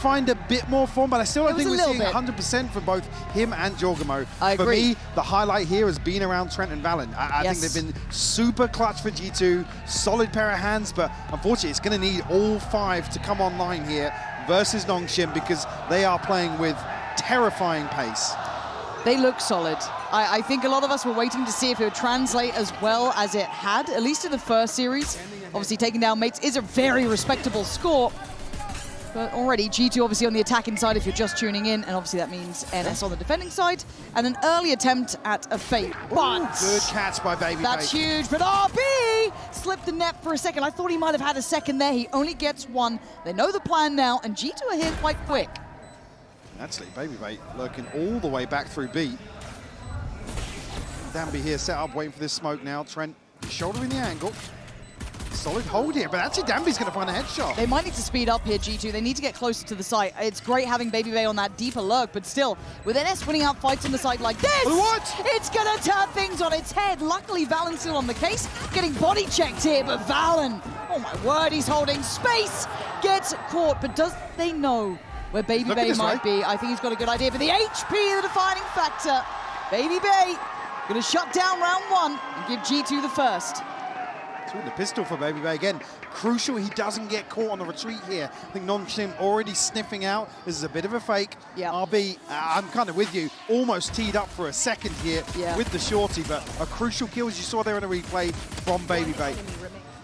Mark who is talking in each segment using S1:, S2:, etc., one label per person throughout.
S1: find a bit more form, but I still don't think we're seeing
S2: 100%
S1: for both him and Jorgamo.
S2: I agree.
S1: For me, the highlight here has been around Trent and Valen. I think they've been super clutch for G2, solid pair of hands, but unfortunately it's going to need all 5 to come online here versus Nongshim because they are playing with terrifying pace.
S2: They look solid. I think a lot of us were waiting to see if it would translate as well as it had, at least in the first series. Obviously taking down mates is a very respectable score. But already, G2 obviously on the attacking side if you're just tuning in, and obviously that means NS on the defending side, and an early attempt at a fake. But
S1: good catch by Baby.
S2: That's huge, but RB slipped the net for a second. I thought he might have had a second there. He only gets 1. They know the plan now, and G2 are here quite quick.
S1: Actually, Baby lurking all the way back through B. Danby here set up, waiting for this smoke now. Trent shouldering the angle. Solid hold here, but actually Danby's going to find a headshot.
S2: They might need to speed up here, G2. They need to get closer to the site. It's great having Baby on that deeper lurk, but still, with NS winning out fights on the side like this, it's going to turn things on its head. Luckily, Valen's still on the case, getting body checked here, but Valen, oh my word, he's holding space, gets caught, but does they know where Baby might be? I think he's got a good idea, but the HP, the defining factor. Baby going to shut down round 1 and give G2 the first.
S1: The pistol for Baby again. Crucial he doesn't get caught on the retreat here. I think Nongshim already sniffing out. This is a bit of a fake.
S2: Yep.
S1: RB, I'm kind of with you. Almost teed up for a second here with the shorty, but a crucial kill as you saw there in the replay from Baby.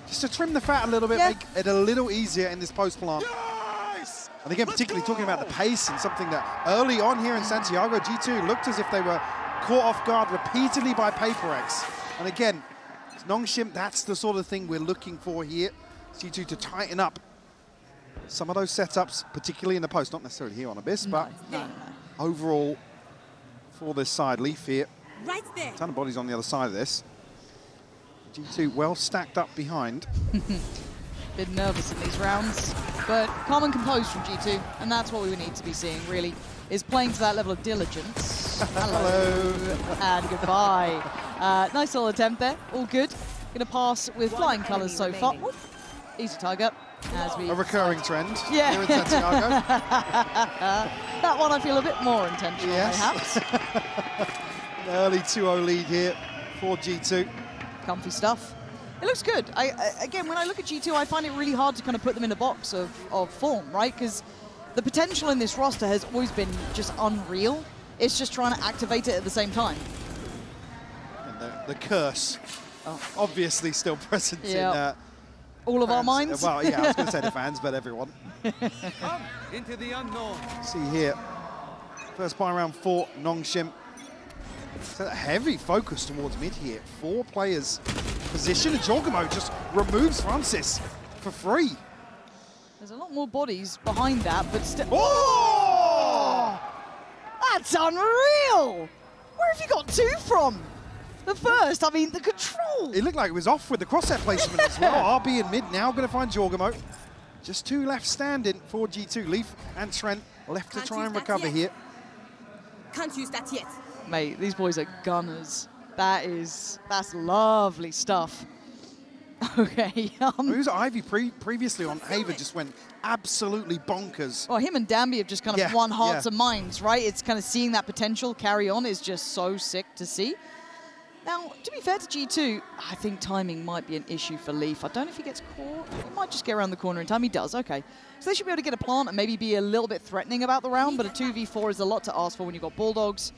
S1: Just to trim the fat a little bit, make it a little easier in this post plant. Yes! And again, particularly talking about the pace and something that early on here in Santiago, G2 looked as if they were caught off guard repeatedly by HyperX. And again, Nongshim, that's the sort of thing we're looking for here. G2 to tighten up some of those setups, particularly in the post, not necessarily here on Abyss, but overall for this side. Leaf here,
S3: right there.
S1: A ton of bodies on the other side of this. G2 well stacked up behind.
S2: Bit nervous in these rounds, but calm and composed from G2, and that's what we would need to be seeing, really, is playing to that level of diligence. Hello. And goodbye. Nice little attempt there, all good. Gonna pass with flying colours so far. Ooh, easy target. As we
S1: a recurring trend
S2: here
S1: in Santiago.
S2: That one I feel a bit more intentional, perhaps.
S1: An early 2-0 lead here for G2.
S2: Comfy stuff. It looks good. Again, when I look at G2, I find it really hard to kind of put them in a box of form, right? Because the potential in this roster has always been just unreal. It's just trying to activate it at the same time.
S1: And the curse, obviously still present in
S2: all of our minds.
S1: Well, yeah, I was going to say the fans, but everyone.
S4: Into the unknown.
S1: See here, first buy round 4, Nongshim. So a heavy focus towards mid here. 4 players position, and Jorgamo just removes Francis for free.
S2: There's a lot more bodies behind that, but still.
S1: Oh!
S2: That's unreal! Where have you got 2 from? The first, I mean, the control.
S1: It looked like it was off with the crosshair placement as well. RB in mid now going to find Jorgamo. Just 2 left standing for G2. Leaf and Trent left to try and recover here.
S3: Can't use that yet.
S2: Mate, these boys are gunners. That's lovely stuff. Okay.
S1: It was Ivy previously on Haver just went absolutely bonkers.
S2: Well, him and Danby have just kind of won hearts and minds, right? It's kind of seeing that potential carry on is just so sick to see. Now, to be fair to G2, I think timing might be an issue for Leaf. I don't know if he gets caught. He might just get around the corner in time. He does, okay. So they should be able to get a plant and maybe be a little bit threatening about the round, but a 2v4 is a lot to ask for when you've got Bulldogs.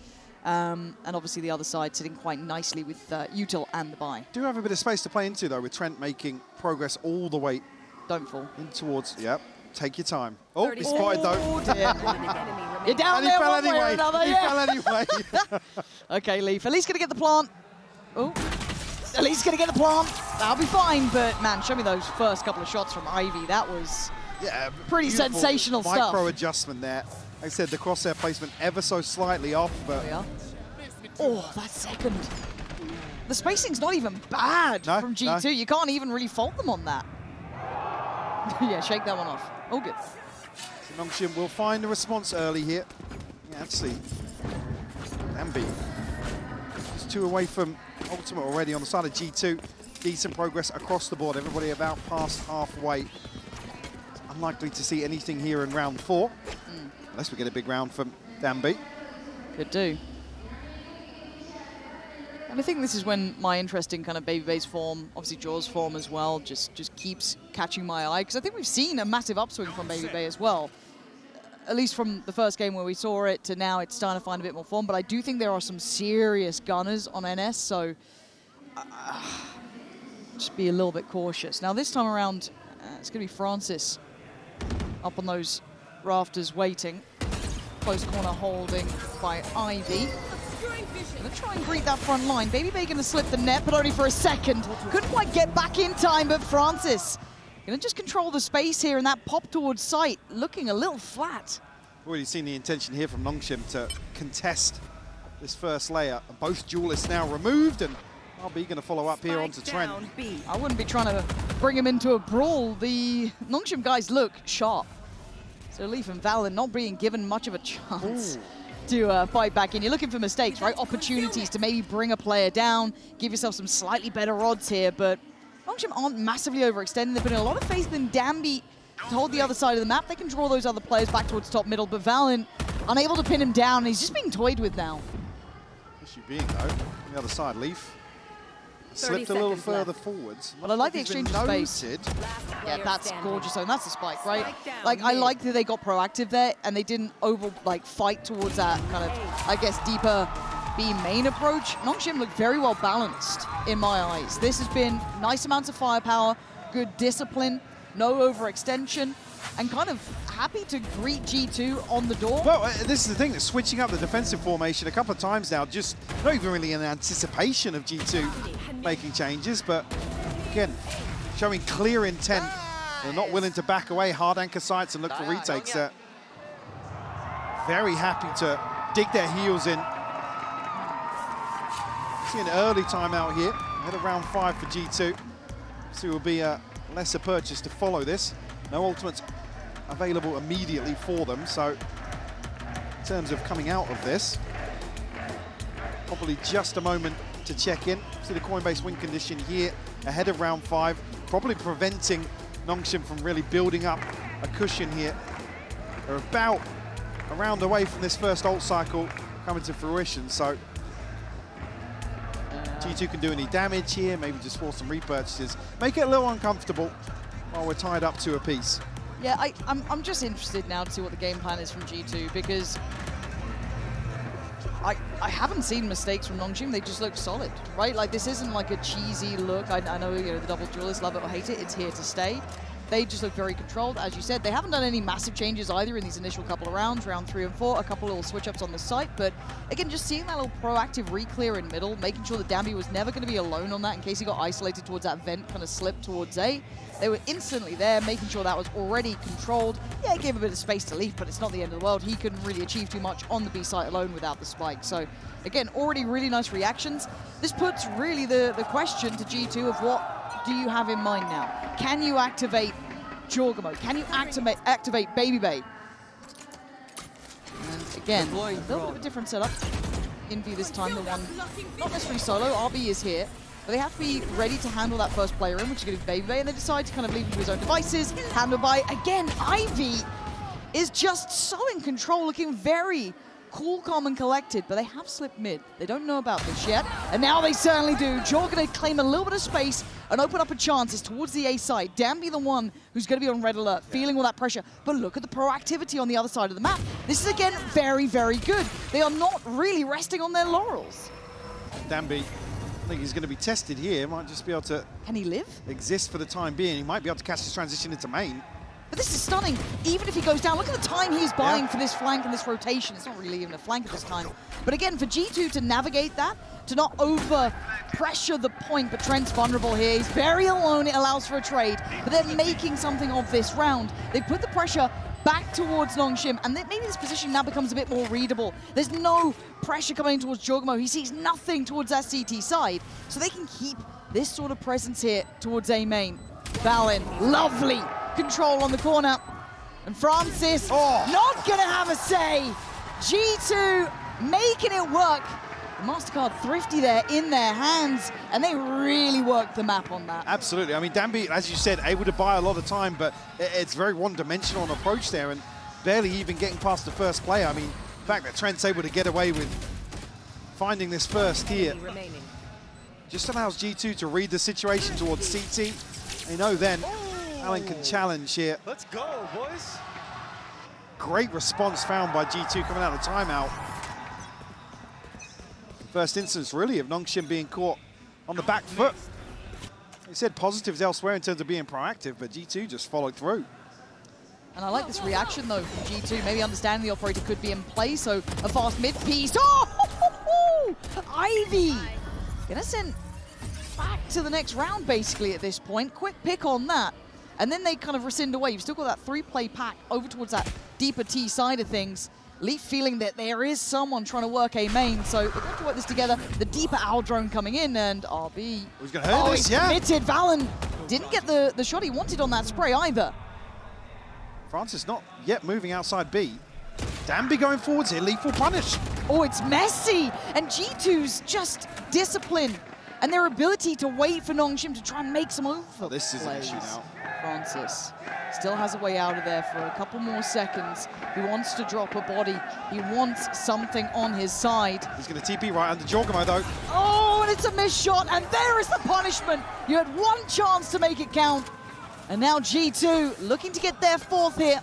S2: And obviously the other side sitting quite nicely with Util and the buy.
S1: Do have a bit of space to play into, though, with Trent making progress all the way.
S2: Don't fall.
S1: In towards, take your time. Oh, he spotted, though.
S2: You're down there one way or another.
S1: He fell anyway.
S2: Okay, Leaf, at least going to get the plant. Oh, at least going to get the plant. That'll be fine, but man, show me those first couple of shots from Ivy. That was pretty sensational stuff.
S1: Micro adjustment there. Like I said, the crosshair placement ever so slightly off, but...
S2: Oh, that second. The spacing's not even bad from G2. No. You can't even really fault them on that. Yeah, shake that one off. All good.
S1: So Nongshim will find a response early here. Yeah, actually, Danby. Just 2 away from Ultimate already on the side of G2. Decent progress across the board. Everybody about past halfway. unlikely to see anything here in round 4. Unless we get a big round from Danby.
S2: Could do. And I think this is when my interest in kind of Babybay's form, obviously Jaw's form as well, just keeps catching my eye. Because I think we've seen a massive upswing from Babybay as well. At least from the first game where we saw it to now, it's starting to find a bit more form. But I do think there are some serious gunners on NS, so just be a little bit cautious. Now this time around, it's going to be Francis up on those rafters waiting. Close corner holding by Ivy. Gonna try and greet that front line. Babybay gonna slip the net, but only for a second. Couldn't quite get back in time, but Francis gonna just control the space here, and that pop towards sight looking a little flat.
S1: Already seen the intention here from Nongshim to contest this first layer. Both duelists now removed, and RB gonna follow up here onto Trent.
S2: I wouldn't be trying to bring him into a brawl. The Nongshim guys look sharp. So Leaf and Valen not being given much of a chance to fight back in. You're looking for mistakes, right? Opportunities to maybe bring a player down, give yourself some slightly better odds here, but Nongshim aren't massively overextending. They're putting a lot of faith in Danby to hold the other side of the map. They can draw those other players back towards top middle, but Valen unable to pin him down, and he's just being toyed with now.
S1: Issue being, though, on the other side, Leaf slipped a little further forwards.
S2: But I like the exchange of space. Yeah, that's gorgeous, and that's a spike, right? Like, I like that they got proactive there, and they didn't fight towards that kind of, I guess, deeper B main approach. Nongshim looked very well balanced in my eyes. This has been nice amounts of firepower, good discipline, no overextension, and kind of happy to greet G2 on the door.
S1: Well, this is the thing, switching up the defensive formation a couple of times now, just not even really in anticipation of G2 making changes, but again, showing clear intent. They're not willing to back away, hard anchor sights and look for retakes. Very happy to dig their heels in. See an early timeout here, ahead of round 5 for G2. So it will be a lesser purchase to follow this. No ultimates available immediately for them, so in terms of coming out of this, probably just a moment to check in. See the Coinbase win condition here ahead of round 5, probably preventing Nongshim from really building up a cushion here. They're about a round away from this first ult cycle coming to fruition, so G2 can do any damage here, maybe just force some repurchases, make it a little uncomfortable while we're tied up to a piece.
S2: Yeah, I'm just interested now to see what the game plan is from G2, because I haven't seen mistakes from Nongshim. They just look solid, right? Like, this isn't like a cheesy look. I know, you know, the double duelists love it or hate it. It's here to stay. They just look very controlled. As you said, they haven't done any massive changes either in these initial couple of rounds, round 3 and 4, a couple little switch-ups on the site. But again, just seeing that little proactive re-clear in middle, making sure that Danby was never going to be alone on that in case he got isolated towards that vent, kind of slipped towards A. They were instantly there, making sure that was already controlled. Yeah, it gave a bit of space to Leaf, but it's not the end of the world. He couldn't really achieve too much on the B site alone without the spike. So again, already really nice reactions. This puts really the question to G2 of what do you have in mind now? Can you activate Jorgamo? Can you activate Babybay? And again, a little bit of a different setup. Envy this time, the one not necessarily solo. RB is here, but they have to be ready to handle that first player in, which is going to be Babybay, and they decide to kind of leave him to his own devices. Handled by, again, Ivy is just so in control, looking very cool, calm, and collected, but they have slipped mid. They don't know about this yet, and now they certainly do. Jaw going to claim a little bit of space and open up a chance. It's towards the A side. Danby the one who's going to be on red alert, feeling all that pressure. But look at the proactivity on the other side of the map. This is, again, very, very good. They are not really resting on their laurels.
S1: Danby, I think he's going to be tested here. Might just be able to...
S2: Can he live?
S1: ...exist for the time being. He might be able to catch his transition into main.
S2: But this is stunning. Even if he goes down, look at the time he's buying for this flank and this rotation. It's not really even a flank at this time. But again, for G2 to navigate that, to not over-pressure the point, but Trent's vulnerable here. He's very alone. It allows for a trade. But they're making something of this round. They put the pressure back towards Nongshim, and maybe this position now becomes a bit more readable. There's no pressure coming towards Jorgamo. He sees nothing towards that CT side. So they can keep this sort of presence here towards A main. Valen, lovely control on the corner. And Francis not gonna have a say. G2 making it work. The Mastercard thrifty there in their hands, and they really worked the map on that.
S1: Absolutely. I mean, Danby, as you said, able to buy a lot of time, but it's very one-dimensional an approach there, and barely even getting past the first player. I mean, the fact that Trent's able to get away with finding this first here just allows G2 to read the situation towards CT. They know then Alan can challenge here.
S5: Let's go, boys.
S1: Great response found by G2 coming out of the timeout. First instance, really, of Nongshim being caught on the back foot. They said positives elsewhere in terms of being proactive, but G2 just followed through.
S2: And I like this reaction, though, from G2. Maybe understanding the operator could be in play, so a fast mid-piece. Oh! Ivy! Gonna send back to the next round, basically, at this point. Quick pick on that. And then they kind of rescind away. You've still got that 3-play pack over towards that deeper T side of things. Leaf feeling that there is someone trying to work a main, so they're going to work this together. The deeper owl drone coming in, and RB.
S1: Who's going to hurt this?
S2: He's
S1: Yeah.
S2: committed. Valen didn't get the shot he wanted on that spray either.
S1: Francis not yet moving outside B. Danby going forwards here. Lethal punish.
S2: Oh, it's messy. And G2's just discipline and their ability to wait for Nongshim to try and make some over.
S1: Oh, this is an issue now.
S2: Francis still has a way out of there for a couple more seconds. He wants to drop a body. He wants something on his side.
S1: He's going to TP right under Jorgamo, though.
S2: Oh, and it's a missed shot, and there is the punishment. You had one chance to make it count. And now G2 looking to get their fourth here.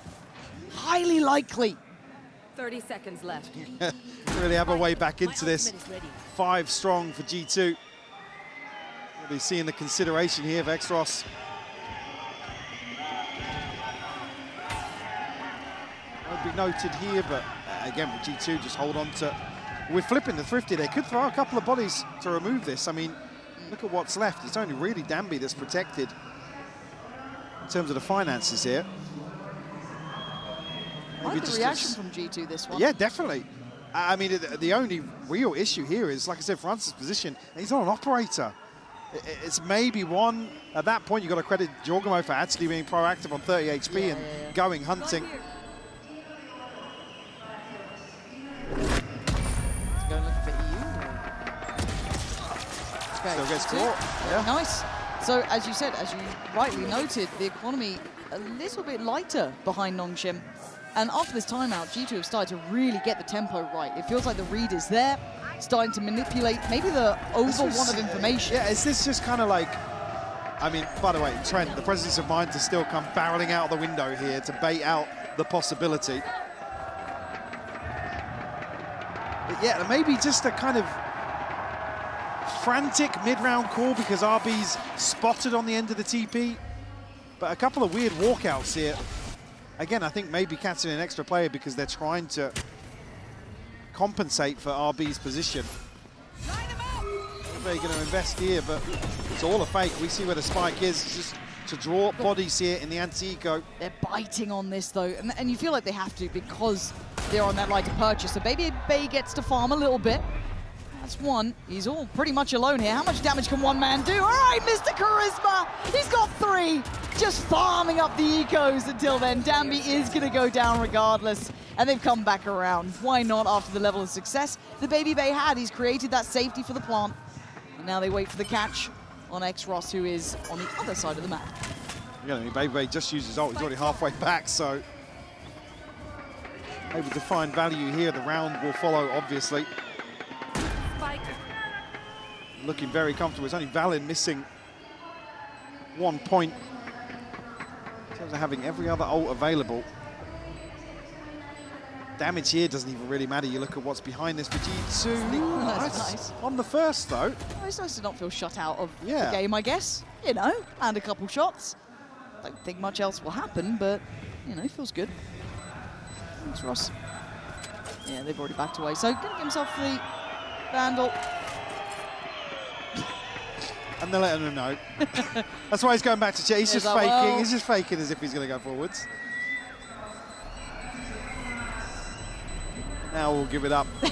S2: Highly likely.
S3: 30 seconds left.
S1: Really have a way back into this. 5 strong for G2. Really seeing the consideration here of Exros. Won't be noted here, but again, with G2 just hold on to... We're flipping the thrifty. They could throw a couple of bodies to remove this. I mean, look at what's left. It's only really Danby that's protected in terms of the finances here.
S2: I like the reaction from G2 this one.
S1: Yeah, definitely. I mean, the only real issue here is, like I said, Francis' position. He's not an operator. It's maybe one. At that point, you've got to credit Jorgamo for actually being proactive on 30 HP and going hunting.
S2: Go looking for EU.
S1: Still gets caught. Yeah.
S2: Nice. So, as you said, as you rightly noted, the economy a little bit lighter behind Nongshim. And after this timeout, G2 have started to really get the tempo right. It feels like the read is there, starting to manipulate maybe the over one of information.
S1: Yeah, is this just kind of like, I mean, by the way, Trent, the presence of mind to still come barreling out the window here to bait out the possibility. But yeah, maybe just a kind of frantic mid-round call because RB's spotted on the end of the TP. But a couple of weird walkouts here. Again, I think maybe catching an extra player because they're trying to compensate for RB's position. They're going to invest here, but it's all a fake. We see where the spike is. It's just to draw bodies here in the anti-eco.
S2: They're biting on this, though, and you feel like they have to because they're on that lighter purchase. So Baby Bay gets to farm a little bit. That's one. He's all pretty much alone here. How much damage can one man do? All right, Mr. Charisma. He's got 3. Just farming up the ecos until then. Danby is going to go down regardless. And they've come back around. Why not after the level of success the Baby Bay had? He's created that safety for the plant. And now they wait for the catch on Exros, who is on the other side of the map.
S1: Yeah, I mean, Baby Bay just used his ult. He's already halfway back, so able to find value here. The round will follow, obviously. Looking very comfortable. It's only Valin missing 1 point in terms of having every other ult available. Damage here doesn't even really matter. You look at what's behind this for G2.
S2: Nice.
S1: On the first, though.
S2: Well, it's nice to not feel shut out of the
S1: Yeah.
S2: game, I guess. You know, and a couple shots. Don't think much else will happen, but, you know, it feels good. Thanks, Ross. Yeah, they've already backed away. So, gonna give himself the Vandal.
S1: And they're letting him know. That's why he's going back to chat. He's just faking.
S2: Well.
S1: He's just faking as if he's going to go forwards. Now we'll give it up.
S2: There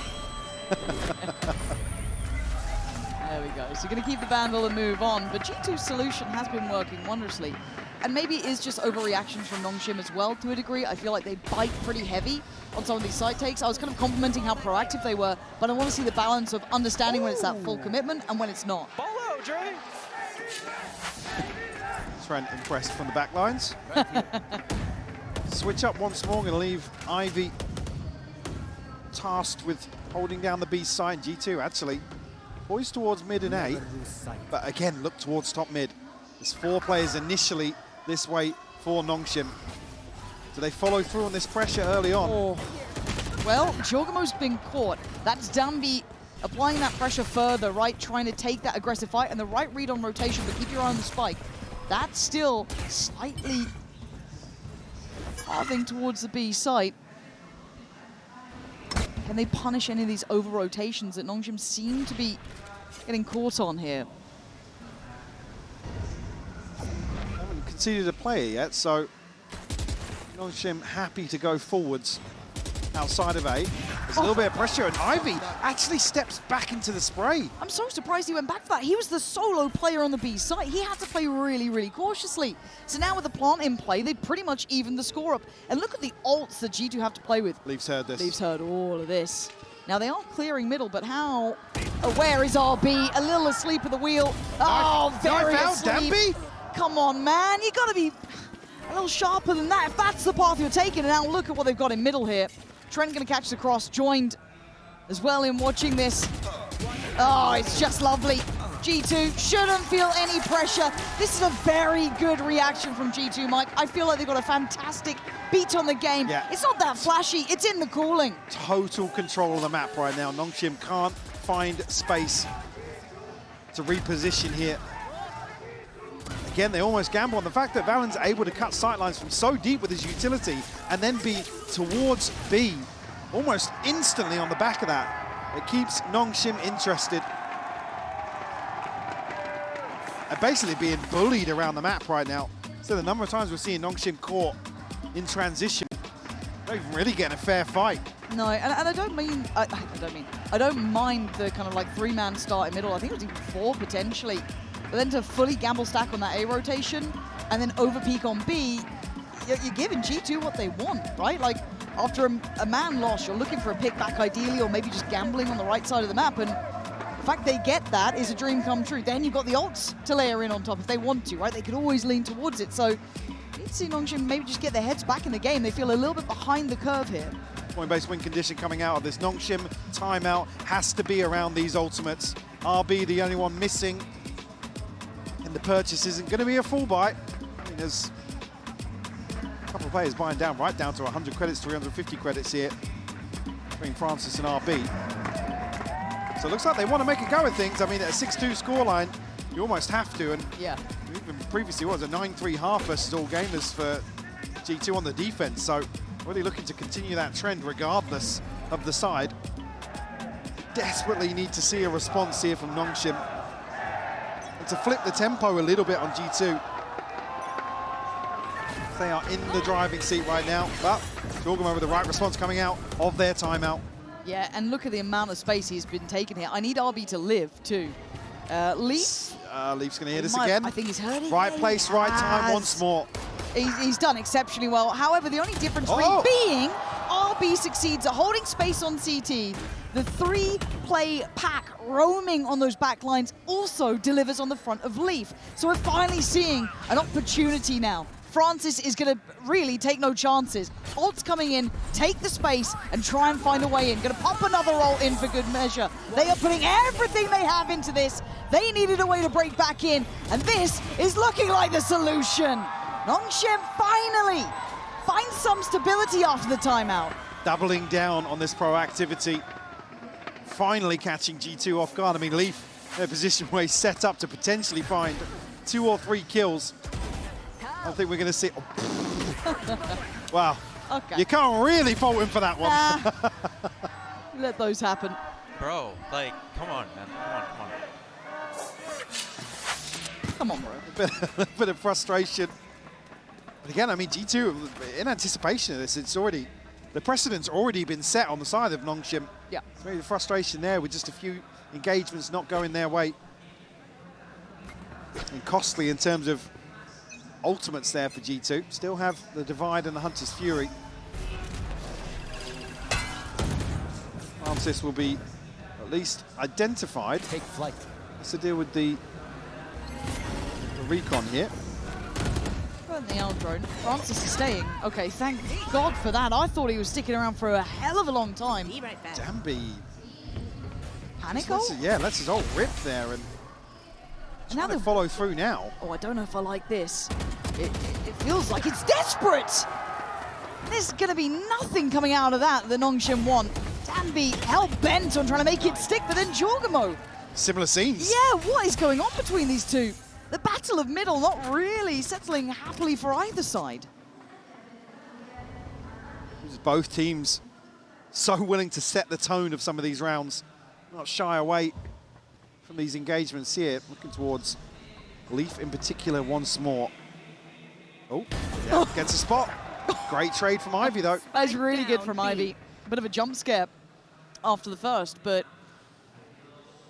S2: we go. So going to keep the Vandal and move on. But G2's solution has been working wondrously. And maybe it is just overreactions from Nongshim as well to a degree. I feel like they bite pretty heavy on some of these side takes. I was kind of complimenting how proactive they were, but I want to see the balance of understanding when it's that full commitment and when it's not.
S5: Follow, Dre.
S1: Trent impressed from the back lines. Switch up once more, going to leave Ivy tasked with holding down the B side. G2 actually poised towards mid and A, but again, look towards top mid. There's 4 players initially this way for Nongshim. Do they follow through on this pressure early on?
S2: Oh. Well, Jorgamo's been caught. That's Danby applying that pressure further, right? Trying to take that aggressive fight and the right read on rotation, but keep your eye on the spike. That's still slightly carving towards the B site. Can they punish any of these over-rotations that Nongshim seem to be getting caught on here?
S1: Haven't conceded a player yet, so Nongshim happy to go forwards outside of A. There's a little bit of pressure, and Ivy actually steps back into the spray.
S2: I'm so surprised he went back for that. He was the solo player on the B site. He had to play really, really cautiously. So now with the plant in play, they pretty much evened the score up. And look at the ults that G2 have to play with.
S1: Leaf's heard this.
S2: Leaf's heard all of this. Now they are clearing middle, but how aware is RB? A little asleep at the wheel. Oh, very asleep.
S1: Danby?
S2: Come on, man. You got to be a little sharper than that if that's the path you're taking. And now look at what they've got in middle here. Trent going to catch the cross, joined as well in watching this. Oh, it's just lovely. G2 shouldn't feel any pressure. This is a very good reaction from G2, Mike. I feel like they've got a fantastic beat on the game.
S1: Yeah.
S2: It's not that flashy, it's in the cooling.
S1: Total control of the map right now. Nongshim can't find space to reposition here. Again, they almost gamble on the fact that Valen's able to cut sightlines from so deep with his utility and then be towards B almost instantly on the back of that. It keeps Nongshim interested. And basically being bullied around the map right now. So the number of times we're seeing Nongshim caught in transition, not even really getting a fair fight.
S2: No, and I don't mean, I don't mind the kind of like 3-man start in middle. I think it was even 4 potentially. But then to fully gamble stack on that A rotation and then overpeak on B, you're giving G2 what they want, right? Like, after a man loss, you're looking for a pick back ideally, or maybe just gambling on the right side of the map. And the fact they get that is a dream come true. Then you've got the ults to layer in on top if they want to, right? They could always lean towards it. So you need to see Nongshim maybe just get their heads back in the game. They feel a little bit behind the curve here.
S1: Coinbase win condition coming out of this. Nongshim timeout has to be around these ultimates. RB the only one missing. The purchase isn't going to be a full buy. I mean, there's a couple of players buying down, right down to 100 credits, 350 credits here between Francis and RB. So it looks like they want to make a go of things. I mean, at a 6-2 scoreline, you almost have to. And
S2: yeah,
S1: even previously, what was a 9-3 half versus all gamers for G2 on the defense. So really looking to continue that trend regardless of the side. Desperately need to see a response here from Nongshim. To flip the tempo a little bit on G2. They are in the driving seat right now, but Jorgamo with the right response coming out of their timeout.
S2: Yeah, and look at the amount of space he's been taking here. I need RB to live too. Leaf?
S1: Leaf's going to hear this again.
S2: I think he's heard it.
S1: Right place, right time once more.
S2: He's done exceptionally well. However, the only difference being RB succeeds at holding space on CT. The 3-play pack roaming on those back lines also delivers on the front of Leaf. So we're finally seeing an opportunity now. Francis is going to really take no chances. Ult's coming in, take the space, and try and find a way in. Going to pop another ult in for good measure. They are putting everything they have into this. They needed a way to break back in, and this is looking like the solution. Nongshim finally finds some stability after the timeout.
S1: Doubling down on this proactivity. Finally catching G2 off guard. I mean, Leaf in a position where he's set up to potentially find 2 or 3 kills. I think we're going to see... Oh. Wow.
S2: Okay.
S1: You can't really fault him for that one.
S2: Let those happen.
S5: Bro, like, come on, man. Come on,
S2: Come on, bro.
S1: A bit of frustration. But again, I mean, G2, in anticipation of this, it's already... The precedent's already been set on the side of Nongshim.
S2: Yeah.
S1: So maybe the frustration there with just a few engagements not going their way. And costly in terms of ultimates there for G2. Still have the Divide and the Hunter's Fury. Nemesis will be at least identified.
S6: Take flight.
S1: What's the deal with the recon here?
S2: Burn the L drone. Francis is staying. Okay, thank God for that. I thought he was sticking around for a hell of a long time.
S1: Danby.
S2: Panic
S1: Yeah, lets his ult rip there and
S2: now
S1: they follow through now.
S2: Oh, I don't know if I like this. It feels like it's desperate. There's going to be nothing coming out of that the Nongshim want. Danby hell-bent on trying to make it stick, but then Jorgamo.
S1: Similar scenes.
S2: Yeah, what is going on between these two? The battle of middle not really settling happily for either side.
S1: Both teams so willing to set the tone of some of these rounds. Not shy away from these engagements here. Looking towards Leaf in particular once more. Oh, yeah, gets a spot. Great trade from Ivy, though.
S2: That's really good from Ivy. A bit of a jump scare after the first, but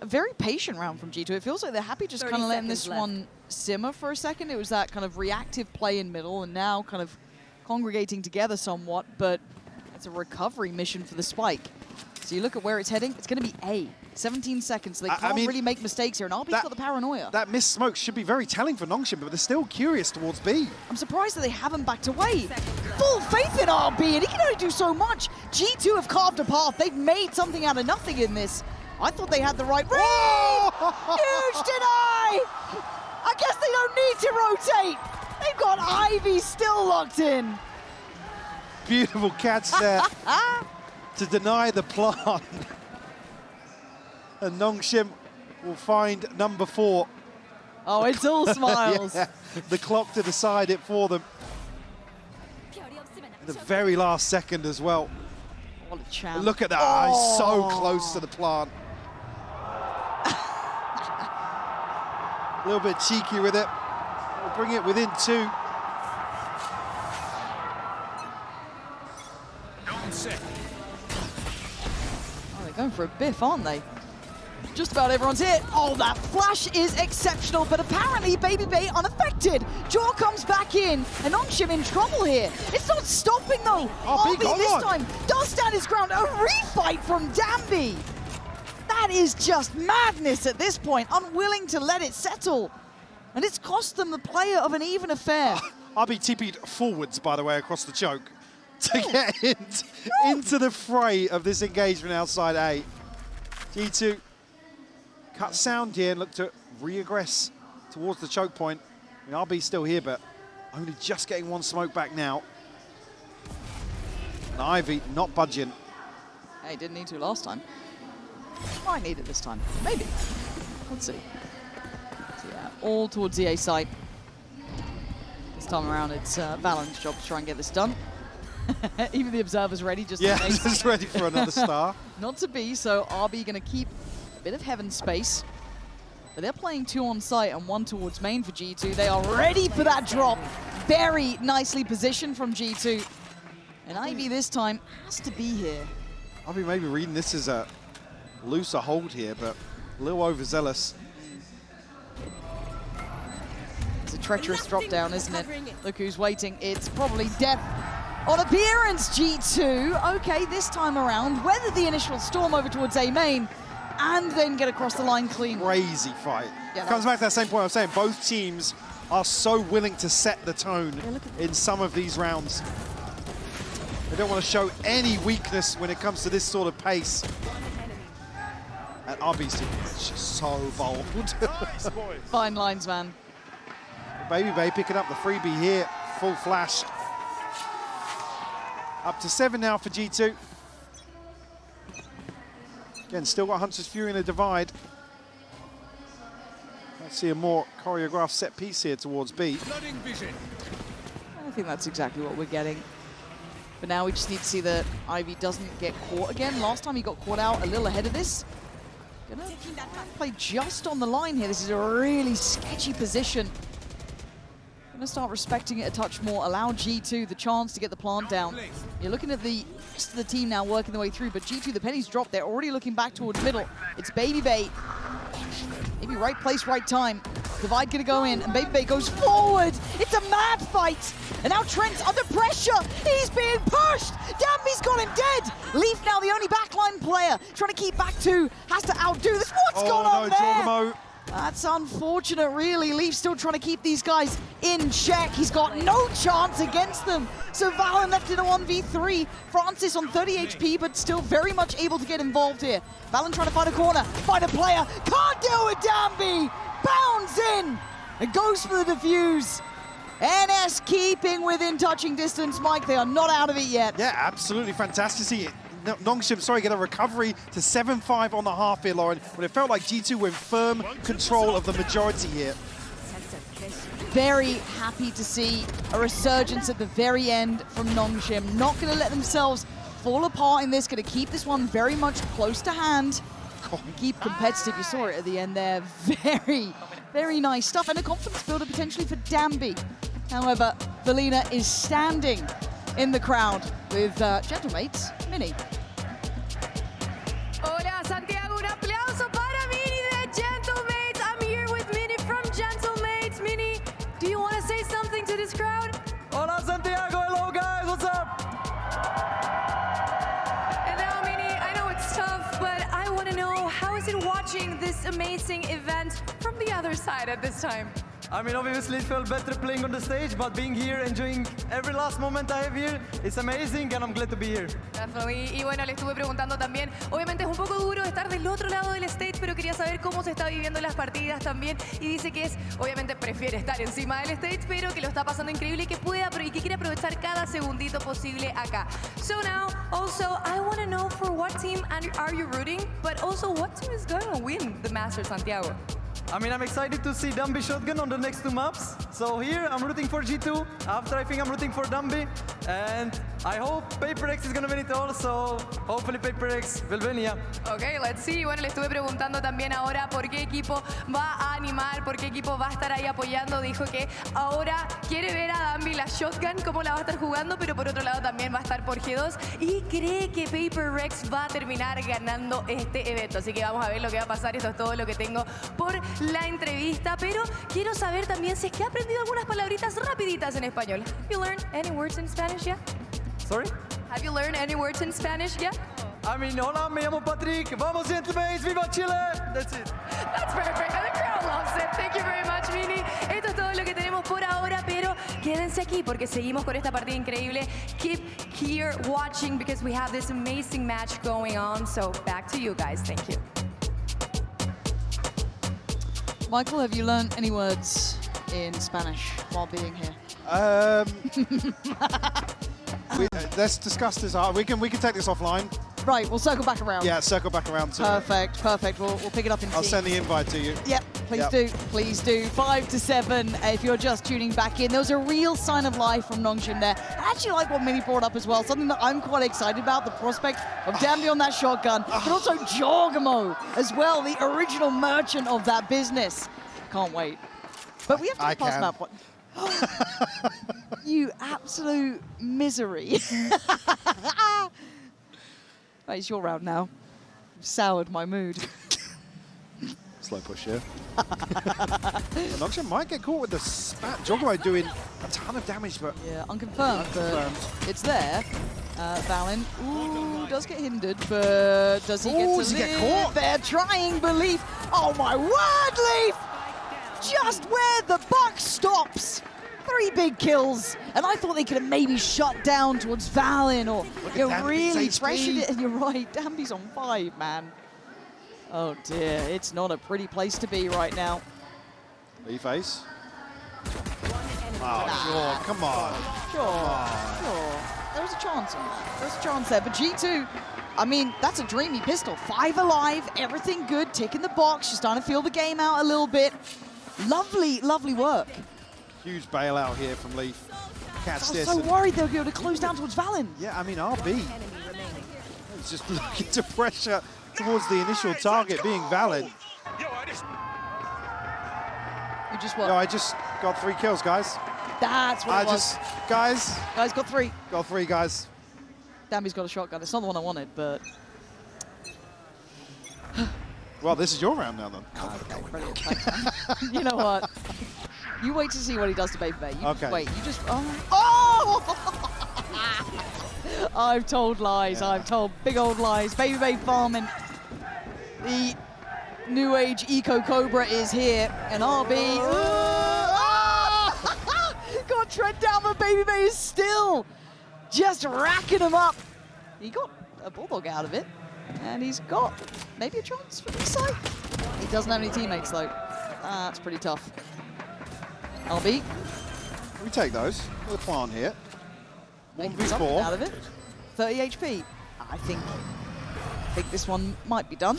S2: a very patient round from G2. It feels like they're happy just kind of letting this one simmer for a second. It was that kind of reactive play in middle, and now kind of congregating together somewhat, but it's a recovery mission for the spike. So you look at where it's heading, it's going to be A. 17 seconds, so they can't really make mistakes here, and RB's got the paranoia.
S1: That missed smoke should be very telling for Nongshim, but they're still curious towards B.
S2: I'm surprised that they haven't backed away. Full faith in RB, and he can only do so much. G2 have carved a path. They've made something out of nothing in this. I thought they had the right read. Huge deny! I guess they don't need to rotate. They've got Ivy still locked in.
S1: Beautiful catch there to deny the plant. And Nongshim will find number 4.
S2: Oh, it's all smiles.
S1: Yeah, the clock to decide it for them. In the very last second as well.
S2: What a champ.
S1: Look at that, he's so close to the plant. A little bit cheeky with it. We'll bring it within 2.
S2: Oh, they're going for a biff, aren't they? Just about everyone's hit. Oh, that flash is exceptional, but apparently Baby Bay unaffected. Jaw comes back in, and Nongshim in trouble here. It's not stopping though. RB this time does stand his ground. A refight from Danby. That is just madness at this point, unwilling to let it settle. And it's cost them the player of an even affair.
S1: RB TP'd forwards, by the way, across the choke to get into the fray of this engagement outside A. G2 cut sound here and look to re-aggress towards the choke point. I mean, RB's still here, but only just getting one smoke back now. And Ivy not budging.
S2: Hey, didn't need to last time. Might need it this time. Maybe. Let's see. So yeah, all towards the A site. This time around, it's VALORANT's job to try and get this done. Even the observer's ready, just
S1: just ready for another star.
S2: Not to be, so RB going to keep a bit of heaven space. But they're playing 2 on site and 1 towards main for G2. They are ready for that drop. Very nicely positioned from G2. And Ivy this time has to be here.
S1: RB maybe reading this as a looser hold here, but a little overzealous.
S2: It's a treacherous drop down, isn't it? Look who's waiting. It's probably death on appearance, G2. Okay, this time around, weather the initial storm over towards A main, and then get across the line clean.
S1: Crazy fight.
S2: Yeah,
S1: comes back to that same point I was saying. Both teams are so willing to set the tone in some of these rounds. They don't want to show any weakness when it comes to this sort of pace. And RB's team is just so bold.
S2: Fine lines, man.
S1: Baby Bay picking up the freebie here. Full flash. Up to 7 now for G2. Again, still got Hunter's Fury in a divide. Let's see a more choreographed set piece here towards B.
S2: I think that's exactly what we're getting. But now we just need to see that Ivy doesn't get caught again. Last time he got caught out a little ahead of this. Gonna play just on the line here. This is a really sketchy position. Gonna start respecting it a touch more. Allow G2 the chance to get the plant down. You're looking at the rest of the team now working their way through, but G2, the pennies dropped. They're already looking back towards middle. It's Baby Bay. Maybe right place, right time. Divide gonna go in, and Baby Bay goes forward. It's a mad fight. And now Trent's under pressure. He's being pushed. Danby's got him dead. Leaf now the only backline Lion player trying to keep back 2, has to outdo this. What's going on there?
S1: Jorgamo.
S2: That's unfortunate, really. Leaf still trying to keep these guys in check. He's got no chance against them. So Valen left in a 1v3. Francis on 30 HP, but still very much able to get involved here. Valen trying to find a corner, find a player. Can't deal with Danby. Bounds in and goes for the defuse. NS keeping within touching distance, Mike. They are not out of it yet.
S1: Yeah, absolutely fantastic to see it. Nongshim, sorry, get a recovery to 7-5 on the half here, Lauren, when it felt like G2 were in firm control of the majority here.
S2: Very happy to see a resurgence at the very end from Nongshim. Not going to let themselves fall apart in this, going to keep this one very much close to hand. Keep competitive, you saw it at the end there. Very, very nice stuff, and a confidence builder potentially for Danby. However, Valina is standing in the crowd with Gentlemates, Mini.
S3: Hola Santiago, un aplauso para Mini de Gentlemates. I'm here with Mini from Gentlemates. Mini, do you want to say something to this crowd?
S6: Hola Santiago, hello guys, what's up?
S3: And now Mini, I know it's tough, but I want to know, how is it watching this amazing event from the other side at this time?
S6: I mean, obviously it felt better playing on the stage, but being here, enjoying every last moment I have here, it's amazing and I'm glad to be here.
S3: Definitely. Y bueno, le estuve preguntando también, obviamente es un poco duro estar del otro lado del stage, pero quería saber cómo se está viviendo las partidas también, y dice que obviamente prefiere estar encima del stage, pero que lo está pasando increíble y que que quiere aprovechar cada segundito posible acá. So now, also, I want to know for what team are you rooting, but also what team is going to win the Masters Santiago?
S6: I mean, I'm excited to see Danby Shotgun on the next 2 maps. So here, I'm rooting for G2. After, I think I'm rooting for Danby. And I hope HyperX is going to win it all, so hopefully HyperX will win, yeah.
S3: Ok, let's see. Bueno, le estuve preguntando también ahora por qué equipo va a animar, por qué equipo va a estar ahí apoyando. Dijo que ahora quiere ver a Danby la Shotgun, cómo la va a estar jugando, pero por otro lado también va a estar por G2 y cree que HyperX va a terminar ganando este evento. Así que vamos a ver lo que va a pasar. Esto es todo lo que tengo por la entrevista, pero quiero saber también si es que ha aprendido algunas palabritas rapiditas en español. Have you learned any words in Spanish yet?
S6: Sorry?
S3: Have you learned any words in Spanish yet?
S6: I mean, hola, me llamo Patrick. Vamos, Gentlemates, viva Chile! That's it.
S3: That's perfect. And the crowd loves it. Thank you very much, Mini. Esto es todo lo que tenemos por ahora, pero quédense aquí porque seguimos con esta partida increíble. Keep here watching because we have this amazing match going on. So back to you guys. Thank you.
S2: Michael, have you learned any words in Spanish while being here?
S1: Let's discuss this. We can take this offline.
S2: Right, we'll circle back around.
S1: Yeah, circle back around to
S2: Perfect, perfect. We'll pick it up in
S1: I'll send the invite to you.
S2: Yep, please do, please do. 5-7, if you're just tuning back in. There was a real sign of life from Nongshim there. I actually like what Mini brought up as well, something that I'm quite excited about, the prospect of Danby on that shotgun, but also Jorgamo as well, the original merchant of that business. Can't wait. But we have to pass map. You absolute misery. Right, it's your round now. You've soured my mood.
S1: Slow push here. Nongshim might get caught with the spat. Jorgamo doing a ton of damage, but
S2: yeah, unconfirmed, but it's there. Valen, ooh, does get hindered, but does he get to
S1: get caught?
S2: They're trying, Belief. Oh my word, Leaf! Just where the buck stops. 3 big kills, and I thought they could have maybe shut down towards Valen or really pressured it, and you're right, Danby's on 5, man. Oh dear, it's not a pretty place to be right now.
S1: Leaf ace. Oh, sure, come on.
S2: Sure. There's a chance on that. There's a chance there, but G2, I mean, that's a dreamy pistol. 5 alive, everything good, ticking the box. She's starting to feel the game out a little bit. Lovely, lovely work.
S1: Huge bailout here from Leaf. Catch this.
S2: I was so worried they'll be able to close down towards Valen.
S1: Yeah, I mean, RB. It's just looking to pressure towards the initial target being Valen.
S2: You just what?
S1: No, I just got 3 kills, guys.
S2: That's what it was.
S1: Guys,
S2: got 3.
S1: Got 3, guys.
S2: Danby's got a shotgun. It's not the one I wanted, but...
S1: Well, this is your round now, then.
S2: Okay, brilliant. Thanks, man. You know what? You wait to see what he does to Baby Bay. You just wait. You just... Oh! I've told lies. Yeah. I've told big old lies. Baby Bay farming. The new age Eco Cobra is here, and RB got tread down, but Baby Bay is still just racking him up. He got a Bulldog out of it, and he's got maybe a chance for this side. He doesn't have any teammates though. That's pretty tough. RB.
S1: We take those. We'll plant here. 1v4
S2: out of it. 30 HP. I think this one might be done.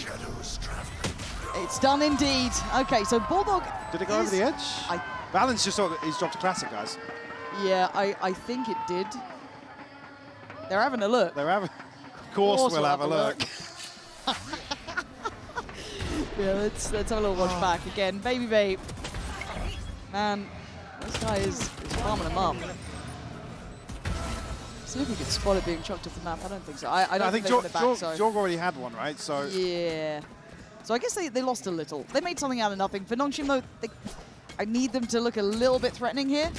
S2: It's done indeed. Okay, so Bulldog.
S1: Did it go over the edge? Valens just he's dropped a classic, guys.
S2: Yeah, I think it did. They're having a look.
S1: They're having. Of course, we'll have a look.
S2: Yeah, let's have a little watch back again. Baby Babe. Man, this guy is farming him up. See if we can spot it being chucked off the map. I don't think so. I don't think
S1: Jorg already had one, right? So
S2: yeah. So I guess they lost a little. They made something out of nothing. For Nongshim, though, I need them to look a little bit threatening here.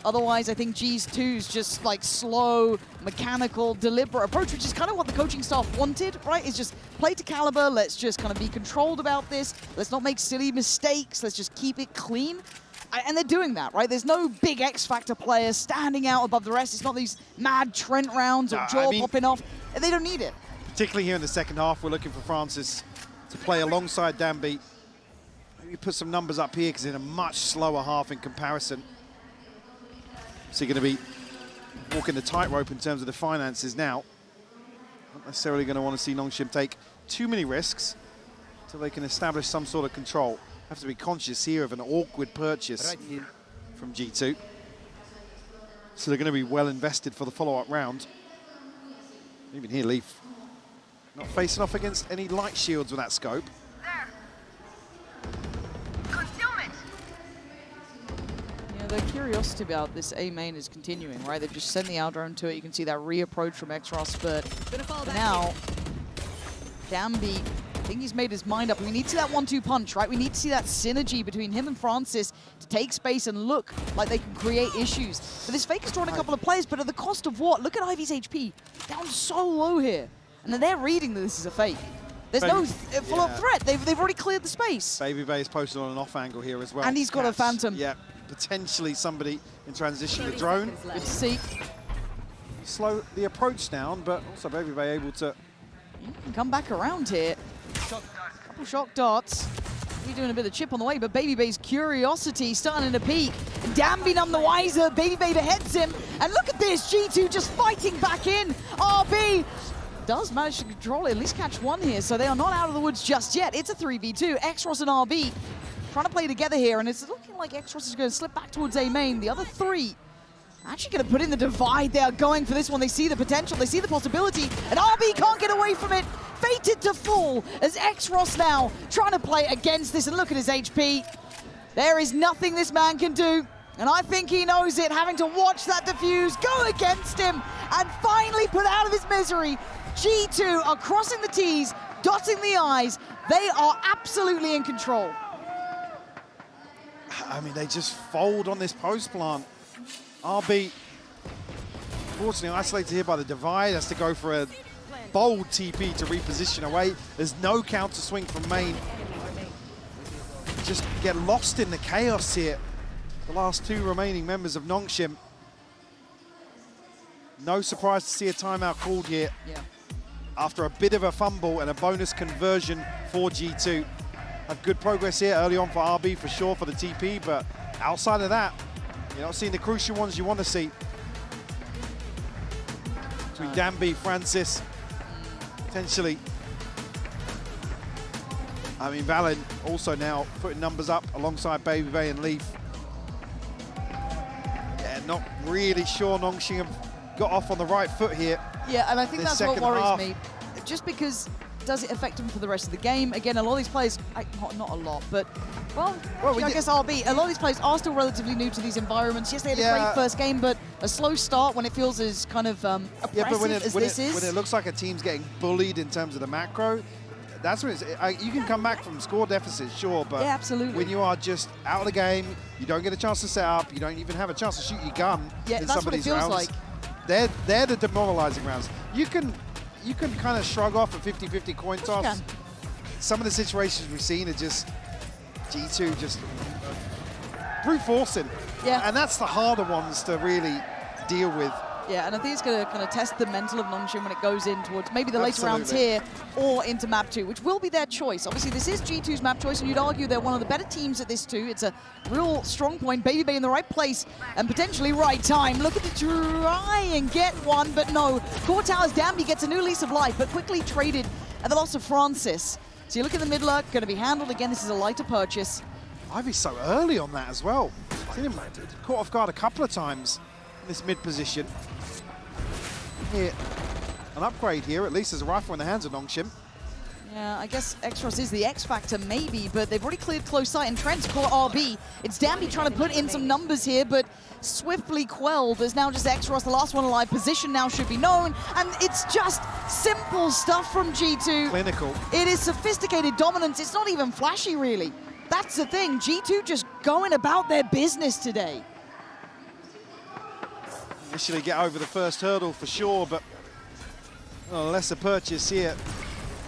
S2: Otherwise, I think G2's just like slow, mechanical, deliberate approach, which is kind of what the coaching staff wanted, right? Is just play to caliber. Let's just kind of be controlled about this. Let's not make silly mistakes. Let's just keep it clean. And they're doing that, right? There's no big X-Factor players standing out above the rest. It's not these mad Trent rounds or jaw popping off. And they don't need it.
S1: Particularly here in the second half, we're looking for Francis to play alongside Danby. Maybe put some numbers up here because in a much slower half in comparison. So you're going to be walking the tightrope in terms of the finances now. Not necessarily going to want to see Nongshim take too many risks until they can establish some sort of control. Have to be conscious here of an awkward purchase from G2. So they're going to be well invested for the follow-up round. Even here, Leaf not facing off against any light shields with that scope.
S2: The curiosity about this A main is continuing, right? They've just sent the Aldrone to it. You can see that reapproach from Xros, but for now, Danby, I think he's made his mind up. We need to see that 1-2 punch, right? We need to see that synergy between him and Francis to take space and look like they can create issues. But this Faker's drawn a couple of players, but at the cost of what? Look at Ivy's HP, down so low here. And then they're reading that this is a fake. There's no follow-up threat. They've already cleared the space.
S1: Baby Bay is posted on an off angle here as well.
S2: And he's got a Phantom.
S1: Yeah. Potentially somebody in transition. The drone.
S2: Good to see.
S1: Slow the approach down, but also Baby Bay able to
S2: come back around here. Couple shock darts. He's doing a bit of chip on the way, but Baby Bay's curiosity starting to peak. Danby none the wiser. Baby Bay beheads him. And look at this, G2 just fighting back in. RB does manage to control it, at least catch one here, so they are not out of the woods just yet. It's a 3v2. Xros and RB trying to play together here, and it's looking like Xros is going to slip back towards A main. The other three actually going to put in the divide. They are going for this one. They see the potential. They see the possibility, and RB can't get away from it. Fated to fall as Xros now trying to play against this, and look at his HP. There is nothing this man can do, and I think he knows it, having to watch that defuse go against him and finally put out of his misery. G2 are crossing the T's, dotting the I's. They are absolutely in control.
S1: I mean, they just fold on this post plant. RB, fortunately isolated here by the divide, has to go for a bold TP to reposition away. There's no counter swing from main. Just get lost in the chaos here. The last two remaining members of Nongshim. No surprise to see a timeout called here.
S2: Yeah. After
S1: a bit of a fumble and a bonus conversion for G2. Had good progress here early on for RB for sure for the TP, but outside of that, you're not seeing the crucial ones you want to see. Between Danby, Francis, potentially. I mean, Valen also now putting numbers up alongside Baby Bay and Leaf. Yeah, not really sure Nongshim got off on the right foot here.
S2: Yeah, and I think that's what worries me. Just because, does it affect them for the rest of the game? Again, a lot of these players, not a lot, but, well I guess RB, a lot of these players are still relatively new to these environments. Yes, they had a great first game, but a slow start when it feels as kind of oppressive as this is.
S1: When it looks like a team's getting bullied in terms of the macro, that's when you can come back from score deficits, sure, but
S2: absolutely.
S1: When you are just out of the game, you don't get a chance to set up, you don't even have a chance to shoot your gun in some of these rounds.
S2: Like.
S1: they're the demoralizing rounds. You can kind of shrug off a 50-50 coin toss. Some of the situations we've seen are just G2 just brute forcing.
S2: Yeah.
S1: And that's the harder ones to really deal with.
S2: Yeah, and I think it's going to kind of test the mental of Nongshim when it goes in towards maybe the later rounds
S1: Absolutely.
S2: here or into map 2, which will be their choice. Obviously, this is G2's map choice, and you'd argue they're one of the better teams at this too. It's a real strong point. Baby in the right place and potentially right time. Looking to try and get one, but no. Core Towers, Danby gets a new lease of life, but quickly traded at the loss of Francis. So you look at the mid lurk, going to be handled again. This is a lighter purchase.
S1: Ivy's so early on that as well. Seen him caught off guard a couple of times in this mid position. Here, an upgrade here, at least there's a rifle in the hands of Nongshim.
S2: Yeah, I guess Extros is the X factor maybe, but they've already cleared close sight, and Trent's caught RB. It's Danby trying to put in some numbers here, but swiftly quelled. There's now just Extros, the last one alive. Position now should be known, and it's just simple stuff from G2.
S1: Clinical.
S2: It is sophisticated dominance. It's not even flashy, really. That's the thing. G2 just going about their business today.
S1: Initially get over the first hurdle for sure, but a lesser purchase here.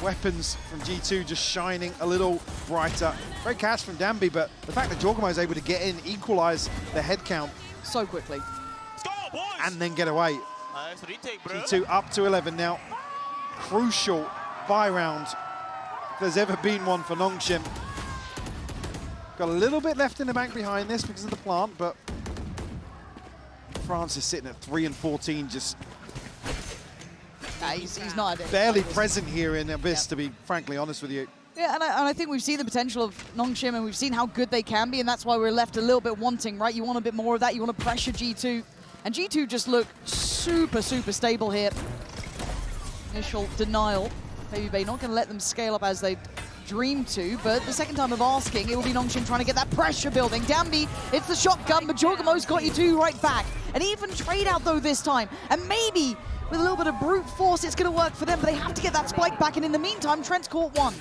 S1: Weapons from G2 just shining a little brighter. Great catch from Danby, but the fact that Jorgamo is able to get in, equalize the head count
S2: So quickly.
S1: and then get away.
S5: Nice retake, bro.
S1: G2 up to 11 now. Crucial buy round, if there's ever been one for Nongshim. Got a little bit left in the bank behind this because of the plant, but France is sitting at 3 and 14, just
S2: He's not
S1: barely present here in Abyss, to be frankly honest with you.
S2: Yeah, and I think we've seen the potential of Nongshim, and we've seen how good they can be, and that's why we're left a little bit wanting, right? You want a bit more of that, you want to pressure G2, and G2 just look super, super stable here. Initial denial. Baby Bay not going to let them scale up as they dreamed to, but the second time of asking, it will be Nongshim trying to get that pressure building. Danby, it's the shotgun, but Jorgamo's got you two right back. And even trade out though this time, and maybe with a little bit of brute force, it's going to work for them, but they have to get that spike back, and in the meantime, Trent's caught one.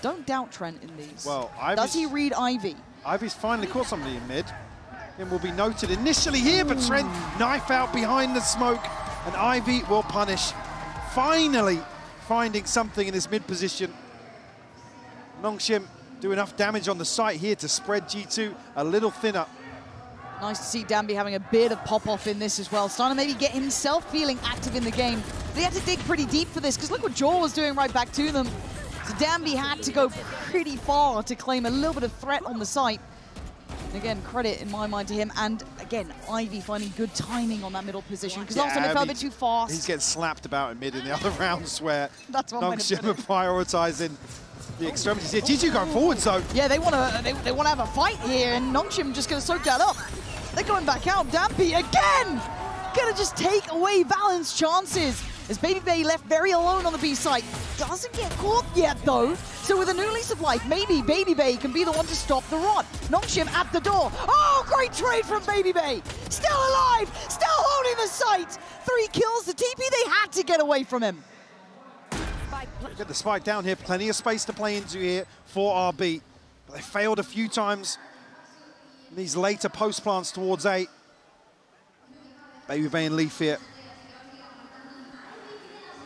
S2: Don't doubt Trent in these.
S1: Well,
S2: does he read Ivy?
S1: Ivy's finally caught somebody in mid. It will be noted initially here, but Trent knife out behind the smoke, and Ivy will punish. Finally finding something in this mid position. Nongshim do enough damage on the site here to spread G2 a little thinner.
S2: Nice to see Danby having a bit of pop-off in this as well. Starting to maybe get himself feeling active in the game. They had to dig pretty deep for this, because look what Jaw was doing right back to them. So Danby had to go pretty far to claim a little bit of threat on the site. And again, credit in my mind to him. And again, Ivy finding good timing on that middle position, because last time it felt a bit too fast.
S1: He's getting slapped about in mid in the other rounds where
S2: Nongshim
S1: are prioritizing the extremities here. G2 going forward, so.
S2: Yeah, they want to have a fight here, and Nongshim just going to soak that up. They're going back out. Danby again! Gonna just take away Valent's chances. As Baby Bay left very alone on the B site. Doesn't get caught yet though. So with a new lease of life, maybe Baby Bay can be the one to stop the rot. Nongshim at the door. Oh, great trade from Baby Bay. Still alive, still holding the site. 3 kills, the TP, they had to get away from him.
S1: Get the spike down here, plenty of space to play into here for RB. But they failed a few times in these later post plants towards A. Baby Bay and Leaf here.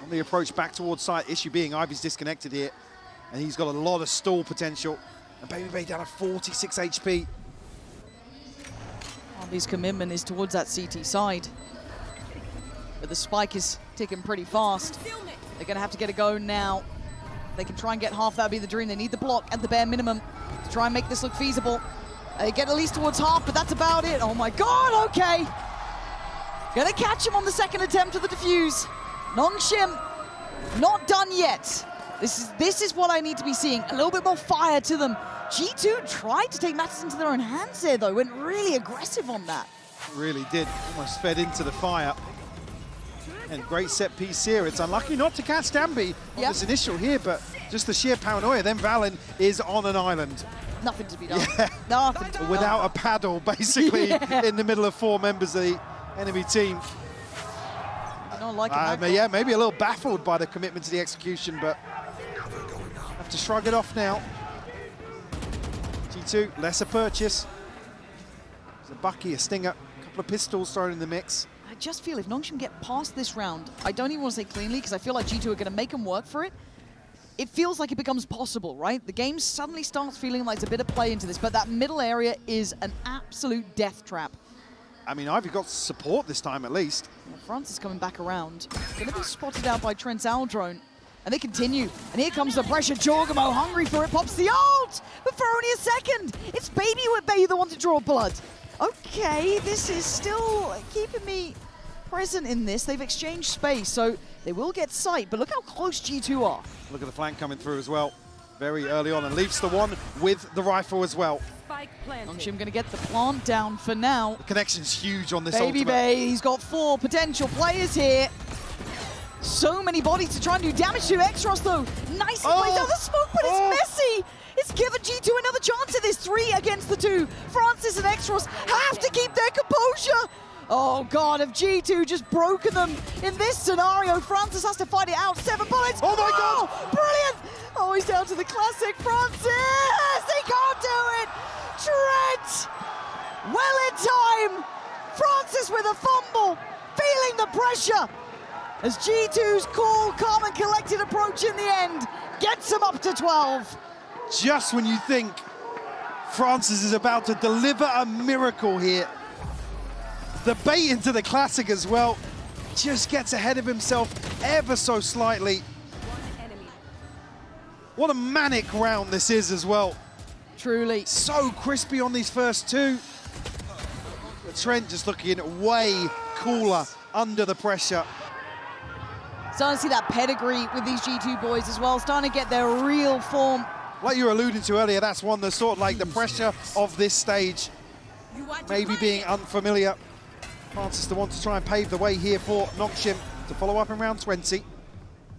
S1: On the approach back towards site, issue being Ivy's disconnected here, and he's got a lot of stall potential. And Baby Bay down at 46 HP.
S2: Ivy's commitment is towards that CT side. But the spike is ticking pretty fast. They're gonna have to get a go now. They can try and get half, that'd be the dream. They need the block at the bare minimum to try and make this look feasible. They get at least towards half, but that's about it. Oh my God, okay. Gonna catch him on the second attempt of the defuse. Nongshim, not done yet. This is what I need to be seeing. A little bit more fire to them. G2 tried to take matters into their own hands there though, went really aggressive on that.
S1: Really did, almost fed into the fire. And great set piece here. It's unlucky not to catch Danby on this initial here, but just the sheer paranoia. Then Valen is on an island.
S2: Nothing to be done. Yeah. Nothing to be
S1: Without
S2: done.
S1: a paddle, basically, in the middle of 4 members of the enemy team.
S2: I don't like it.
S1: Yeah, maybe a little baffled by the commitment to the execution, but have to shrug it off now. G2, lesser purchase. There's a Bucky, a Stinger, a couple of pistols thrown in the mix.
S2: I just feel if Nongshim get past this round, I don't even want to say cleanly, because I feel like G2 are going to make them work for it. It feels like it becomes possible, right? The game suddenly starts feeling like it's a bit of play into this, but that middle area is an absolute death trap.
S1: I mean, Ivy got support this time at least.
S2: Well, France is coming back around. Going to be spotted out by Trent's Aldrone. And they continue. And here comes the pressure. Jorgamo hungry for it. Pops the ult! But for only a second. It's Baby with Baby that wants to draw blood. Okay, this is still keeping me present in this. They've exchanged space, so they will get sight. But look how close G2 are.
S1: Look at the flank coming through as well. Very early on. And leaves the one with the rifle as well.
S2: Nongshim going to get the plant down for now.
S1: The connection's huge on this
S2: Baby
S1: ultimate.
S2: Bay, he's got 4 potential players here. So many bodies to try and do damage to. Exros, though, nicely plays out the smoke, but it's messy. It's given G2 another chance at this. 3 against the 2. Francis and Exros have to keep their composure. Oh, God, have G2 just broken them in this scenario? Francis has to fight it out. 7 bullets.
S1: Oh, my God.
S2: Brilliant. Oh, he's down to the classic. Francis, he can't do it. Trent, well in time. Francis with a fumble, feeling the pressure. As G2's cool, calm and collected approach in the end gets him up to 12.
S1: Just when you think Francis is about to deliver a miracle here, the bait into the classic as well just gets ahead of himself ever so slightly. What a manic round this is as well.
S2: Truly.
S1: So crispy on these first 2. But Trent just looking way cooler under the pressure.
S2: Starting to see that pedigree with these G2 boys as well, starting to get their real form.
S1: Like you were alluding to earlier, that's one that's sort of like the pressure of this stage, maybe being unfamiliar. Francis the one to try and pave the way here for Nongshim to follow up in round 20.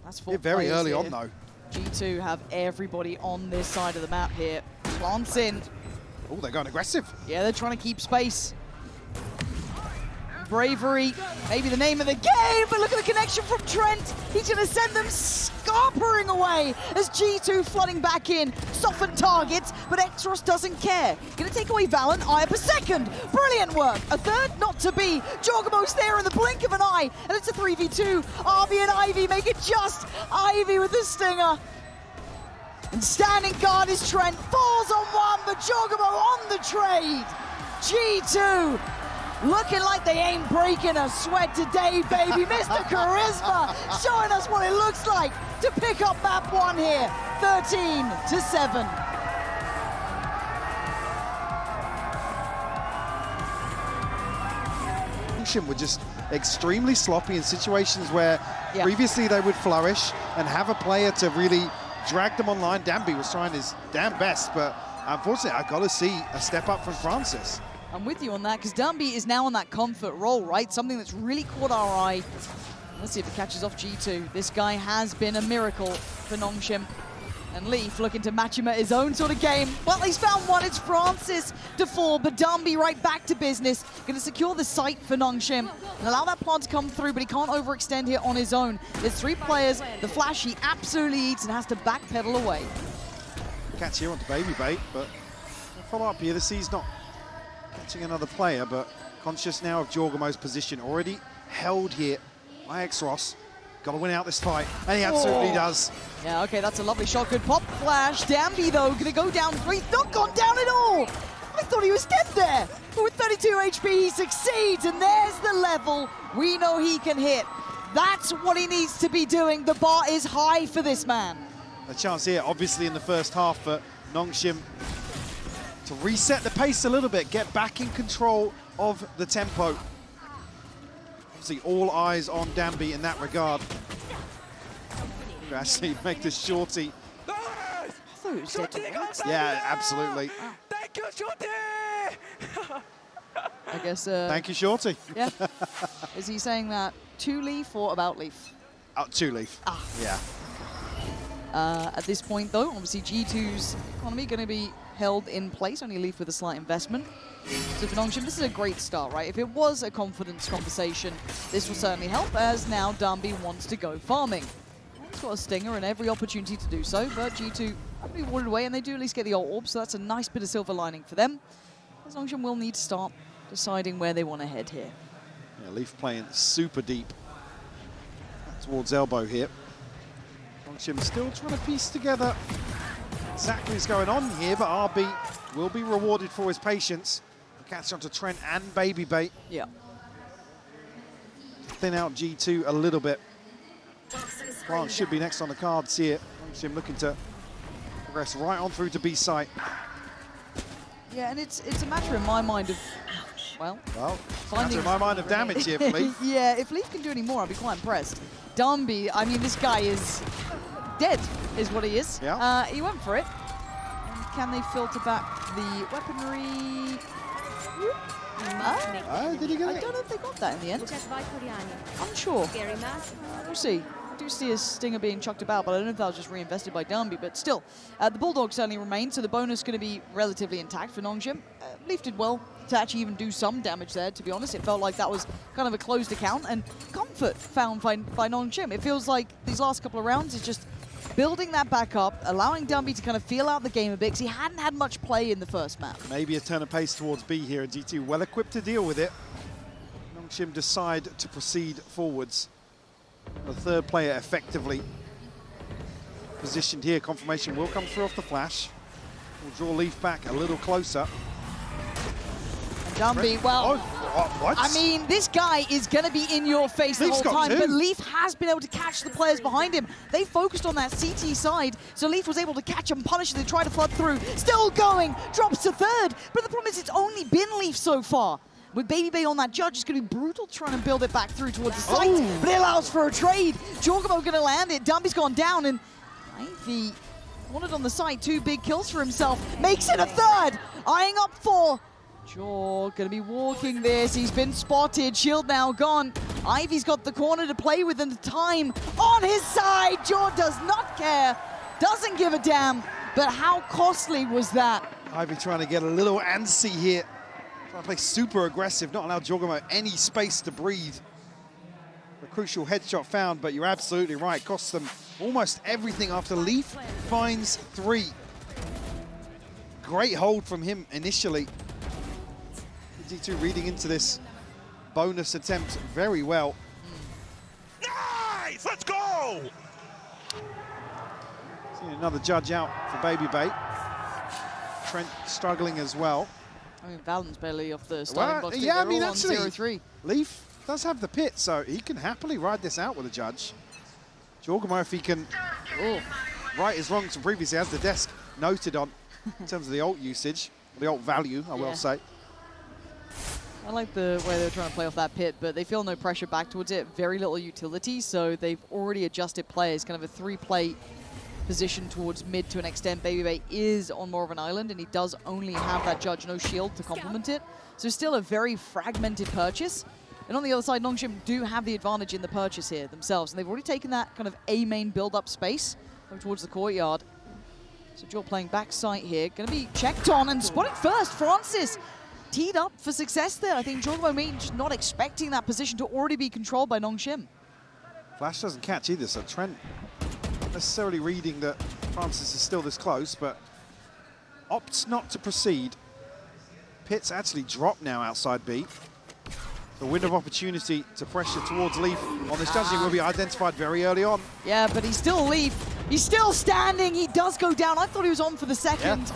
S2: That's 4
S1: very early
S2: here.
S1: on though.
S2: G2 have everybody on this side of the map here. Plants in.
S1: Oh, they're going aggressive.
S2: Yeah, they're trying to keep space. Bravery, maybe the name of the game, but look at the connection from Trent. He's going to send them scarpering away as G2 flooding back in. Softened targets, but Exros doesn't care. Going to take away Valorant, eye up a second. Brilliant work. A third, not to be. Jorgamo's there in the blink of an eye, and it's a 3v2. Arby and Ivy make it just. Ivy with the stinger. And standing guard is Trent. Falls on one, but Jorgamo on the trade. G2. Looking like they ain't breaking a sweat today, baby. Mr. Charisma showing us what it looks like to pick up map 1 here. 13-7.
S1: Nongshim were just extremely sloppy in situations where previously they would flourish and have a player to really drag them online. Danby was trying his damn best, but unfortunately, I've got to see a step up from Francis.
S2: I'm with you on that, because Danby is now on that comfort role, right? Something that's really caught our eye. Let's see if it catches off G2. This guy has been a miracle for Nongshim. And Leaf looking to match him at his own sort of game. Well, he's found one. It's Francis to fall, but Danby right back to business. Going to secure the site for Nongshim and allow that plant to come through, but he can't overextend here on his own. There's 3 players. The flash he absolutely eats and has to backpedal away.
S1: Catch here onto Baby Bait, but follow up here. The C's not catching another player, but conscious now of Jorgamo's position. Already held here by Exros. Got to win out this fight, and he absolutely does.
S2: Yeah, okay, that's a lovely shot. Good pop flash. Danby, though, going to go down 3. Not gone down at all. I thought he was dead there. But with 32 HP, he succeeds, and there's the level we know he can hit. That's what he needs to be doing. The bar is high for this man.
S1: A chance here, obviously, in the first half for Nongshim to reset the pace a little bit, get back in control of the tempo. Obviously, all eyes on Danby in that regard. Actually, make this shorty. Yeah, absolutely.
S6: Thank you, Shorty!
S2: I guess.
S1: Thank you, Shorty.
S2: Yeah. Is he saying that to Leaf or about Leaf?
S1: To Leaf.
S2: Ah.
S1: Yeah.
S2: At this point, though, obviously G2's economy going to be held in place, only Leaf with a slight investment. So for Nongshim, this is a great start, right? If it was a confidence conversation, this will certainly help, as now Danby wants to go farming. He's got a stinger and every opportunity to do so, but G2 have to be warded away, and they do at least get the ult orb, so that's a nice bit of silver lining for them. As Nongshim will need to start deciding where they want to head here.
S1: Yeah, Leaf playing super deep towards elbow here. Nongshim still trying to piece together exactly what's going on here, but RB will be rewarded for his patience. Catch onto Trent and Babybay.
S2: Yeah.
S1: Thin out G2 a little bit. France should be next on the cards here. Nongshim looking to progress right on through to B site.
S2: Yeah, and it's a matter in my mind of, well,
S1: matter in my mind of damage here for Leaf.
S2: Yeah, if Leaf can do any more, I'll be quite impressed. Dumby, I mean, this guy is dead, is what he is.
S1: Yeah.
S2: He went for it. And can they filter back the weaponry?
S1: Did he get
S2: I
S1: it?
S2: don't know if they got that in the end. Unsure. We'll see. I do see a stinger being chucked about, but I don't know if that was just reinvested by Dumby. But still, the Bulldog certainly remains, so the bonus is going to be relatively intact for Nongshim. Leaf did well to actually even do some damage there, to be honest. It felt like that was kind of a closed account, and comfort found by Nongshim. It feels like these last couple of rounds is just building that back up, allowing Dumby to kind of feel out the game a bit, because he hadn't had much play in the first map.
S1: Maybe a turn of pace towards B here, and G2 well equipped to deal with it. Nongshim decide to proceed forwards. The third player effectively positioned here. Confirmation will come through off the flash. We'll draw Leaf back a little closer.
S2: And Dumby, well,
S1: what?
S2: I mean, this guy is going to be in your face the whole time, but Leaf has been able to catch the players behind him. They focused on that CT side, so Leaf was able to catch and punish. They tried to flood through. Still going, drops to third, but the problem is it's only been Leaf so far. With Babybay on that judge, it's going to be brutal trying to build it back through towards the site, but it allows for a trade. Jorgamo going to land it, Dumby's gone down, and Ivy wanted on the side, 2 big kills for himself, makes it a third, eyeing up for Jor, going to be walking this, he's been spotted, shield now gone. Ivy's got the corner to play with and the time on his side. Jor does not care, doesn't give a damn, but how costly was that?
S1: Ivy trying to get a little antsy here. Trying to play super aggressive, not allow Jorgamo any space to breathe. A crucial headshot found, but you're absolutely right. Costs them almost everything after Leaf finds 3. Great hold from him initially. G2 reading into this bonus attempt very well.
S7: Nice! Let's go!
S1: See another judge out for Babybay. Trent struggling as well.
S2: I mean, Valent's barely off the starting box.
S1: Yeah, I mean,
S2: all
S1: actually,
S2: 0-3.
S1: Leaf does have the pit, so he can happily ride this out with a judge. Jorgamo, if he can right his wrongs from previously, has the desk noted on in terms of the ult usage, the ult value, I will say.
S2: I like the way they're trying to play off that pit, but they feel no pressure back towards it. Very little utility, so they've already adjusted players. Kind of a 3-play position towards mid to an extent. Babybay is on more of an island, and he does only have that judge, no shield to complement it. So still a very fragmented purchase. And on the other side, Nongshim do have the advantage in the purchase here themselves, and they've already taken that kind of A main build-up space towards the courtyard. So Jor playing backside here, going to be checked on and spotted first. Francis teed up for success there. I think Jorgamo just not expecting that position to already be controlled by Nongshim.
S1: Flash doesn't catch either, so Trent not necessarily reading that Francis is still this close, but opts not to proceed. Pit's actually dropped now outside B. The window of opportunity to pressure towards Leaf on this judging will be identified very early on.
S2: Yeah, but he's still Leaf. He's still standing. He does go down. I thought he was on for the second. Yeah.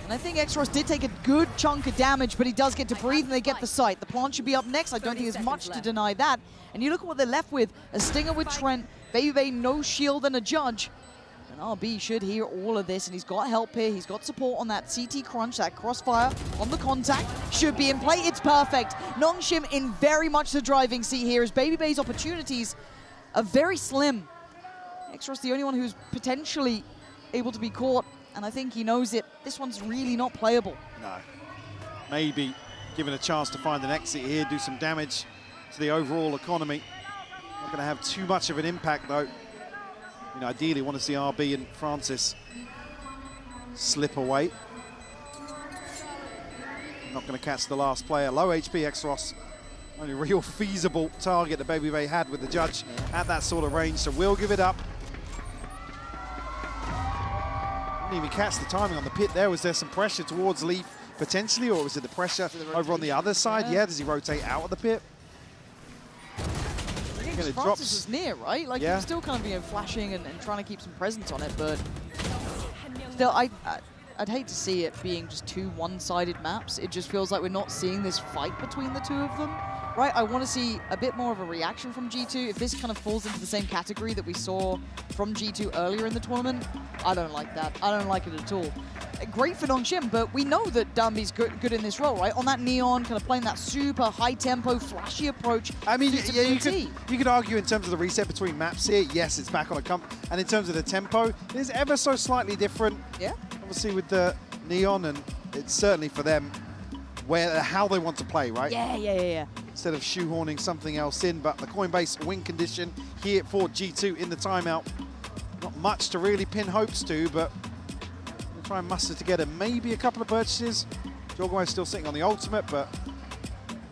S2: And I think Xros did take a good chunk of damage, but he does get to breathe and they get the site. The plant should be up next. I don't think there's much to deny that. And you look at what they're left with. A stinger with Trent, Babybay, no shield and a judge. And RB should hear all of this, and he's got help here. He's got support on that CT crunch, that crossfire on the contact. Should be in play. It's perfect. Nongshim in very much the driving seat here as Babybay's opportunities are very slim. Xros the only one who's potentially able to be caught, and I think he knows it. This one's really not playable.
S1: No. Maybe given a chance to find an exit here, do some damage to the overall economy. Not going to have too much of an impact, though. You know, ideally, want to see RB and Francis slip away. Not going to catch the last player. Low HP Xros. Only real feasible target that Babybay had with the judge at that sort of range, so we'll give it up. Didn't even catch the timing on the pit there. Was there some pressure towards Leaf potentially, or was it the pressure over on the other side? Yeah, does he rotate out of the pit? Again, it
S2: Francis
S1: drops.
S2: was near, right? Like, he
S1: Yeah.
S2: was still kind of, you know, flashing and trying to keep some presence on it, but still, I'd hate to see it being just two one-sided maps. It just feels like we're not seeing this fight between the two of them, right? I want to see a bit more of a reaction from G2. If this kind of falls into the same category that we saw from G2 earlier in the tournament, I don't like that. I don't like it at all. Great for Nongshim, but we know that Dambi's good in this role, right? On that Neon, kind of playing that super high-tempo, flashy approach.
S1: I mean,
S2: suits a
S1: yeah,
S2: BT.
S1: you could argue in terms of the reset between maps here, yes, it's back on a comp. And in terms of the tempo, it is ever so slightly different.
S2: Yeah.
S1: Obviously with the Neon, and it's certainly for them how they want to play, right?
S2: Yeah.
S1: Instead of shoehorning something else in, but the Coinbase win condition here for G2 in the timeout. Not much to really pin hopes to, but we'll try and muster together maybe a couple of purchases. Jorgo's still sitting on the ultimate, but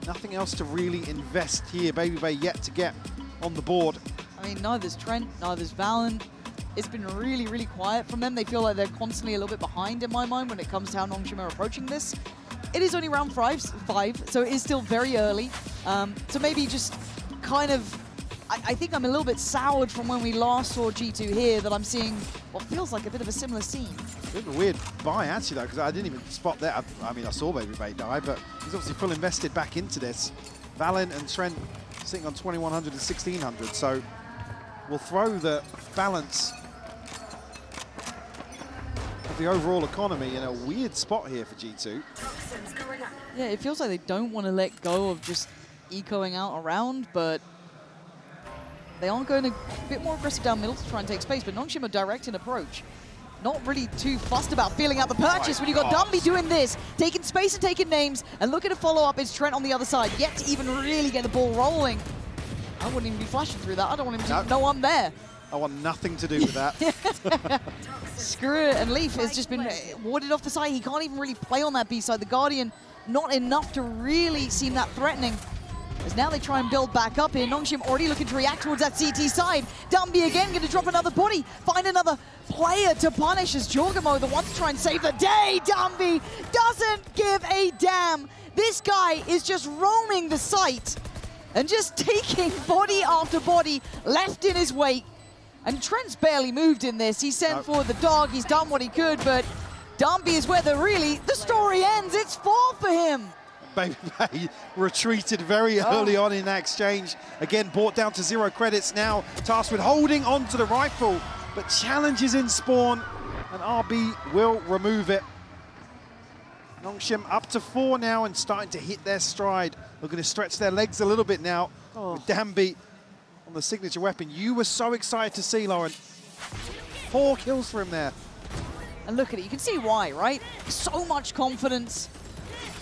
S1: nothing else to really invest here. BabyBay yet to get on the board.
S2: I mean, neither's Trent, neither's Valen. It's been really, really quiet from them. They feel like they're constantly a little bit behind in my mind when it comes to how Nongshim are approaching this. It is only round 5, so it is still very early. So maybe just kind of, I think I'm a little bit soured from when we last saw G2 here, that I'm seeing what feels like a bit of a similar scene.
S1: A bit of a weird buy, actually, though, because I didn't even spot that. I mean, I saw BabyBay die, but he's obviously full invested back into this. Valen and Trent sitting on 2,100 and 1,600, so we'll throw the balance of the overall economy in a weird spot here for G2.
S2: Yeah, it feels like they don't want to let go of just ecoing out around, but they are going a bit more aggressive down middle to try and take space, but Nongshim are direct in approach. Not really too fussed about feeling out the purchase when you've got Dumby doing this, taking space and taking names, and looking to follow up. It's Trent on the other side, yet to even really get the ball rolling. I wouldn't even be flashing through that. I don't want him to know I'm there.
S1: I want nothing to do with that.
S2: Screw it, and Leaf has just been warded off the side. He can't even really play on that B side. The Guardian, not enough to really seem that threatening. As now they try and build back up here. Nongshim already looking to react towards that CT side. Dumby again going to drop another body. Find another player to punish as Jorgamo, the one to try and save the day. Dumby doesn't give a damn. This guy is just roaming the site and just taking body after body left in his wake. And Trent's barely moved in this. He sent forward the dog. He's done what he could, but Dumby is where the story ends. It's 4 for him.
S1: BabyBay retreated very early on in that exchange. Again, brought down to 0 credits now. Tasked with holding on to the rifle, but challenges in spawn, and RB will remove it. Nongshim up to 4 now and starting to hit their stride. Looking to stretch their legs a little bit now with Damby on the signature weapon. You were so excited to see, Lauren. 4 kills for him there.
S2: And look at it, you can see why, right? So much confidence.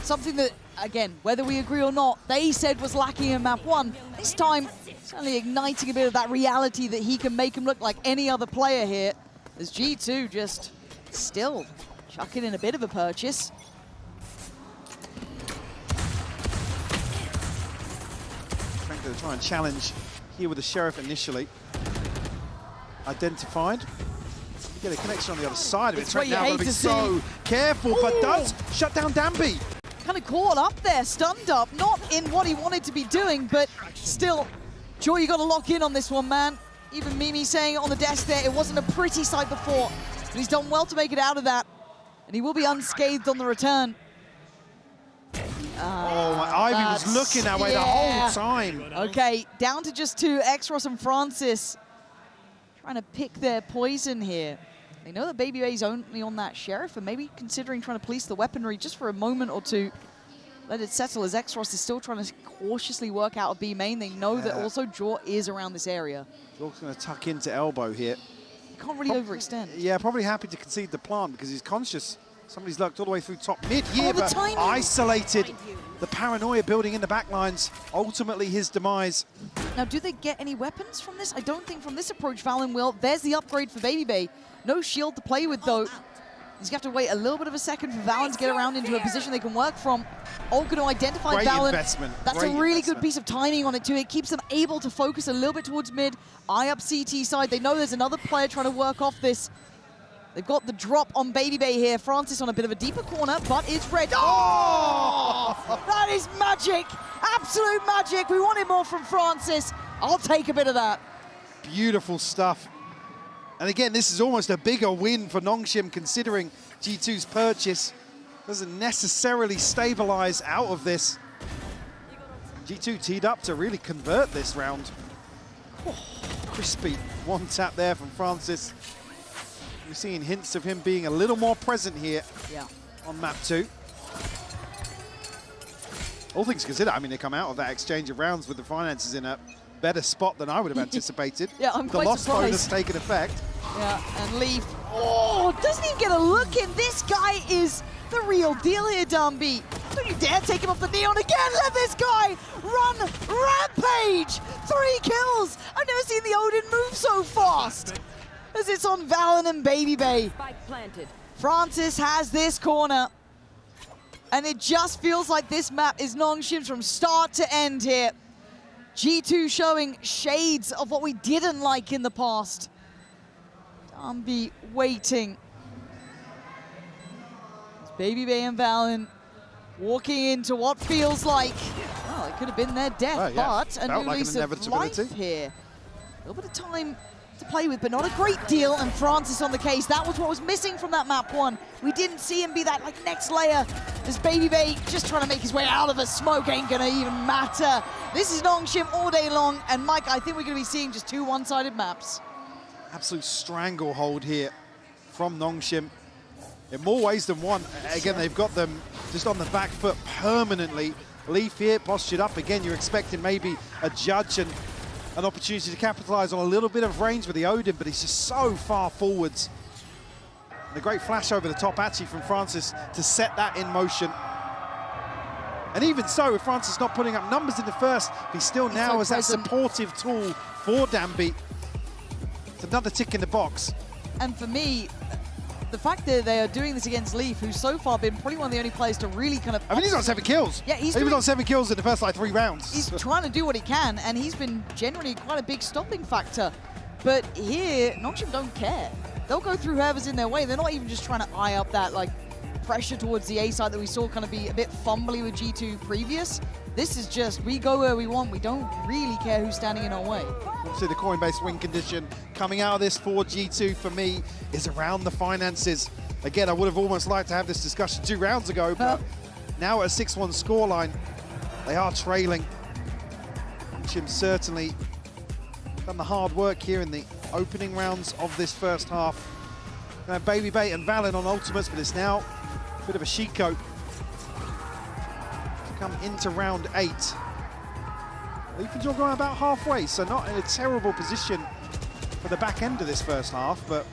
S2: Something that, again, whether we agree or not, they said was lacking in map 1. This time, certainly igniting a bit of that reality that he can make him look like any other player here. As G2 just still chucking in a bit of a purchase.
S1: Trying to try and challenge here with the Sheriff initially. Identified. You get a connection on the other side of it. Trent now got to be so careful, but does shut down Damby.
S2: Kind of caught up there, stunned up, not in what he wanted to be doing, but still, Joy, you got to lock in on this one, man. Even Mimi saying it on the desk there, it wasn't a pretty sight before, but he's done well to make it out of that, and he will be unscathed on the return.
S1: Oh, my Ivy was looking that way the whole time.
S2: Okay, down to just 2, Exros and Francis trying to pick their poison here. They know that BabyBay's only on that Sheriff, and maybe considering trying to police the weaponry just for a moment or two. Let it settle as Exros is still trying to cautiously work out a B main. They know that also Jaw is around this area.
S1: Jaw's going to tuck into elbow here.
S2: He can't really overextend.
S1: Yeah, probably happy to concede the plant because he's conscious. Somebody's lurked all the way through top mid here, but isolated. The paranoia building in the backlines. Ultimately his demise.
S2: Now, do they get any weapons from this? I don't think from this approach Valen will. There's the upgrade for BabyBay. No shield to play with, though. He's going to have to wait a little bit of a second for Valen to get around into a position they can work from. All going to identify
S1: Great
S2: Valen.
S1: Investment.
S2: That's
S1: Great
S2: a really
S1: investment.
S2: good piece of timing on it, too. It keeps them able to focus a little bit towards mid. Eye up CT side. They know there's another player trying to work off this. They've got the drop on BabyBay here. Francis on a bit of a deeper corner, but it's red. Oh! That is magic. Absolute magic. We wanted more from Francis. I'll take a bit of that.
S1: Beautiful stuff. And again, this is almost a bigger win for Nongshim considering G2's purchase doesn't necessarily stabilize out of this. G2 teed up to really convert this round. Oh, crispy one tap there from Francis. We're seeing hints of him being a little more present here on map 2. All things considered, I mean, they come out of that exchange of rounds with the finances in a better spot than I would have anticipated.
S2: Yeah, I'm quite
S1: surprised. The loss bonus
S2: surprised.
S1: taking effect.
S2: Yeah, and Leaf, oh, doesn't even get a look in. This guy is the real deal here, Dumby. Don't you dare take him off the neon again. Let this guy run rampage. 3 kills. I've never seen the Odin move so fast. As it's on Valen and Baby Bay.
S7: Spike planted.
S2: Francis has this corner. And it just feels like this map is Nongshim's from start to end here. G2 showing shades of what we didn't like in the past. Dumby waiting. It's Baby Bay and Valen walking into what feels like, well, it could have been their death, but a new lease of life here. A little bit of time to play with, but not a great deal, and Francis on the case. That was what was missing from that map 1. We didn't see him be that like next layer. This Baby Bay just trying to make his way out of a smoke ain't gonna even matter. This is Nongshim all day long, and Mike, I think we're gonna be seeing just 2 one-sided maps.
S1: Absolute stranglehold here from Nongshim. In more ways than one. Again, they've got them just on the back foot permanently. Leaf here, postured up. Again, you're expecting maybe a judge and an opportunity to capitalize on a little bit of range with the Odin, but he's just so far forwards. And a great flash over the top actually from Francis to set that in motion. And even so, with Francis not putting up numbers in the first, he still now has that supportive tool for Danby. It's another tick in the box.
S2: And for me, the fact that they are doing this against Leaf, who's so far been probably one of the only players to really kind of...
S1: I mean, he's got 7 kills.
S2: Yeah,
S1: he was on 7 kills in the first, like, 3 rounds.
S2: He's trying to do what he can, and he's been generally quite a big stopping factor. But here, Nongshim don't care. They'll go through whoever's in their way. They're not even just trying to eye up that, like, pressure towards the A side that we saw kind of be a bit fumbly with G2 previous. This is just, we go where we want. We don't really care who's standing in our way.
S1: Obviously, the Coinbase win condition coming out of this for G2, for me, is around the finances. Again, I would have almost liked to have this discussion 2 rounds ago, but now at a 6-1 scoreline, they are trailing. Nongshim certainly done the hard work here in the opening rounds of this first half. Baby Bay and Valen on ultimates, but it's now a bit of a sheet coat to come into round 8. Leaf and Joe going about halfway, so not in a terrible position for the back end of this first half, but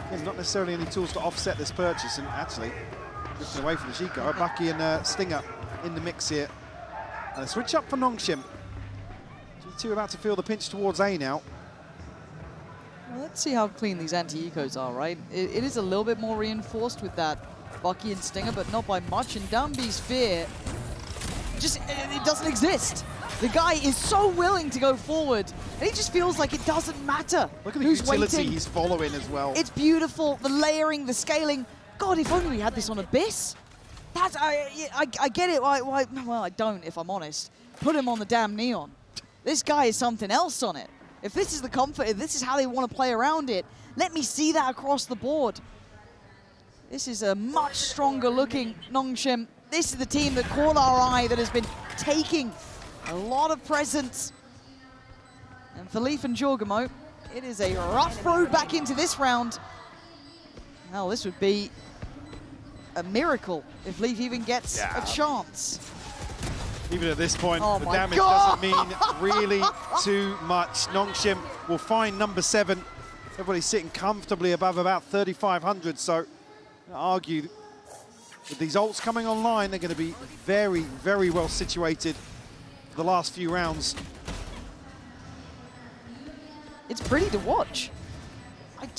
S1: there's not necessarily any tools to offset this purchase, and actually drifting away from the Chico. Bucky and Stinger in the mix here. And a switch up for Nongshim. G2 about to feel the pinch towards A now.
S2: Well, let's see how clean these anti-ecos are, right? It is a little bit more reinforced with that Bucky and Stinger, but not by much. And Dumby's fear, just, it doesn't exist. The guy is so willing to go forward, and he just feels like it doesn't matter.
S1: Look at the utility he's following as well.
S2: It's beautiful, the layering, the scaling. God, if only we had this on Abyss. That's, I get it, well, I don't, if I'm honest. Put him on the damn Neon. This guy is something else on it. If this is the comfort, if this is how they want to play around it, let me see that across the board. This is a much stronger looking Nongshim. This is the team that caught our eye, that has been taking a lot of presence. And for Leaf and Jorgamo, it is a rough road back into this round. Hell, this would be a miracle if Leaf even gets a chance.
S1: Even at this point, the damage doesn't mean really too much. Nongshim will find number 7. Everybody's sitting comfortably above about 3,500, so I argue with these ults coming online, they're going to be very, very well situated for the last few rounds.
S2: It's pretty to watch.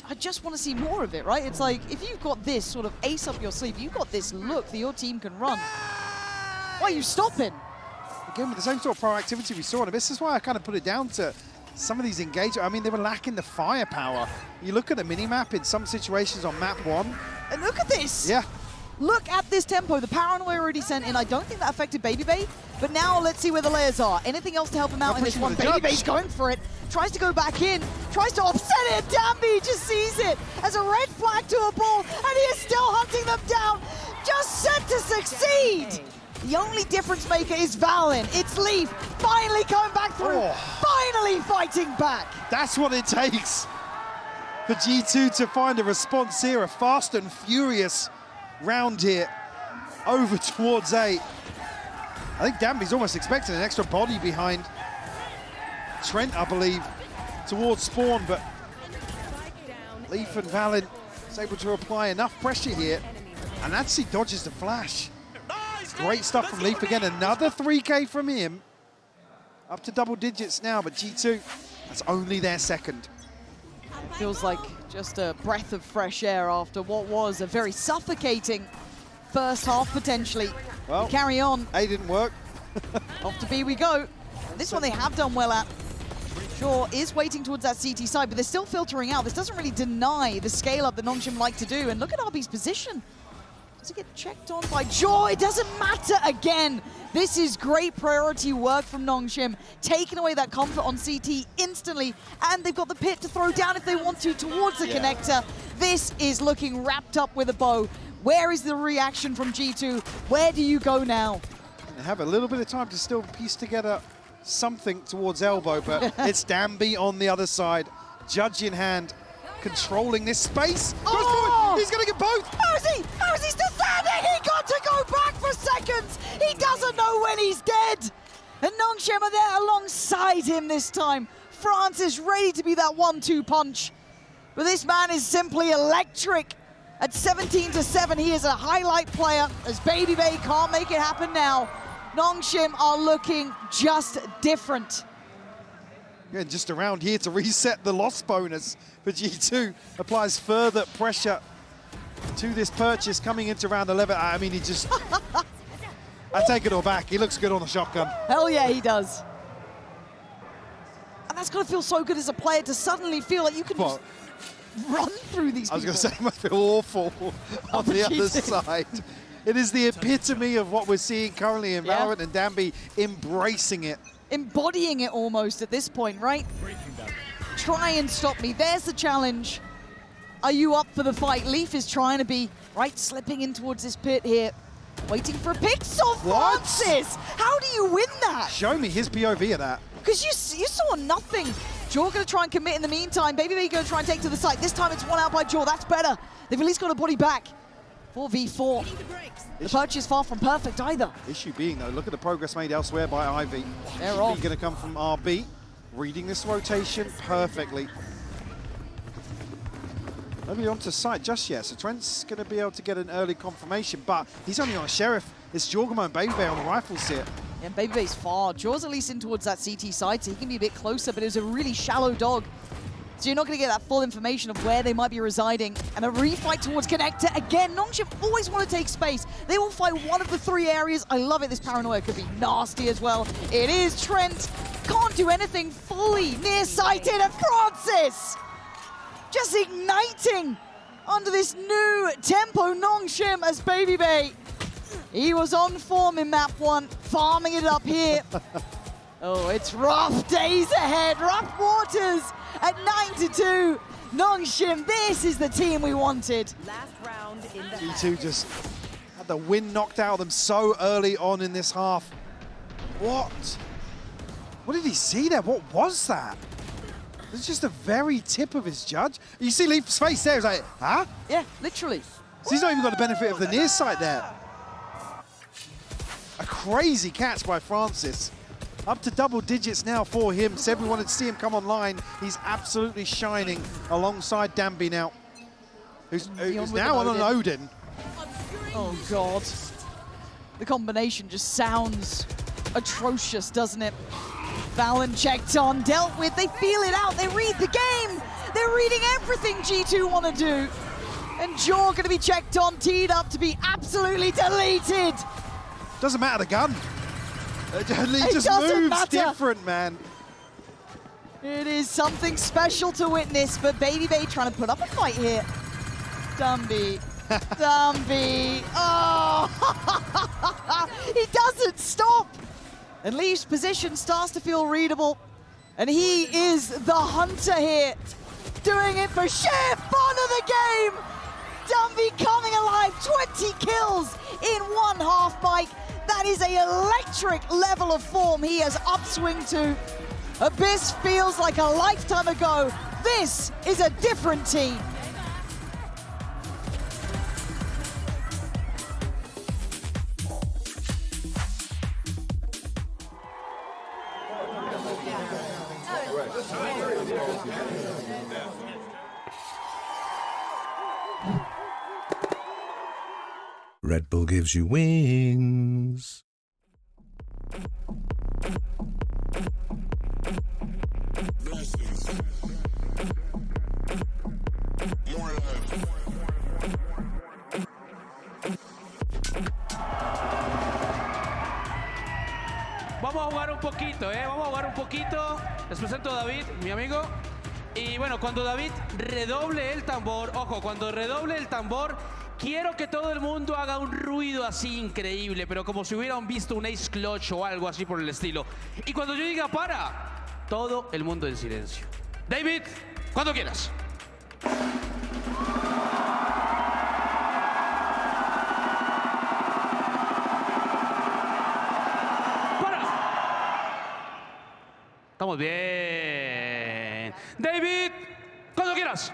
S2: I just want to see more of it, right? It's like, if you've got this sort of ace up your sleeve, you've got this look that your team can run. Why are you stopping?
S1: Again, with the same sort of proactivity we saw, and this is why I kind of put it down to some of these engagements. I mean, they were lacking the firepower. You look at the minimap in some situations on map 1.
S2: And look at this!
S1: Yeah.
S2: Look at this tempo. The paranoia already sent in. I don't think that affected BabyBay, but now let's see where the layers are. Anything else to help him out in this one? BabyBay's going for it. Tries to go back in. Tries to offset it. Dambi just sees it as a red flag to a ball, and he is still hunting them down. Just set to succeed. The only difference maker is Valen. It's Leaf finally coming back through. Finally fighting back.
S1: That's what it takes for G2 to find a response here. A fast and furious round here over towards A. I think Dambi's almost expecting an extra body behind Trent, I believe, towards spawn, but Leaf and Valen is able to apply enough pressure here and actually dodges the flash. Great stuff from Leaf again. Another 3K from him. Up to double digits now, but G2, that's only their second.
S2: Feels like just a breath of fresh air after what was a very suffocating first half, potentially.
S1: Well,
S2: we carry on.
S1: A didn't work.
S2: Off to B we go. This one they have done well at. Shaw is waiting towards that CT side, but they're still filtering out. This doesn't really deny the scale-up that Nongshim like to do. And look at RB's position. Does it get checked on by Jaw? It doesn't matter again. This is great priority work from Nongshim, taking away that comfort on CT instantly, and they've got the pit to throw down if they want to towards the connector. This is looking wrapped up with a bow. Where is the reaction from G2? Where do you go now?
S1: They have a little bit of time to still piece together something towards elbow, but it's Dambi on the other side, judge in hand, controlling this space.
S2: Oh!
S1: He's going to get both.
S2: How is he? How is he still standing? He got to go back for seconds. He doesn't know when he's dead. And Nongshim are there alongside him this time. Francis ready to be that 1-2 punch. But this man is simply electric. At 17-7, he is a highlight player as BabyBay can't make it happen now. Nongshim are looking just different.
S1: Yeah, just around here to reset the loss bonus for G2. Applies further pressure to this purchase coming into round 11. I mean, he just... I take it all back. He looks good on the shotgun.
S2: Hell yeah, he does. And that's got to feel so good as a player to suddenly feel like you can just run through these people.
S1: I was going to say, it must feel awful on the other side. It is the epitome of what we're seeing currently in Valorant, and Dambi embracing it.
S2: Embodying it almost at this point, right? Try and stop me. There's the challenge. Are you up for the fight? Leaf is trying to be, right, slipping in towards this pit here. Waiting for a pixel, Francis! How do you win that?
S1: Show me his POV of that.
S2: Because you saw nothing. Jaw going to try and commit in the meantime. BabyBay going to try and take to the site. This time it's one out by Jaw. That's better. They've at least got a body back. 4v4. The purchase far from perfect either.
S1: Issue being, though, look at the progress made elsewhere by Ivy.
S2: They're off.
S1: Going to come from RB. Reading this rotation perfectly. Nobody onto site just yet, so Trent's going to be able to get an early confirmation, but he's only on a Sheriff. It's Jorgamo and BabyBay on the rifles here.
S2: Yeah, BabyBay's far. Jaw's at least in towards that CT side, so he can be a bit closer, but it was a really shallow dog. So you're not going to get that full information of where they might be residing. And a refight towards Connector. Again, Nongshim always want to take space. They will fight one of the three areas. I love it. This paranoia could be nasty as well. It is Trent. Can't do anything fully nearsighted. And Francis just igniting under this new tempo. Nongshim as BabyBay. He was on form in map 1, farming it up here. Oh, it's rough days ahead. Rough waters at 9-2. Nongshim, this is the team we wanted.
S3: Last round in the
S1: G2 just had the wind knocked out of them so early on in this half. What? What did he see there? What was that? It's just the very tip of his judge. You see Leaf's face there, he's like, huh?
S2: Yeah, literally.
S1: So he's not even got the benefit of the near sight there. A crazy catch by Francis. Up to double digits now for him. So everyone wanted to see him come online. He's absolutely shining alongside Dambi now, who's now on an Odin.
S2: Oh, God. The combination just sounds atrocious, doesn't it? Valen checked on, dealt with. They feel it out. They read the game. They're reading everything G2 want to do. And Jaw going to be checked on, teed up to be absolutely deleted.
S1: Doesn't matter the gun. It just moves different, man.
S2: It is something special to witness, but BabyBay trying to put up a fight here. Dambi Dumby. Oh! He doesn't stop. And Leaf's position starts to feel readable. And he is the hunter here, doing it for sheer fun of the game. Dumby coming alive, 20 kills in one half bike. That is an electric level of form he has upswing to. Abyss feels like a lifetime ago. This is a different team.
S7: Red Bull gives you wings.
S8: Vamos a jugar un poquito, Vamos a jugar un poquito. Les presento a David, mi amigo. Y bueno, cuando David redoble el tambor, ojo, cuando redoble el tambor, quiero que todo el mundo haga un ruido así increíble, pero como si hubieran visto un ace clutch o algo así por el estilo. Y cuando yo diga para, todo el mundo en silencio. David, cuando quieras. Estamos bien. David, cuando quieras.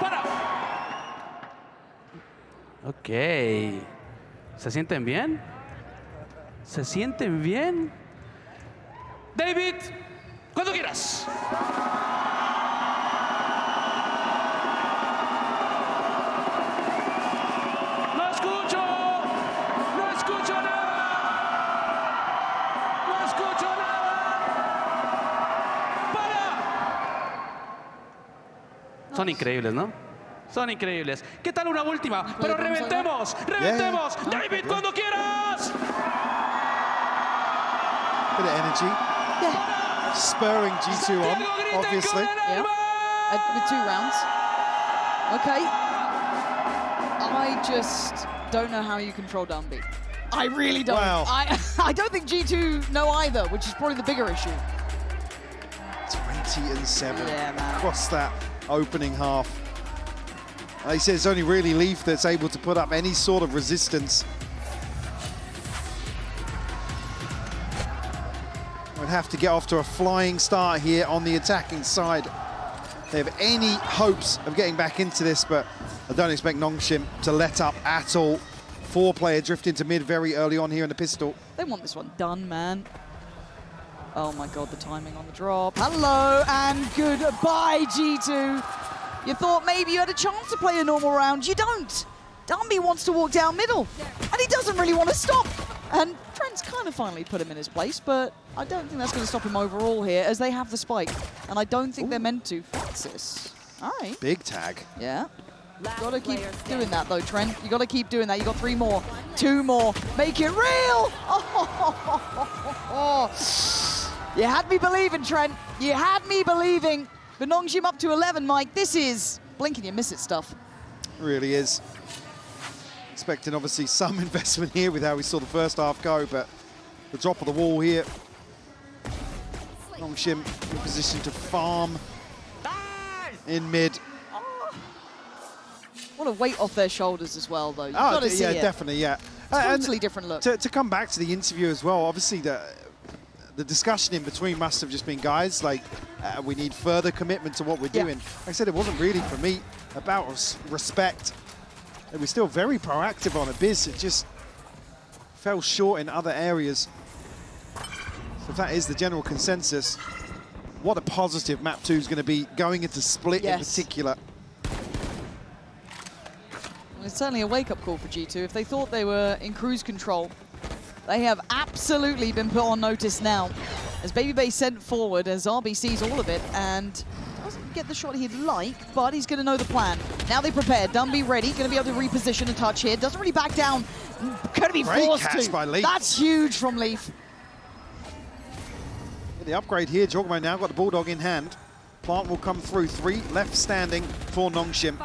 S8: Para. Ok. ¿Se sienten bien? ¿Se sienten bien? David, cuando quieras. Son increíbles, ¿no? Son increíbles. ¿Qué tal una última? Pero reventemos, reventemos.
S1: Yeah.
S8: David, cuando quieras.
S1: Bit of energy.
S2: Yeah.
S1: Spurring G2 on, obviously.
S2: Yeah. With 2 rounds. Okay. I just don't know how you control Dumby. I really don't.
S1: Wow.
S2: I don't think G2 know either, which is probably the bigger issue.
S1: 20-7
S2: Yeah, man.
S1: across that opening half. Like I said, it's only really Leaf that's able to put up any sort of resistance. Would have to get off to a flying start here on the attacking side. They have any hopes of getting back into this, but I don't expect Nongshim to let up at all. 4-player drift into mid very early on here in the pistol.
S2: They want this one done, man. Oh my God, the timing on the drop. Hello and goodbye, G2. You thought maybe you had a chance to play a normal round. You don't. Dumby wants to walk down middle, and he doesn't really want to stop. And Trent's kind of finally put him in his place, but I don't think that's going to stop him overall here, as they have the spike. And I don't think they're meant to. Francis. All right.
S1: Big tag.
S2: Yeah. Got to keep doing that, though, Trent. You got to keep doing that. You got 3 more, 2 more. Make it real. You had me believing, Trent. You had me believing. But Nongshim up to 11, Mike. This is blink and you miss it stuff.
S1: Really is. Expecting, obviously, some investment here with how we saw the first half go, but the drop of the wall here. Nongshim in position to farm in mid.
S2: What a weight off their shoulders as well, though. You've got to see
S1: yeah,
S2: it.
S1: definitely, yeah.
S2: Totally different look.
S1: To come back to the interview as well, obviously the discussion in between must have just been, guys, like, we need further commitment to what we're doing. Like I said, it wasn't really, for me, about respect. They were still very proactive on Abyss. It just fell short in other areas. So if that is the general consensus, what a positive map 2 is going to be going into Split in particular.
S2: It's certainly a wake-up call for G2. If they thought they were in cruise control, they have absolutely been put on notice now. As Babybay sent forward, as RB sees all of it, and doesn't get the shot he'd like, but he's going to know the plan. Now they prepare. Dumby ready, going to be able to reposition a touch here. Doesn't really back down. Going to be forced to.
S1: By Leaf.
S2: That's huge from Leaf.
S1: The upgrade here, Jorgamo now got the Bulldog in hand. Plant will come through. 3 left standing for Nongshim.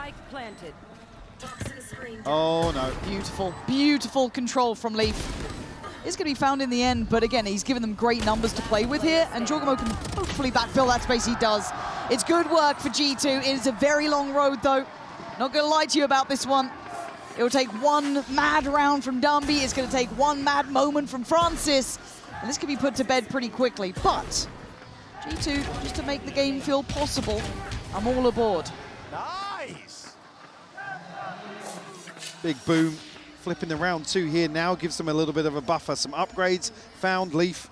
S1: Oh no.
S2: Beautiful, beautiful control from Leaf. It's going to be found in the end, but again, he's given them great numbers to play with here, and Jorgamo can hopefully backfill that space. He does. It's good work for G2. It is a very long road, though. Not going to lie to you about this one. It will take one mad round from Dumby. It's going to take one mad moment from Francis, and this can be put to bed pretty quickly. But G2, just to make the game feel possible, I'm all aboard.
S1: Nice! Big boom. Flipping the round 2 here now gives them a little bit of a buffer. Some upgrades found. Leaf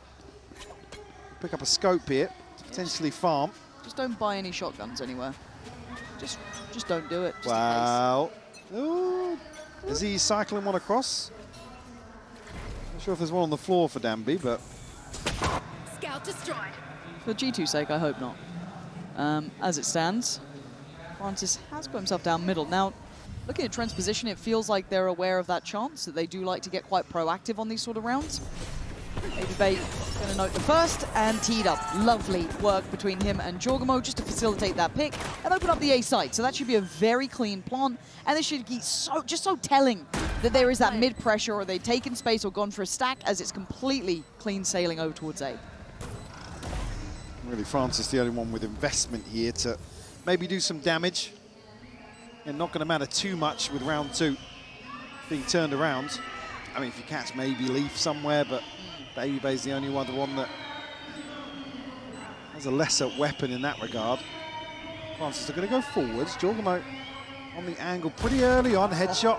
S1: pick up a scope here to potentially farm.
S2: Just don't buy any shotguns anywhere. Just don't do it.
S1: Wow. Ooh. Is he cycling one across? Not sure if there's one on the floor for Danby, but...
S3: Scout destroyed.
S2: For G2's sake, I hope not. As it stands, Francis has got himself down middle. Now, looking at Trent's position, it feels like they're aware of that chance, that they do like to get quite proactive on these sort of rounds. Baby Bait going to note the first, and teed up. Lovely work between him and Jorgamo just to facilitate that pick and open up the A side. So that should be a very clean plant, and this should be just so telling that there is that mid-pressure, or they've taken space or gone for a stack, as it's completely clean sailing over towards A.
S1: Really, Francis the only one with investment here to maybe do some damage. And not going to matter too much with round 2 being turned around. I mean, if you catch maybe Leaf somewhere, but Baby Bay's the only other one that has a lesser weapon in that regard. Francis are going to go forwards. Jorgamo on the angle pretty early on. Headshot.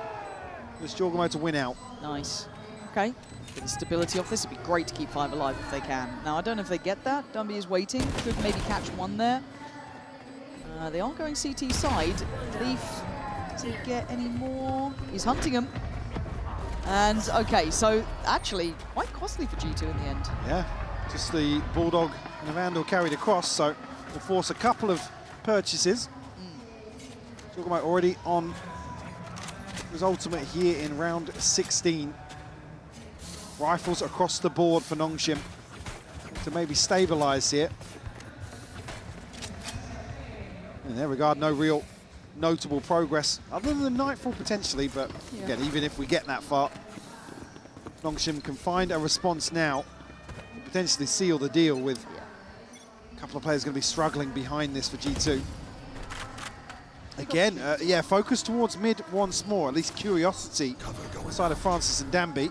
S1: Just Jorgamo to win out.
S2: Nice. Okay. Get the stability off this. It'd be great to keep 5 alive if they can. Now, I don't know if they get that. Dumby is waiting. Could maybe catch one there. They are going CT side. Leaf, does he get any more? He's hunting him. And, okay, so actually quite costly for G2 in the end.
S1: Yeah, just the Bulldog and the Vandal carried across, so will force a couple of purchases. Talking about already on his ultimate here in round 16. Rifles across the board for Nongshim to maybe stabilize here. In that regard, no real notable progress, other than Nightfall potentially, but again, even if we get that far, Nongshim can find a response now and potentially seal the deal with a couple of players going to be struggling behind this for G2. Again, yeah, focus towards mid once more, at least curiosity inside of Francis and Danby.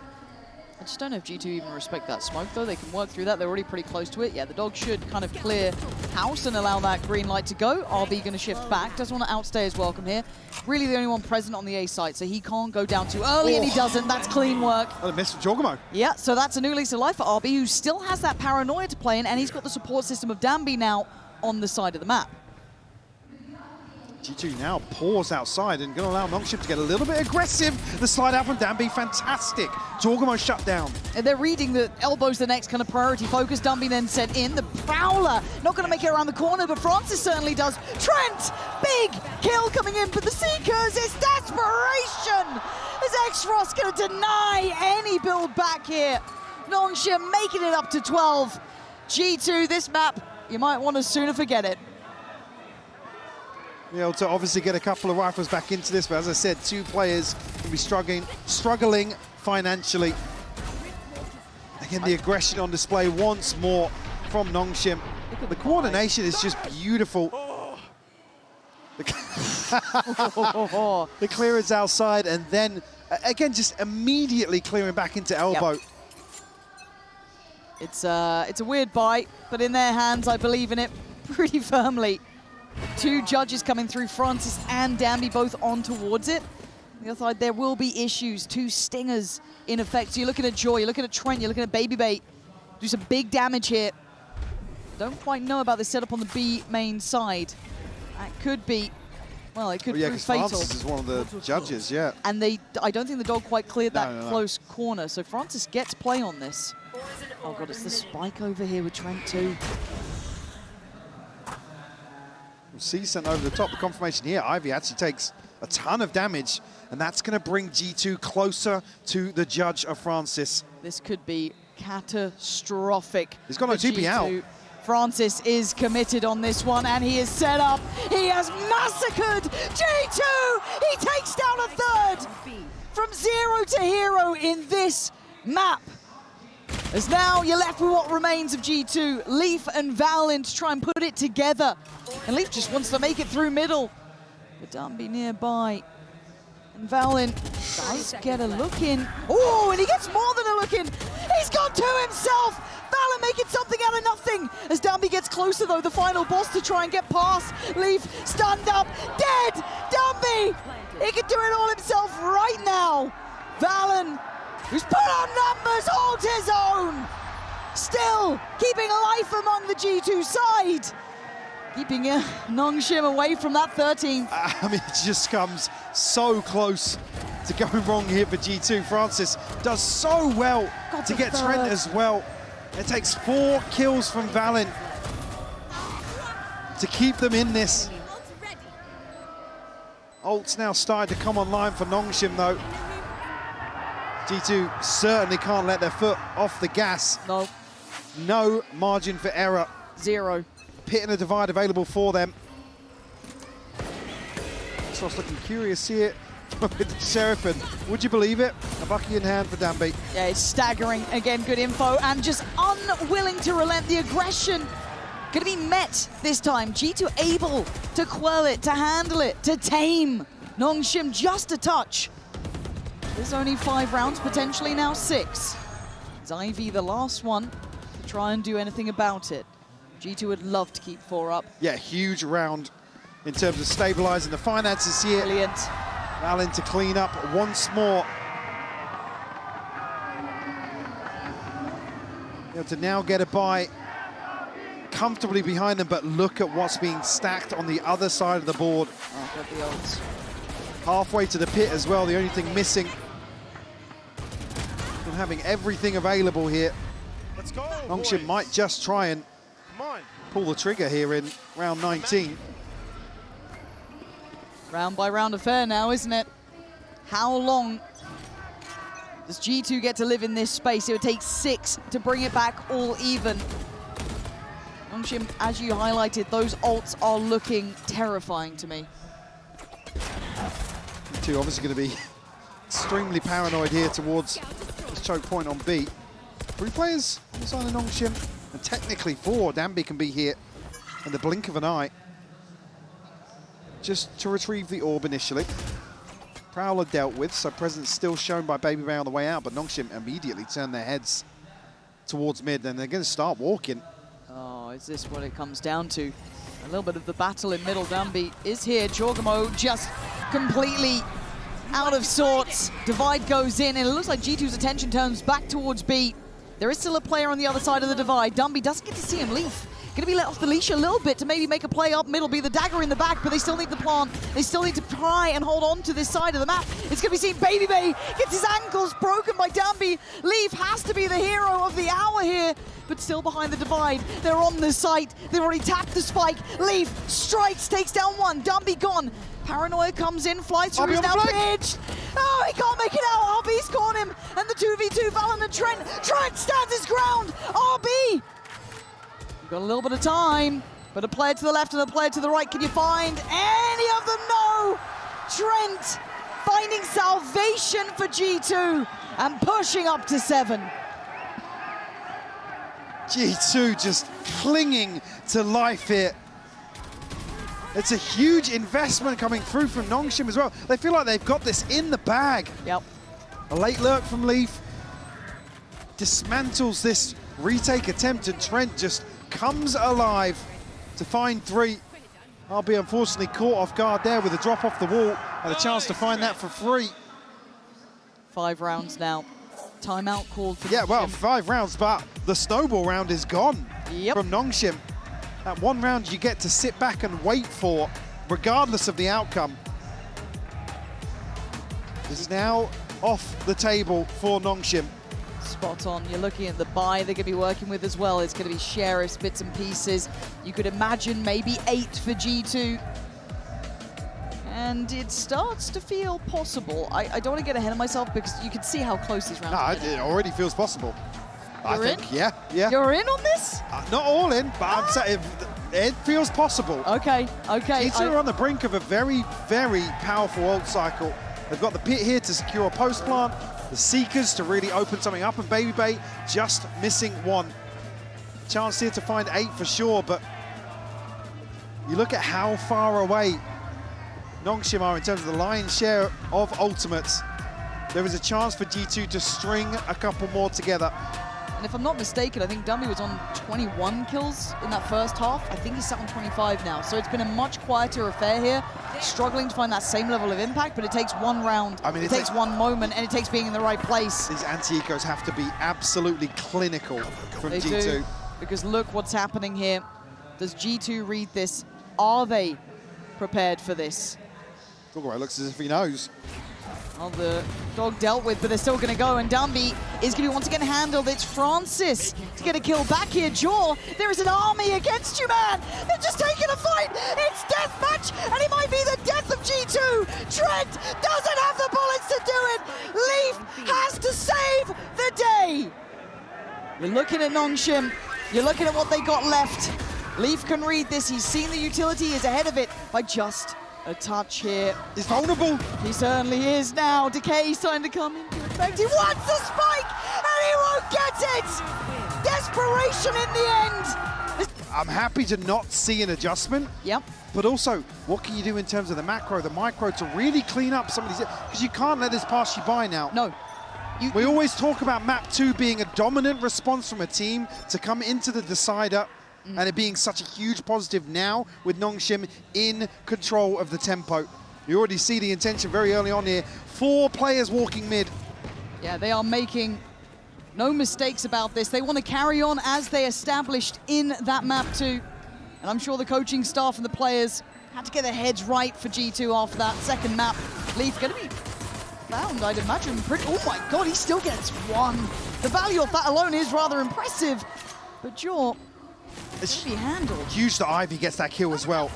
S2: I just don't know if G2 even respect that smoke, though. They can work through that. They're already pretty close to it. Yeah, the dog should kind of clear house and allow that green light to go. RB going to shift back. Doesn't want to outstay his welcome here. Really the only one present on the A site, so he can't go down too early, and he doesn't. That's clean work.
S1: What a miss from Jorgamo.
S2: Yeah, so that's a new lease of life for RB, who still has that paranoia to play in, and he's got the support system of Danby now on the side of the map.
S1: G2 now pause outside and going to allow Nongshim to get a little bit aggressive. The slide out from Danby, fantastic. Jorgamo shut down.
S2: And they're reading that elbow's the next kind of priority focus. Danby then sent in. The Prowler, not going to make it around the corner, but Francis certainly does. Trent, big kill coming in for the Seekers. It's desperation. Is X-Frost going to deny any build back here? Nongshim making it up to 12. G2, this map, you might want to sooner forget it.
S1: You know, to obviously get a couple of rifles back into this, but as I said, 2 players will be struggling financially. Again, the aggression on display once more from Nongshim. The coordination is just beautiful. The clearance outside, and then, again, just immediately clearing back into elbow.
S2: Yep. It's a weird bite, but in their hands, I believe in it pretty firmly. 2 judges coming through, Francis and Danby both on towards it. On the other side, there will be issues. 2 stingers in effect. So you're looking at Joy, you're looking at Trent, you're looking at Baby Bait. Do some big damage here. Don't quite know about the setup on the B main side. That could be, well, it could prove fatal.
S1: Francis is one of the judges, yeah.
S2: And I don't think the dog quite cleared that close corner. So Francis gets play on this. Oh God, it's the spike over here with Trent too.
S1: C sent over the top. The confirmation here, Ivy actually takes a ton of damage, and that's going to bring G2 closer to the judge of Francis.
S2: This could be catastrophic.
S1: He's got no TP out.
S2: Francis is committed on this one, and he is set up. He has massacred G2! He takes down a third! From 0 to hero in this map. As now you're left with what remains of G2, Leaf and Valorant to try and put it together. And Leaf just wants to make it through middle. But Dumby nearby. And Valorant does get a look in. Oh, and he gets more than a look in. He's got two himself. Valorant making something out of nothing. As Dumby gets closer though, the final boss to try and get past. Leaf stunned up, dead. Dumby, he can do it all himself right now. Valorant, who's put on numbers, holds his own. Still keeping life among the G2 side. Keeping Nongshim away from that 13th.
S1: I mean, it just comes so close to going wrong here for G2. Francis does so well to get Trent as well. It takes 4 kills from Valorant to keep them in this. Ult's now started to come online for Nongshim though. G2 certainly can't let their foot off the gas.
S2: No.
S1: No margin for error.
S2: 0.
S1: Pit and a divide available for them. Source looking curious here with the Sheriff, and would you believe it? A bucky in hand for Danby.
S2: Yeah, it's staggering. Again, good info, and just unwilling to relent. The aggression going to be met this time. G2 able to quell it, to handle it, to tame Nongshim just a touch. There's only 5 rounds, potentially now 6. Is Ivy the last one to try and do anything about it? G2 would love to keep 4 up.
S1: Yeah, huge round in terms of stabilizing the finances here.
S2: Brilliant.
S1: Valorant to clean up once more. Able to now get a buy comfortably behind them, but look at what's being stacked on the other side of the board.
S2: Oh, got the odds.
S1: Halfway to the pit as well, the only thing missing from having everything available here.
S4: Let's go.
S1: Nongshim might just try and pull the trigger here in round 19.
S2: Round by round affair now, isn't it? How long does G2 get to live in this space? It would take 6 to bring it back all even. Nongshim, as you highlighted, those ults are looking terrifying to me.
S1: G2 obviously going to be extremely paranoid here towards this choke point on B. 3 players on the side of Nongshim, and technically 4. Danby can be here in the blink of an eye. Just to retrieve the orb initially. Prowler dealt with, so presence still shown by Baby Bay on the way out, but Nongshim immediately turn their heads towards mid, and they're going to start walking.
S2: Oh, is this what it comes down to? A little bit of the battle in middle. Danby is here. Jorgamo just completely out of sorts. Divide goes in, and it looks like G2's attention turns back towards B. There is still a player on the other side of the divide. Dumby doesn't get to see him leave. Going to be let off the leash a little bit to maybe make a play up middle, be the dagger in the back, but they still need the plant. They still need to try and hold on to this side of the map. It's going to be seen. Baby Bay gets his ankles broken by Danby. Leaf has to be the hero of the hour here, but still behind the divide. They're on the site. They've already tapped the spike. Leaf strikes, takes down 1. Danby gone. Paranoia comes in, flies through, is now pitched. Oh, he can't make it out. RB's caught him, and the 2v2, Valorant and Trent. Trent stands his ground. RB. Got a little bit of time, but a player to the left and a player to the right. Can you find any of them? No! Trent finding salvation for G2 and pushing up to 7.
S1: G2 just clinging to life here. It's a huge investment coming through from Nongshim as well. They feel like they've got this in the bag.
S2: Yep.
S1: A late lurk from Leaf dismantles this retake attempt, and Trent just comes alive to find 3. RB unfortunately caught off guard there with a drop off the wall and a chance to find that for free.
S2: 5 rounds now. Timeout called for
S1: Yeah, well,
S2: Nongshim.
S1: 5 rounds, but the snowball round is gone from Nongshim. That 1 round you get to sit back and wait for, regardless of the outcome. This is now off the table for Nongshim.
S2: Spot on. You're looking at the buy they're going to be working with as well. It's going to be Sheriff's bits and pieces. You could imagine maybe 8 for G2. And it starts to feel possible. I don't want to get ahead of myself because you can see how close these rounds are.
S1: No, it already feels possible.
S2: You're in?
S1: Yeah.
S2: You're in on this?
S1: Not all in, but I'm saying it feels possible.
S2: Okay.
S1: G2 are on the brink of a very, very powerful ult cycle. They've got the pit here to secure a post plant, the Seekers to really open something up, and Baby Bay just missing one. Chance here to find 8 for sure, but you look at how far away Nongshim are in terms of the lion's share of ultimates. There is a chance for G2 to string a couple more together.
S2: And if I'm not mistaken, I think Dumby was on 21 kills in that first half. I think he's sat on 25 now. So it's been a much quieter affair here, struggling to find that same level of impact, but it takes one round, it takes one moment, and it takes being in the right place.
S1: These anti-ecos have to be absolutely clinical from
S2: They
S1: G2.
S2: do, because look what's happening here. Does G2 read this? Are they prepared for this?
S1: It looks as if he knows.
S2: Well, the dog dealt with, but they're still going to go, and Dumby is going to be once again handled. It's Francis to get a kill back here. Jaw, there is an army against you, man. They're just taking a fight. It's deathmatch, and it might be the death of G2. Trent doesn't have the bullets to do it. Leaf has to save the day. You're looking at Nongshim. You're looking at what they got left. Leaf can read this. He's seen the utility. Is ahead of it by just a touch here.
S1: He's vulnerable.
S2: He certainly is now. Decay's trying to come into effect. He wants the spike, and he won't get it. Desperation in the end.
S1: I'm happy to not see an adjustment.
S2: Yep.
S1: But also, what can you do in terms of the macro, the micro, to really clean up some of these? Because you can't let this pass you by now.
S2: No.
S1: We always talk about map 2 being a dominant response from a team to come into the decider. And it being such a huge positive now with Nongshim in control of the tempo. You already see the intention very early on here. 4 players walking mid.
S2: Yeah, they are making no mistakes about this. They want to carry on as they established in that map 2. And I'm sure the coaching staff and the players had to get their heads right for G2 after that second map. Leaf going to be found, I'd imagine. Oh my God, he still gets 1. The value of that alone is rather impressive. But Jaw, it should be handled.
S1: Huge that Ivy gets that kill as well.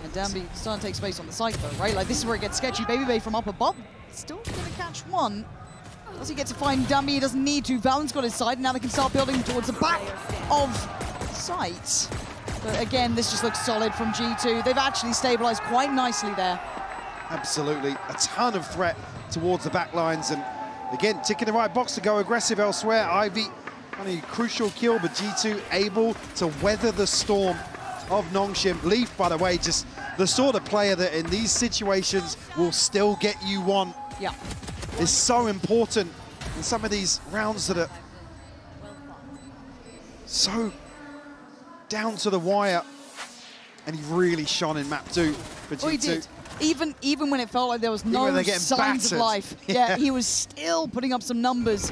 S2: And Danby starting to take space on the site though, right? Like this is where it gets sketchy. Baby Bay from up above, still gonna catch 1. Does he get to find Danby? He doesn't need to. Valent's got his side, and now they can start building towards the back of site. But again, this just looks solid from G2. They've actually stabilized quite nicely there.
S1: Absolutely, a ton of threat towards the back lines, and again, ticking the right box to go aggressive elsewhere. Ivy, only crucial kill, but G2 able to weather the storm of Nongshim. Leaf, by the way, just the sort of player that in these situations will still get you 1.
S2: Yeah.
S1: It's so important in some of these rounds that are so down to the wire. And he really shone in map 2 for G2.
S2: Oh, he did. Even when it felt like there was no signs
S1: battered.
S2: of life. Yeah, he was still putting up some numbers.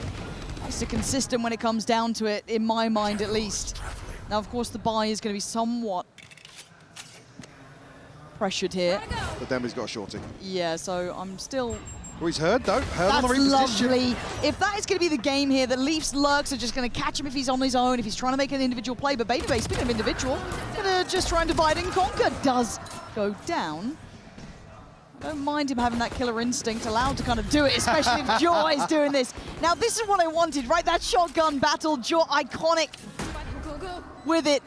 S2: Nice and consistent when it comes down to it, in my mind at least. Now, of course, the buy is going to be somewhat pressured here.
S1: But then he's got a shorty.
S2: Yeah, so I'm still...
S1: Oh, he's heard, though. Heard on the reposition.
S2: That's lovely. If that is going to be the game here, the Leafs lurks are just going to catch him if he's on his own, if he's trying to make an individual play. But Baby Bay, speaking of individual, going to just try and divide and conquer. Does go down. Don't mind him having that killer instinct, allowed to kind of do it, especially if Jaw is doing this. Now, this is what I wanted, right? That shotgun battle, Jaw, iconic with it.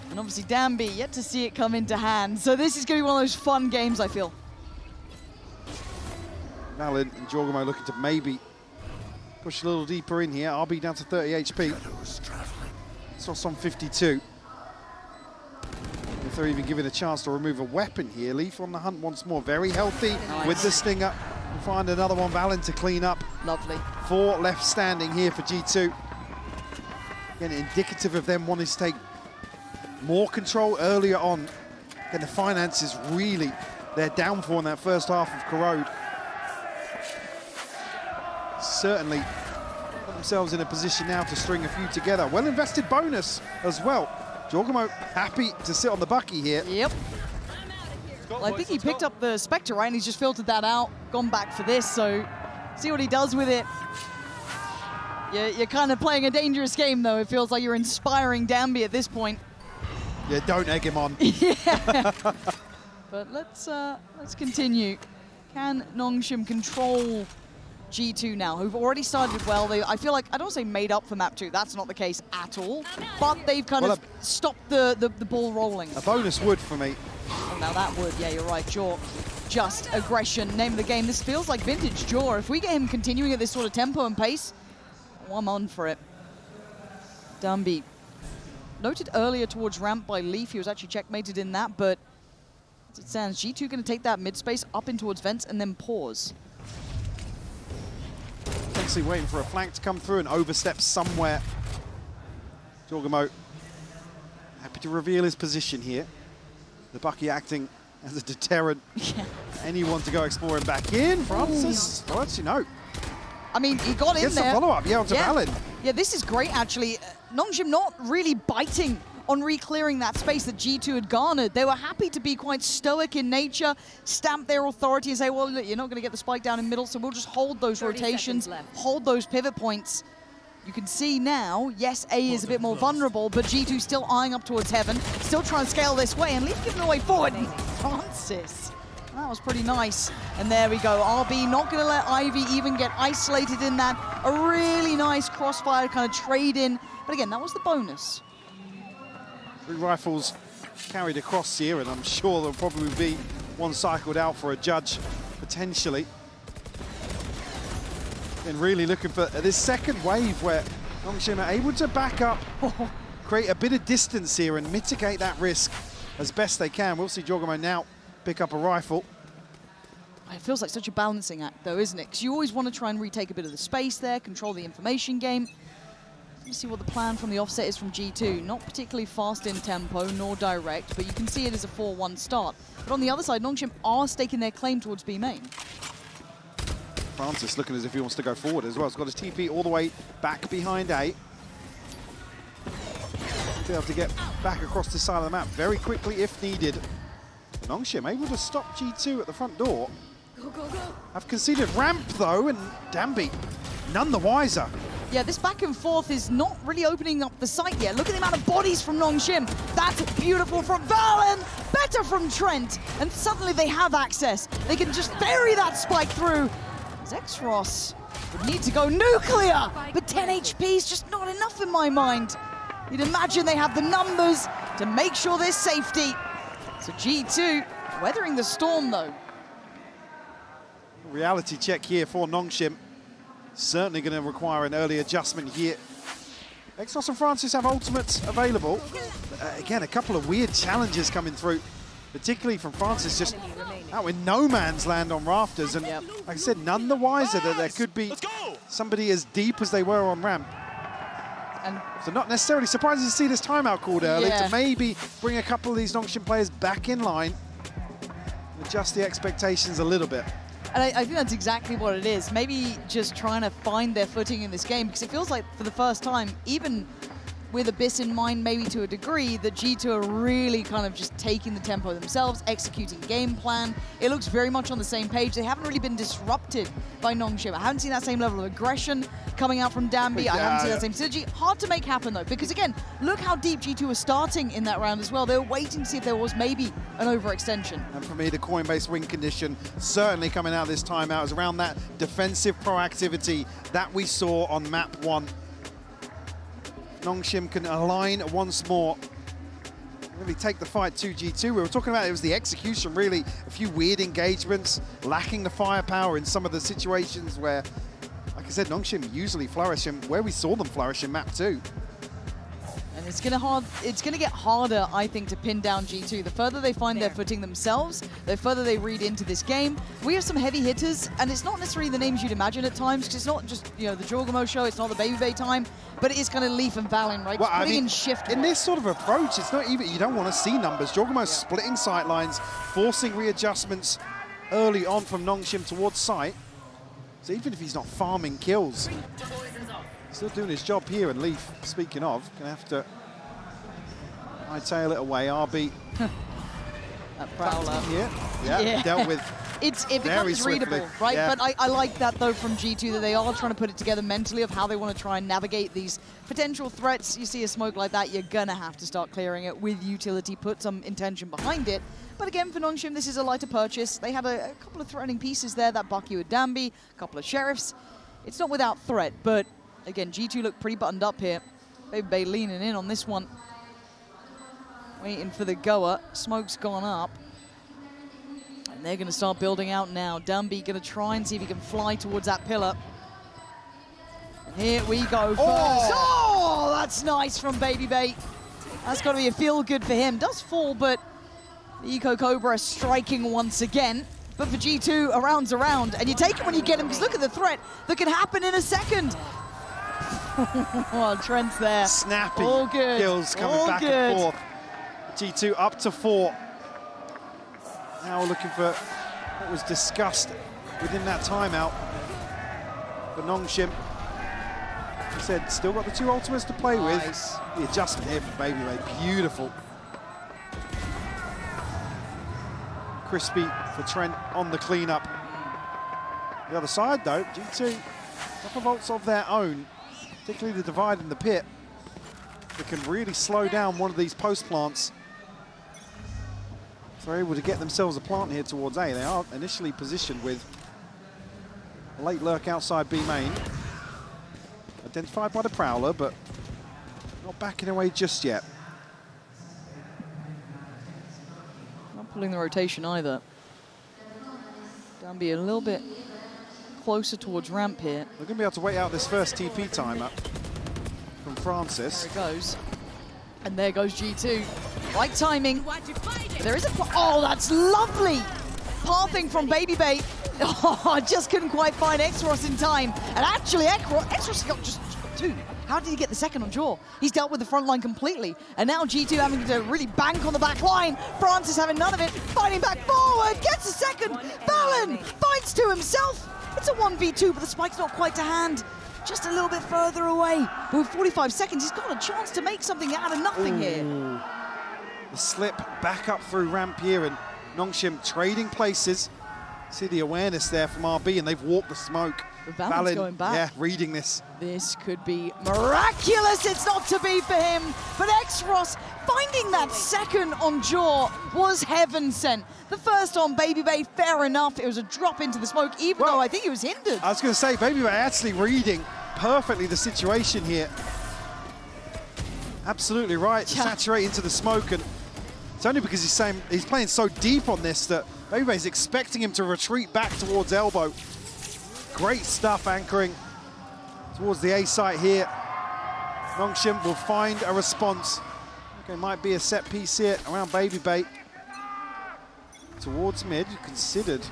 S2: And obviously, Danby, yet to see it come into hand. So this is going to be one of those fun games, I feel.
S1: Malin and Jorgamo looking to maybe push a little deeper in here. RB down to 30 HP. Sauce on 52. If they're even given a chance to remove a weapon here. Leaf on the hunt once more. Very healthy with the Stinger. We'll find another one, Valin, to clean up.
S2: Lovely.
S1: 4 left standing here for G2. Again, indicative of them wanting to take more control earlier on. Again, the finances really their downfall in that first half of Corrode. Certainly put themselves in a position now to string a few together. Well invested bonus as well. Jorgamo happy to sit on the bucky here.
S2: Yep. Well, I think he picked up the Spectre, right? And he's just filtered that out, gone back for this, so see what he does with it. You're kind of playing a dangerous game, though. It feels like you're inspiring Danby at this point.
S1: Yeah, don't egg him on.
S2: Yeah. But let's continue. Can Nongshim control G2 now, who've already started well. I feel like, I don't say made up for map 2, that's not the case at all, but they've kind of stopped the ball rolling.
S1: A bonus would for me.
S2: Oh, now that would, yeah, you're right, Jaw. Just aggression, name of the game. This feels like vintage Jaw. If we get him continuing at this sort of tempo and pace, oh, I'm on for it. Dumby. Noted earlier towards ramp by Leaf, he was actually checkmated in that, but as it stands, G2 going to take that mid space up in towards vents and then pause.
S1: Potentially waiting for a flank to come through and overstep somewhere. Jorgamo happy to reveal his position here. The Bucky acting as a deterrent.
S2: Yeah.
S1: Anyone to go exploring back in. Francis, well, actually, no.
S2: I mean, he got in there.
S1: Gets the follow-up, yeah, onto Valen.
S2: Yeah, this is great, actually. Nongshim not really biting on re-clearing that space that G2 had garnered. They were happy to be quite stoic in nature, stamp their authority and say, well, look, you're not going to get the spike down in middle, so we'll just hold those rotations, hold those pivot points. You can see now, yes, A is a bit more vulnerable, but G2 still eyeing up towards heaven, still trying to scale this way, and Leaf giving away forward. Francis. That was pretty nice. And there we go. RB not going to let Ivy even get isolated in that. A really nice crossfire kind of trade in. But again, that was the bonus.
S1: 3 rifles carried across here, and I'm sure there'll probably be one cycled out for a judge, potentially. And really looking for this second wave where Nongshim are able to back up, create a bit of distance here and mitigate that risk as best they can. We'll see Jorgamo now pick up a rifle.
S2: It feels like such a balancing act, though, isn't it? Because you always want to try and retake a bit of the space there, control the information game. Let's see what the plan from the offset is from G2. Not particularly fast in tempo, nor direct, but you can see it as a 4-1 start. But on the other side, Nongshim are staking their claim towards B main.
S1: Francis looking as if he wants to go forward as well. He's got his TP all the way back behind A. Be able to get back across this side of the map very quickly if needed. Nongshim able to stop G2 at the front door. Have conceded ramp though, and Dambi none the wiser.
S2: Yeah, this back and forth is not really opening up the site yet. Look at the amount of bodies from Nongshim. That's beautiful from Valen, better from Trent, and suddenly they have access. They can just bury that spike through. Zexros would need to go nuclear, but 10 HP is just not enough in my mind. You'd imagine they have the numbers to make sure there's safety. So G2 weathering the storm though.
S1: Reality check here for Nongshim. Certainly going to require an early adjustment here. Exos and Francis have ultimates available. Again, a couple of weird challenges coming through, particularly from Francis, just out in no man's land on rafters. And like I said, none the wiser that there could be somebody as deep as they were on ramp.
S2: And
S1: so not necessarily surprising to see this timeout called early to maybe bring a couple of these Nongshim players back in line, adjust the expectations a little bit.
S2: And I think that's exactly what it is. Maybe just trying to find their footing in this game, because it feels like for the first time, even with Abyss in mind maybe to a degree, that G2 are really kind of just taking the tempo themselves, executing game plan. It looks very much on the same page. They haven't really been disrupted by Nongshim. I haven't seen that same level of aggression coming out from Dambi. I haven't seen that same synergy. Hard to make happen though, because again, look how deep G2 were starting in that round as well. They were waiting to see if there was maybe an overextension.
S1: And for me, the Coinbase win condition certainly coming out this timeout is around that defensive proactivity that we saw on map 1. Nongshim can align once more, really take the fight to G2. We were talking about it was the execution, really, a few weird engagements, lacking the firepower in some of the situations where, like I said, Nongshim usually flourish, and where we saw them flourish in map 2.
S2: And it's gonna get harder, I think, to pin down G2. The further they find their footing themselves, the further they read into this game. We have some heavy hitters, and it's not necessarily the names you'd imagine at times, because it's not just, you know, the Jorgamo show, it's not the Baby Bay time, but it is kind of Leaf and Valen, right?
S1: Well,
S2: just putting in shift
S1: in
S2: work.
S1: this sort of approach, it's not even, you don't want to see numbers. Jorgamo's splitting sight lines, forcing readjustments early on from Nongshim towards site. So even if he's not farming kills, still doing his job here. And Leaf, speaking of, gonna have to hightail it away. RB
S2: that prowler.
S1: here, yeah, dealt with
S2: it becomes readable, right?
S1: Yeah.
S2: But I like that, though, from G2, that they are trying to put it together mentally of how they want to try and navigate these potential threats. You see a smoke like that, you're going to have to start clearing it with utility, put some intention behind it. But again, for Nongshim, this is a lighter purchase. They had a couple of threatening pieces there, that Bucky with Danby, a couple of Sheriffs. It's not without threat, but again, G2 look pretty buttoned up here. Baby Bay leaning in on this one. Waiting for the goer. Smoke's gone up. And they're going to start building out now. Danby going to try and see if he can fly towards that pillar. And here we go first. Oh, that's nice from Baby Bay. That's got to be a feel-good for him. Does fall, but the Eco Cobra striking once again. But for G2, a round's a round. And you take it when you get him, because look at the threat that can happen in a second. Oh, Trent's there.
S1: Snappy
S2: all good.
S1: Kills coming
S2: all
S1: back
S2: good.
S1: and forth. G2 up to 4. Now we're looking for what was discussed within that timeout. For Nongshim, he said, still got the 2 ultimates to play
S2: Nice.
S1: with. The adjustment here for Baby Bay, beautiful. Crispy for Trent on the cleanup. The other side though, G2, a couple of ults of their own, particularly the divide in the pit, that can really slow down one of these post plants. So they're able to get themselves a plant here towards A. They are initially positioned with a late lurk outside B main. Identified by the Prowler, but not backing away just yet.
S2: Not pulling the rotation either. Danby a little bit closer towards ramp here.
S1: They're going to be able to wait out this first TP timer from Francis.
S2: There it goes. And there goes G2. Right timing. There is a... Oh, that's lovely! Pathing from Baby Bay. Oh, just couldn't quite find Exros in time. And actually, Exros got just 2. How did he get the second on Jaw? He's dealt with the front line completely. And now G2 having to really bank on the back line. Francis having none of it. Fighting back forward. Gets a second. Valen fights to himself. It's a 1v2, but the spike's not quite to hand. Just a little bit further away. But with 45 seconds, he's got a chance to make something out of nothing here.
S1: The slip back up through ramp here, and Nongshim trading places. See the awareness there from RB, and they've walked the smoke.
S2: Valen's going back.
S1: Yeah, reading this.
S2: This could be miraculous. It's not to be for him. But Exros finding that second on Jaw was heaven sent. The first on Baby Bay, fair enough. It was a drop into the smoke, even though I think he was hindered.
S1: I was going to say, Baby Bay actually reading perfectly the situation here. Absolutely right.
S2: Yeah.
S1: Saturate into the smoke, and it's only because he's playing so deep on this that Baby Bay's expecting him to retreat back towards elbow. Great stuff anchoring towards the A site here. Nongshim will find a response. Okay, might be a set piece here around Baby Bay. Towards mid, considered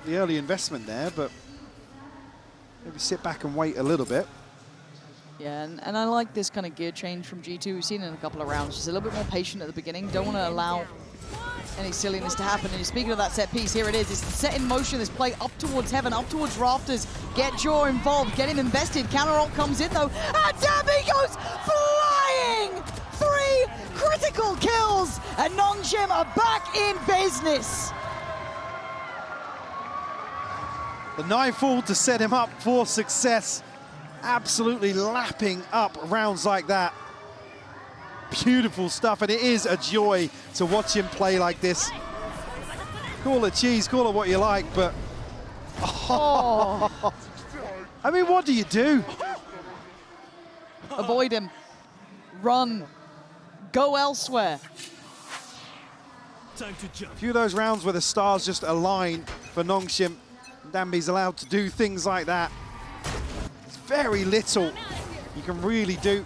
S1: the early investment there, but maybe sit back and wait a little bit.
S2: Yeah, and I like this kind of gear change from G2. We've seen it in a couple of rounds. Just a little bit more patient at the beginning. Don't want to allow any silliness to happen. And speaking of that set piece, here it is. It's set in motion, this play up towards heaven, up towards rafters. Get Jaw involved, get him invested. Counter ult comes in though, and Danby goes flying! 3 critical kills, and Nongshim are back in business.
S1: The Nightfall to set him up for success. Absolutely lapping up rounds like that. Beautiful stuff, and it is a joy to watch him play like this. Call it cheese, call it what you like, but...
S2: Oh.
S1: I mean, what do you do?
S2: Avoid him. Run. Go elsewhere.
S1: A few of those rounds where the stars just align for Nongshim. Danby's allowed to do things like that. It's very little you can really do.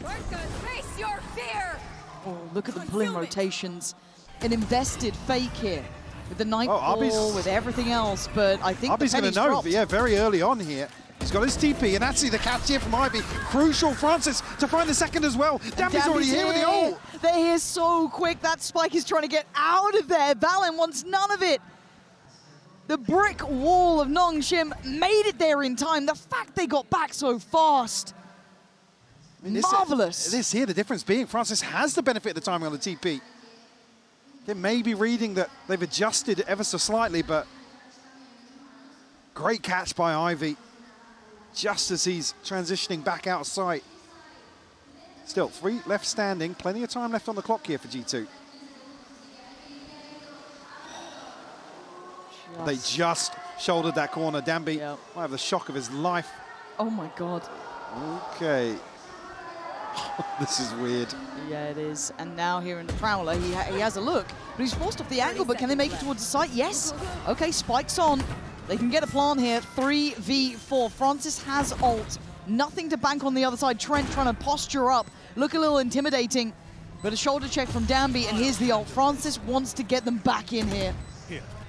S2: Oh, look at them pulling rotations. An invested fake here with the Nightfall, with everything else, but I think
S1: RB's going to know, but yeah, very early on here. He's got his TP, and actually the catch here from Ivy. Crucial, Francis, to find the second as well. Danby's already here with the ult.
S2: They're here so quick. That spike is trying to get out of there. Valen wants none of it. The brick wall of Nongshim made it there in time. The fact they got back so fast. Marvelous.
S1: This here, the difference being Francis has the benefit of the timing on the TP. They may be reading that they've adjusted ever so slightly, but great catch by Ivy, just as he's transitioning back out of sight. Still, 3 left standing, plenty of time left on the clock here for G2. They just shouldered that corner. Danby might have the shock of his life.
S2: Oh my God.
S1: Okay. This is weird.
S2: Yeah, it is. And now here in the Prowler, he has a look, but he's forced off the angle, but can they make it towards the site? Yes. Okay, spikes on. They can get a plant here. 3v4. Francis has ult. Nothing to bank on the other side. Trent trying to posture up. Look a little intimidating, but a shoulder check from Danby, and here's the ult. Francis wants to get them back in here.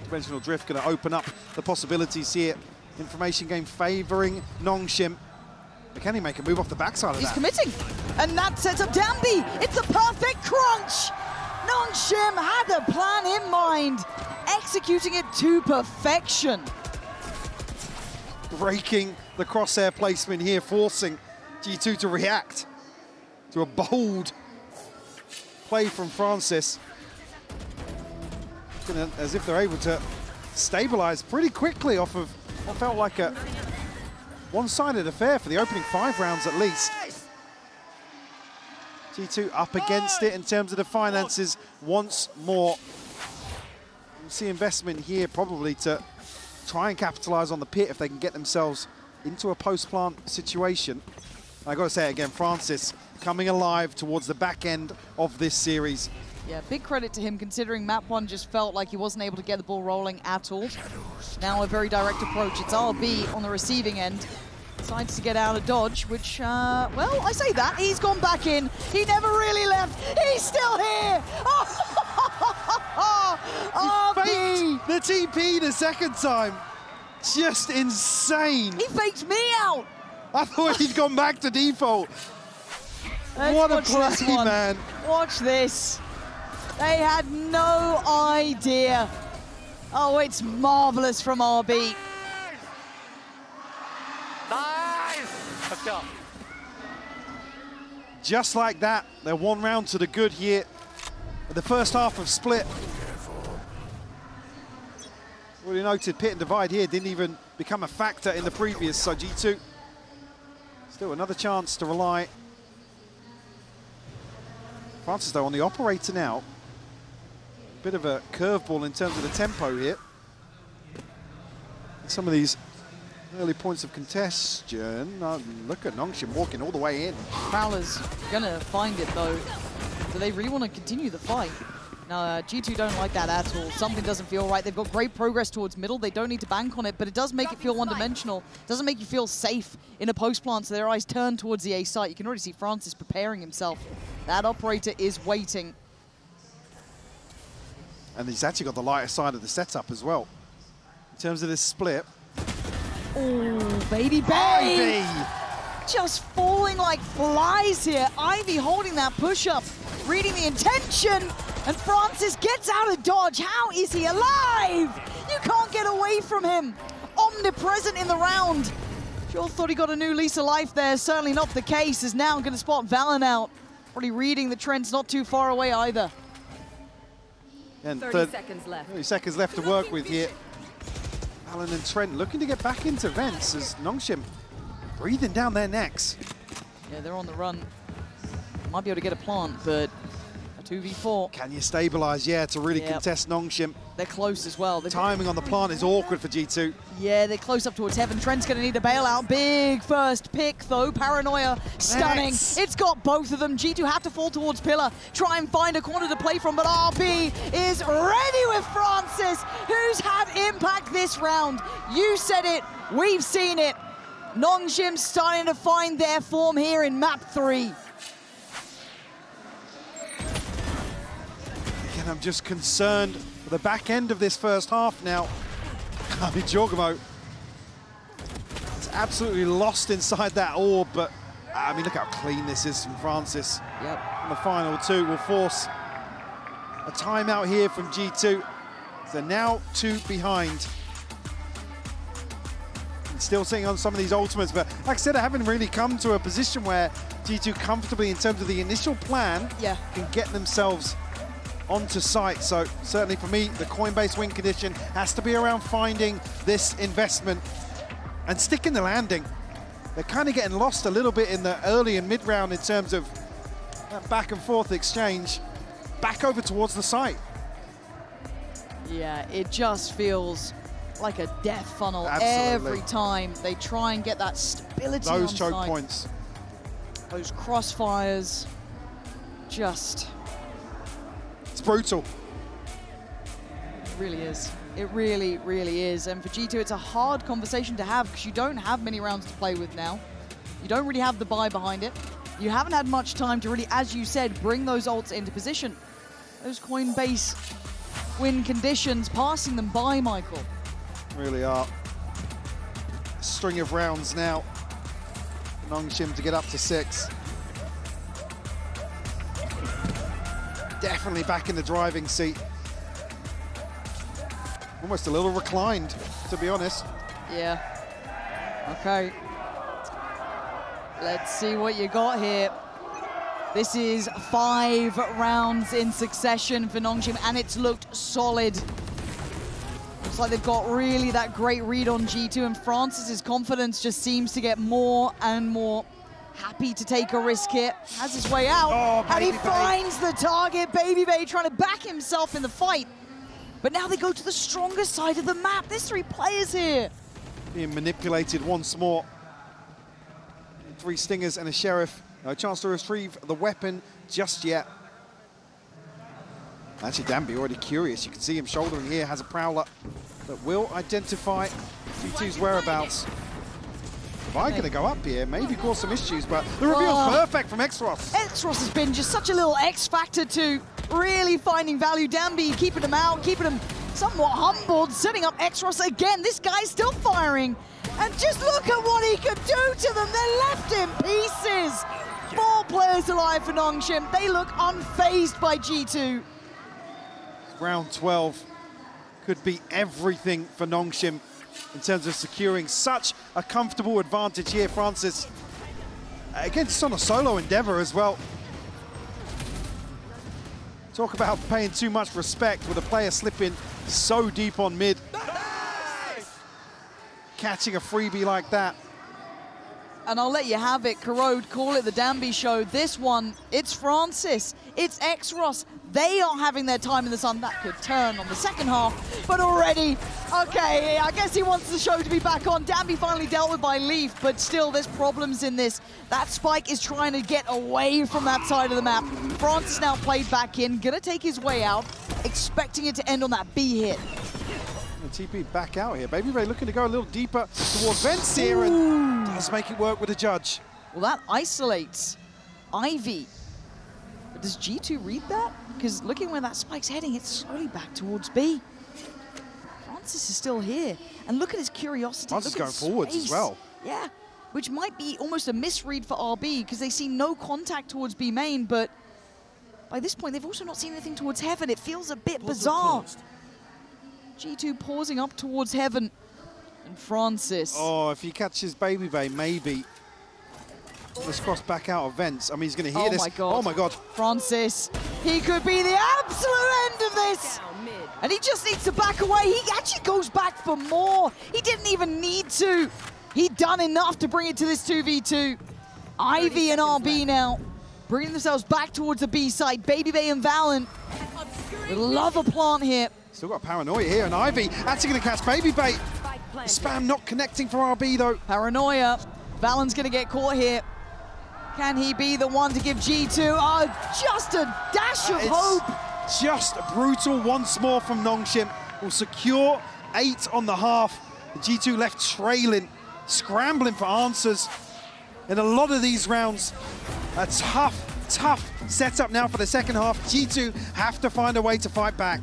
S1: Dimensional drift going to open up the possibilities here. Information game favoring Nongshim. But can he make a move off the backside of that?
S2: He's committing, and that sets up Danby. It's a perfect crunch. Nongshim had a plan in mind, executing it to perfection.
S1: Breaking the crosshair placement here, forcing G2 to react to a bold play from Francis. As if they're able to stabilize pretty quickly off of what felt like a one-sided affair for the opening 5 rounds at least. G2 up against it in terms of the finances once more. We'll see investment here probably to try and capitalize on the pit if they can get themselves into a post-plant situation. I got to say it again, Francis coming alive towards the back end of this series.
S2: Yeah, big credit to him considering map 1 just felt like he wasn't able to get the ball rolling at all. Now a very direct approach. It's RB on the receiving end. Decides to get out of dodge, which, well, I say that. He's gone back in. He never really left. He's still here. RB!
S1: The TP the second time. Just insane.
S2: He faked me out.
S1: I thought he'd gone back to default. What a play, man.
S2: Watch this. They had no idea. Oh, it's marvelous from RB.
S8: Nice! Let's go.
S1: Just like that, they're 1 round to the good here. The first half of Split. Already noted, pit and divide here didn't even become a factor in the previous, so G2 still another chance to rely. Francis, though, on the operator now. Bit of a curveball in terms of the tempo here. And some of these early points of congestion. Look at Nongshim walking all the way in.
S2: Prowler's gonna find it, though. Do they really want to continue the fight? No, G2 don't like that at all. Something doesn't feel right. They've got great progress towards middle. They don't need to bank on it, but it does make it feel one-dimensional. It doesn't make you feel safe in a post-plant, so their eyes turn towards the A site. You can already see Francis preparing himself. That operator is waiting.
S1: And he's actually got the lighter side of the setup as well. In terms of this split.
S2: Oh, baby Bay!
S1: Ivy!
S2: Just falling like flies here. Ivy holding that push-up, reading the intention, and Francis gets out of dodge. How is he alive? You can't get away from him. Omnipresent in the round. Sure thought he got a new lease of life there. Certainly not the case, as now going to spot Valen out. Already reading the trends, not too far away either.
S1: And
S3: 30 seconds left.
S1: 30 seconds left to work with here. Alan and Trent looking to get back into vents as Nongshim breathing down their necks.
S2: Yeah, they're on the run. Might be able to get a plant, but a 2v4.
S1: Can you stabilize? Yeah, to really contest Nongshim.
S2: They're close as well.
S1: Timing on the plant is awkward for G2.
S2: Yeah, they're close up towards heaven. Trent's going to need a bailout. Big first pick, though. Paranoia, stunning.
S1: Yes.
S2: It's got both of them. G2 have to fall towards Pillar. Try and find a corner to play from, but RB is ready with Francis, who's had impact this round. You said it. We've seen it. Nongshim starting to find their form here in map 3.
S1: Again, I'm just concerned for the back end of this first half now. I mean, Jorgamo is absolutely lost inside that orb, but I mean, look how clean this is from Francis.
S2: Yep.
S1: And the final 2 will force a timeout here from G2. They're now 2 behind. And still sitting on some of these ultimates, but like I said, I haven't really come to a position where G2 comfortably, in terms of the initial plan, can get themselves onto site. So certainly for me, the Coinbase win condition has to be around finding this investment and sticking the landing. They're kind of getting lost a little bit in the early and mid round in terms of that back and forth exchange. Back over towards the site.
S2: Yeah, it just feels like a death funnel.
S1: Absolutely.
S2: Every time they try and get that stability on
S1: Those choke
S2: site.
S1: points.
S2: Those crossfires, just...
S1: It's brutal.
S2: It really is. It really, really is. And for G2, it's a hard conversation to have because you don't have many rounds to play with now. You don't really have the buy behind it. You haven't had much time to really, as you said, bring those ults into position. Those Coinbase win conditions, passing them by, Michael.
S1: Really are. A string of rounds now. Nongshim to get up to 6. Definitely back in the driving seat. Almost a little reclined, to be honest.
S2: Yeah. Okay. Let's see what you got here. This is 5 rounds in succession for Nongshim, and it's looked solid. Looks like they've got really that great read on G2, and Francis's confidence just seems to get more and more happy to take a risk here. Has his way out, and he finds the target. Babybay trying to back himself in the fight. But now they go to the strongest side of the map. There's 3 players here.
S1: Being manipulated once more. 3 stingers and a sheriff. No chance to retrieve the weapon just yet. Actually, Danby already curious. You can see him shouldering here, has a prowler that will identify G2's whereabouts. Vi going to go up here, maybe cause some issues, but the reveal's perfect from Xros.
S2: Xros has been just such a little X factor to really finding value. Danby keeping him out, keeping him somewhat humbled, setting up Xros again. This guy's still firing. And just look at what he could do to them. They're left in pieces. 4 players alive for Nongshim. They look unfazed by G2.
S1: Round 12 could be everything for Nongshim in terms of securing such a comfortable advantage here. Francis, again, just on a solo endeavor as well. Talk about paying too much respect with a player slipping so deep on mid. Catching a freebie like that.
S2: And I'll let you have it, Corrode, call it the Danby show. This one, it's Francis, it's Xros. They are having their time in the sun. That could turn on the second half, but already, okay, I guess he wants the show to be back on. Danby finally dealt with by Leaf, but still there's problems in this. That Spike is trying to get away from that side of the map. Francis now played back in, gonna take his way out, expecting it to end on that B hit.
S1: TP back out here. Babybay looking to go a little deeper towards Vents here and does make it work with the judge.
S2: Well, that isolates Ivy. But does G2 read that? Because looking where that spike's heading, it's slowly back towards B. Francis is still here. And look at his curiosity.
S1: Francis is going forwards as well.
S2: Yeah, which might be almost a misread for RB because they see no contact towards B main, but by this point, they've also not seen anything towards Heaven. It feels a bit bizarre. G2 pausing up towards Heaven. And Francis.
S1: Oh, if he catches Babybay, maybe. Let's cross back out of Vents. I mean, he's going to hear this.
S2: My God.
S1: Oh, my God.
S2: Francis, he could be the absolute end of this. And he just needs to back away. He actually goes back for more. He didn't even need to. He'd done enough to bring it to this 2v2. Ivy and RB now bringing themselves back towards the B side. Babybay and Valen. Love a plant here.
S1: Still got Paranoia here, and Ivy actually going to catch Babybay. Spam not connecting for RB, though.
S2: Paranoia. Valen's going to get caught here. Can he be the one to give G2 just a dash of hope?
S1: Just brutal once more from Nongshim. Will secure 8 on the half. The G2 left trailing, scrambling for answers. In a lot of these rounds, a tough setup now for the second half. G2 have to find a way to fight back.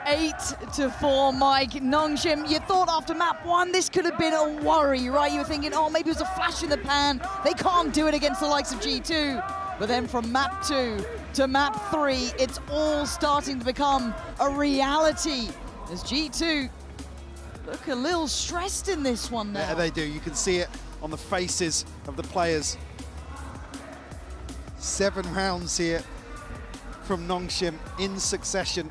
S2: 8-4, Mike. Nongshim, you thought after map 1 this could have been a worry, right? You were thinking, oh, maybe it was a flash in the pan. They can't do it against the likes of G2. But then from map 2 to map 3, it's all starting to become a reality. As G2 look a little stressed in this one now.
S1: Yeah, they do. You can see it on the faces of the players. 7 rounds here from Nongshim in succession.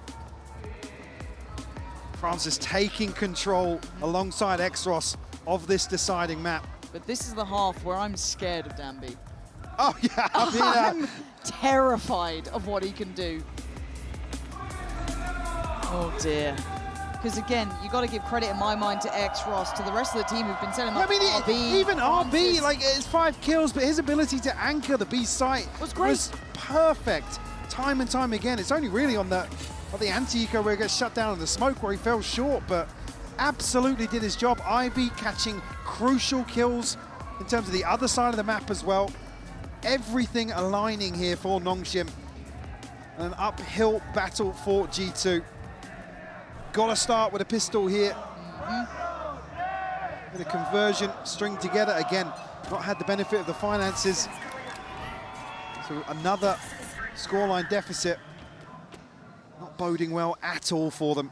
S1: France is taking control alongside Exros of this deciding map.
S2: But this is the half where I'm scared of Danby.
S1: Oh yeah,
S2: I'm terrified of what he can do. Oh dear. Because again, you got to give credit in my mind to Exros, to the rest of the team who've been setting up.
S1: I mean,
S2: RB,
S1: even RB,
S2: Francis.
S1: like it's 5 kills, but his ability to anchor the B site
S2: was great.
S1: Was perfect, time and time again. It's only really on the anti-eco where he gets shut down in the smoke where he fell short, but absolutely did his job. Ivy catching crucial kills in terms of the other side of the map as well. Everything aligning here for Nongshim. An uphill battle for G2. Got to start with a pistol here. With a conversion string together again. Not had the benefit of the finances. So another scoreline deficit. Not boding well at all for them.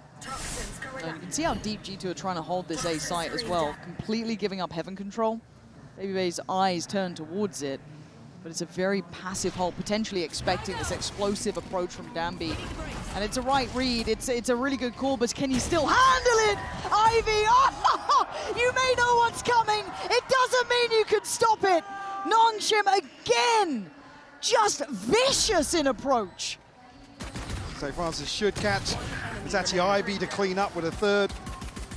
S2: And you can see how deep G2 are trying to hold this A site as well, completely giving up heaven control. BabyBay's eyes turn towards it, but it's a very passive hold, potentially expecting this explosive approach from Danby. And it's a right read, it's a really good call, but can you still handle it? Ivy, oh, you may know what's coming. It doesn't mean you can stop it. Nongshim again, just vicious in approach.
S1: So Francis should catch. It's actually Ivy to clean up with a third.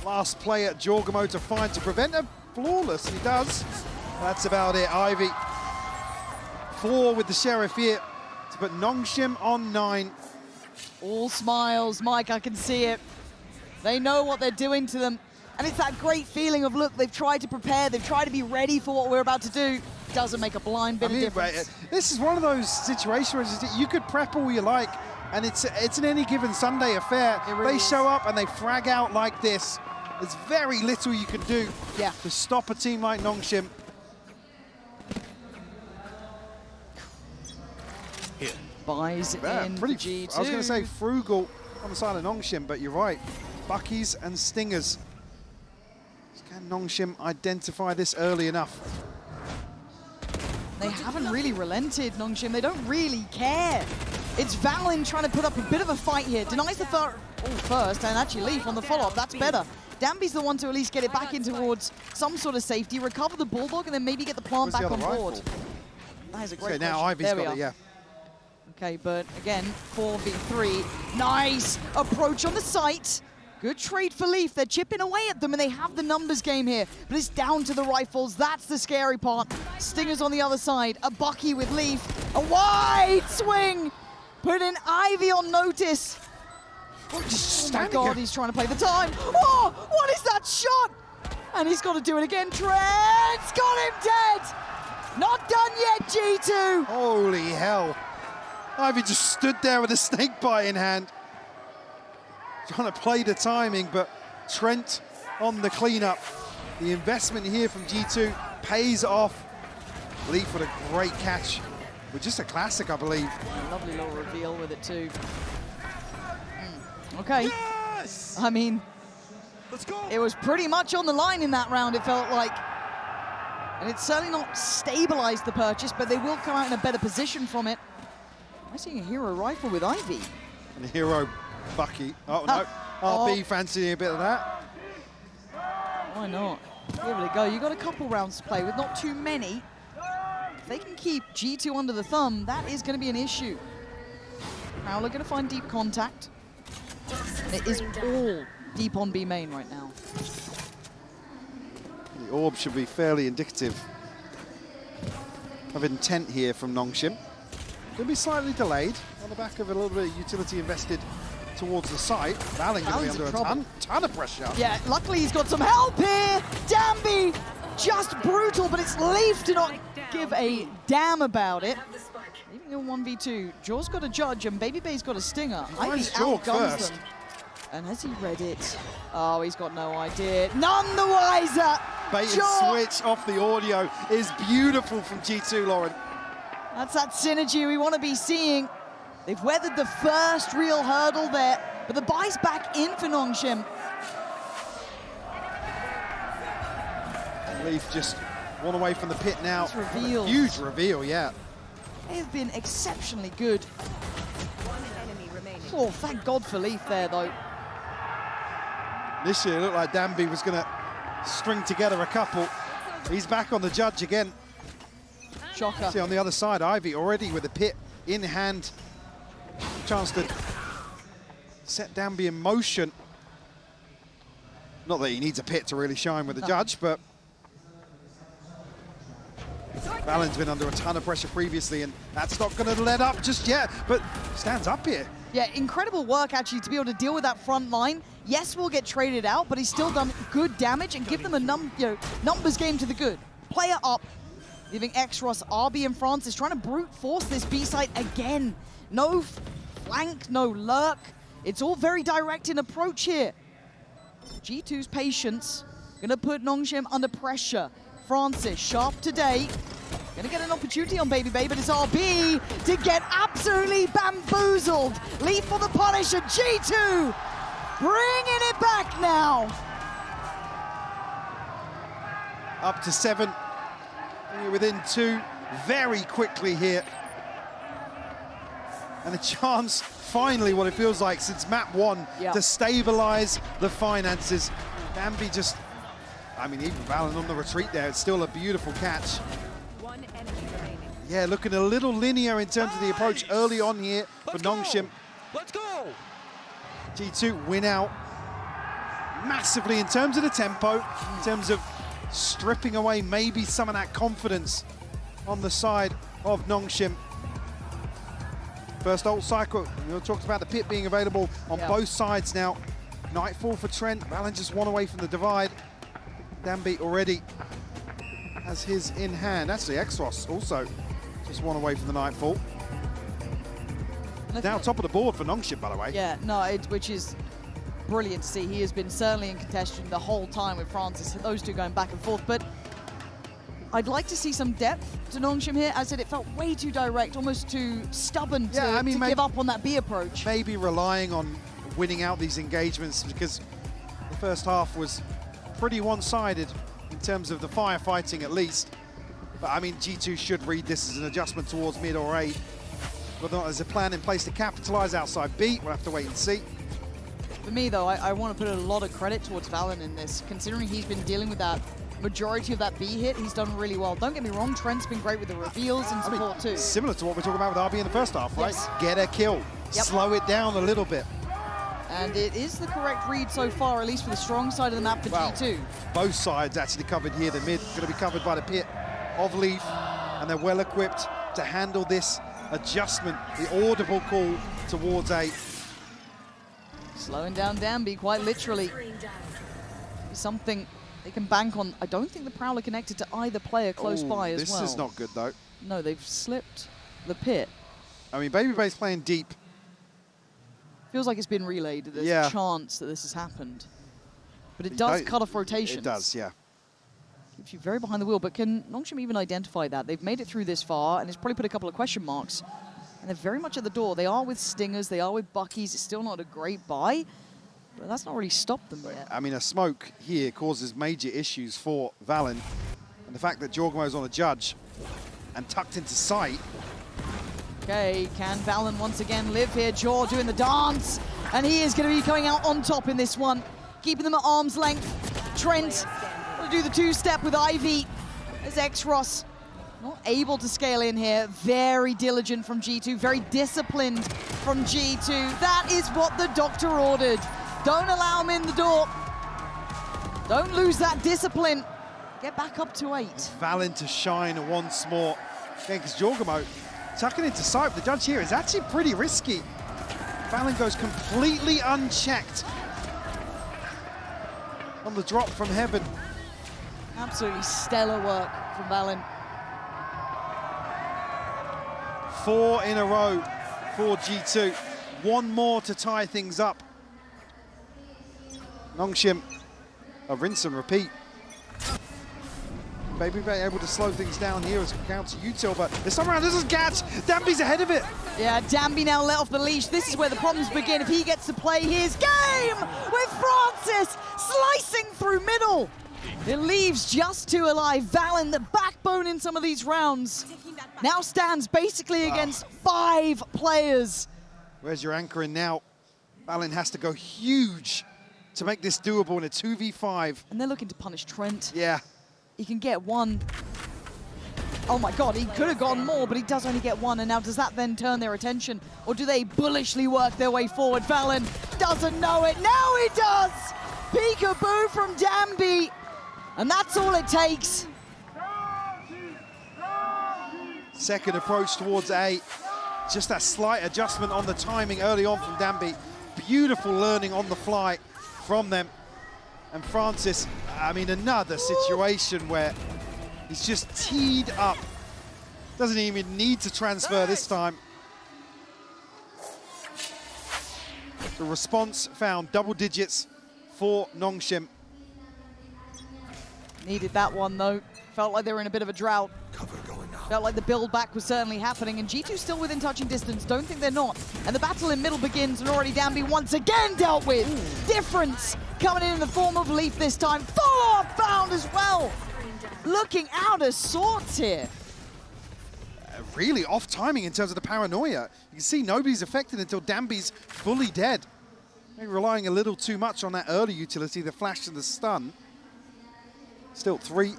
S1: Last player, Jorgamo, to find to prevent a flawless, and he does. That's about it, Ivy. 4 with the Sheriff here to put Nongshim on 9.
S2: All smiles, Mike, I can see it. They know what they're doing to them. And it's that great feeling of, look, they've tried to prepare, they've tried to be ready for what we're about to do. Doesn't make a blind bit of difference.
S1: This is one of those situations where you could prep all you like, and it's an any given Sunday affair.
S2: Really
S1: they show up and they frag out like this. There's very little you can do to stop a team like Nongshim.
S5: Here.
S2: Buys in G2.
S1: I was going to say frugal on the side of Nongshim, but you're right. Buckies and Stingers. Can Nongshim identify this early enough?
S2: They haven't really relented, Nongshim. They don't really care. It's Valin trying to put up a bit of a fight here. Denies the first, and actually Leaf on the follow-up. That's better. Danby's the one to at least get it back in towards some sort of safety, recover the Bulldog, and then maybe get the plant back on board. That is a great
S1: question. Now Ivy's got it, yeah.
S2: Okay, but again, 4v3. Nice approach on the site. Good trade for Leaf. They're chipping away at them, and they have the numbers game here. But it's down to the rifles. That's the scary part. Stingers on the other side. A Bucky with Leaf. A wide swing. Putting Ivy on notice. Oh my God, he's trying to play the time. Oh, what is that shot? And he's got to do it again. Trent's got him dead. Not done yet, G2.
S1: Holy hell. Ivy just stood there with a snake bite in hand. Trying to play the timing, but Trent on the cleanup. The investment here from G2 pays off. Leaf with a great catch. With just a classic, I believe.
S2: A lovely little reveal with it too. Okay. Yes! I mean, let's go. It was pretty much on the line in that round, it felt like. And it's certainly not stabilized the purchase, but they will come out in a better position from it. Am I seeing a hero rifle with Ivy?
S1: And a hero Bucky. Oh, no. RB fancying a bit of that.
S2: Why not? Give it a go. You got a couple rounds to play with, not too many. If they can keep G2 under the thumb, that is going to be an issue. Prowler going to find deep contact. And it is all deep on B main right now.
S1: The orb should be fairly indicative of intent here from Nongshim. Going to be slightly delayed on the back of a little bit of utility invested towards the site. Valin going to be under a ton of pressure.
S2: Yeah, luckily he's got some help here. Danby, just brutal, but it's Leaf to not give a damn about it. Leaving a 1v2. Jaw's got a judge and BabyBay's got a stinger. Ivy outguns them. And has he read it? Oh, he's got no idea. None the wiser.
S1: Bait and switch off the audio is beautiful from G2, Lauren.
S2: That's that synergy we want to be seeing. They've weathered the first real hurdle there, but the buy's back in for Nongshim.
S1: Leaf just one away from the pit now.
S2: It's revealed.
S1: Huge reveal, yeah.
S2: They've been exceptionally good. Oh, thank God for Leaf there, though.
S1: This year it looked like Danby was going to string together a couple. He's back on the judge again.
S2: Shocker.
S1: See on the other side, Ivy already with the pit in hand. Chance to set Danby in motion. Not that he needs a pit to really shine with the judge, but Valen's been under a ton of pressure previously, and that's not going to let up just yet, but stands up here.
S2: Yeah, incredible work, actually, to be able to deal with that front line. Yes, we'll get traded out, but he's still done good damage and give them a numbers game to the good. Player up, leaving Xros, RB and Francis trying to brute force this B site again. No flank, no lurk. It's all very direct in approach here. G2's patience gonna put Nongshim under pressure. Francis, sharp today. Gonna get an opportunity on Baby Bay, but it's RB to get absolutely bamboozled. Leaf for the punish, and G2 bringing it back now.
S1: Up to 7. You're within 2 very quickly here. And a chance, finally, what it feels like since map 1, to stabilize the finances. Danby just, I mean, even Valen on the retreat there, it's still a beautiful catch.
S9: One enemy remaining.
S1: Yeah, looking a little linear in terms of the approach early on here for Nongshim.
S8: Let's go!
S1: G2 win out massively in terms of the tempo, in terms of stripping away maybe some of that confidence on the side of Nongshim. First ult cycle, we talked about the pit being available on both sides now. Nightfall for Trent, Valen just one away from the divide. Danby already has his in hand. Actually, Xros also just one away from the Nightfall. Now top of the board for Nongshim, by the way.
S2: Yeah, no, which is brilliant to see. He has been certainly in contention the whole time with Francis, those two going back and forth. But I'd like to see some depth to Nongshim here. As I said, it felt way too direct, almost too stubborn to give up on that B approach.
S1: Maybe relying on winning out these engagements, because the first half was pretty one-sided in terms of the firefighting at least. But I mean, G2 should read this as an adjustment towards mid or A. Whether or not there's a plan in place to capitalize outside B, we'll have to wait and see.
S2: For me, though, I want to put a lot of credit towards Valen in this, considering he's been dealing with that majority of that B hit. He's done really well. Don't get me wrong, Trent's been great with the reveals and support too.
S1: Similar to what we're talking about with RB in the first half, right?
S2: Yes.
S1: Get a kill, slow it down a little bit.
S2: And it is the correct read so far, at least for the strong side of the map for G2.
S1: Both sides actually covered here. The mid going to be covered by the pit of Leaf, and they're well equipped to handle this adjustment, the audible call towards A.
S2: Slowing down Danby, quite literally. Something they can bank on. I don't think the Prowler connected to either player close by as well.
S1: This is not good, though.
S2: No, they've slipped the pit.
S1: I mean, Baby Bay's playing deep.
S2: Feels like it's been relayed. There's a chance that this has happened. But it does cut off rotations.
S1: It does, yeah.
S2: Keeps you very behind the wheel, but can Nongshim even identify that? They've made it through this far, and it's probably put a couple of question marks. And they're very much at the door. They are with Stingers, they are with Buckies. It's still not a great buy, but that's not really stopped them yet.
S1: I mean, a smoke here causes major issues for Valen. And the fact that Jorgmo's on a judge and tucked into sight.
S2: Okay, can Valen once again live here? Jor doing the dance, and he is going to be coming out on top in this one, keeping them at arm's length. Trent will do the two-step with Ivy. There's Xros, not able to scale in here. Very diligent from G2, very disciplined from G2. That is what the doctor ordered. Don't allow him in the door. Don't lose that discipline. Get back up to 8.
S1: Valen to shine once more. Again, because Jorgmo tucking into sight. The judge here is actually pretty risky. Valen goes completely unchecked on the drop from heaven.
S2: Absolutely stellar work from Valen.
S1: 4 in a row for G2. One more to tie things up. Nongshim, a rinse and repeat. Baby Bay able to slow things down here as counter util, but this time around, this is Gatch. Danby's ahead of it.
S2: Yeah, Danby now let off the leash. This is where the problems begin. If he gets to play his game with Francis slicing through middle. It leaves just two alive. Valen, the backbone in some of these rounds, now stands basically against 5 players.
S1: Where's your anchoring now? Valen has to go huge to make this doable in a 2v5.
S2: And they're looking to punish Trent.
S1: Yeah.
S2: He can get one. Oh my God, he could have gotten more, but he does only get one. And now does that then turn their attention? Or do they bullishly work their way forward? Valen doesn't know it. Now he does! Peekaboo from Danby. And that's all it takes.
S1: Second approach towards A. Just that slight adjustment on the timing early on from Danby. Beautiful learning on the fly from them. And Francis, I mean, another situation where he's just teed up. Doesn't even need to transfer this time. The response found double digits for Nongshim.
S2: Needed that one though. Felt like they were in a bit of a drought. Felt like the build back was certainly happening, and G2 still within touching distance. Don't think they're not. And the battle in middle begins, and already Danby once again dealt with. Difference coming in the form of Leaf this time. Follow-up found as well. Looking out of sorts here.
S1: Really off timing in terms of the paranoia. You can see nobody's affected until Danby's fully dead. Maybe relying a little too much on that early utility, the flash and the stun. Still 3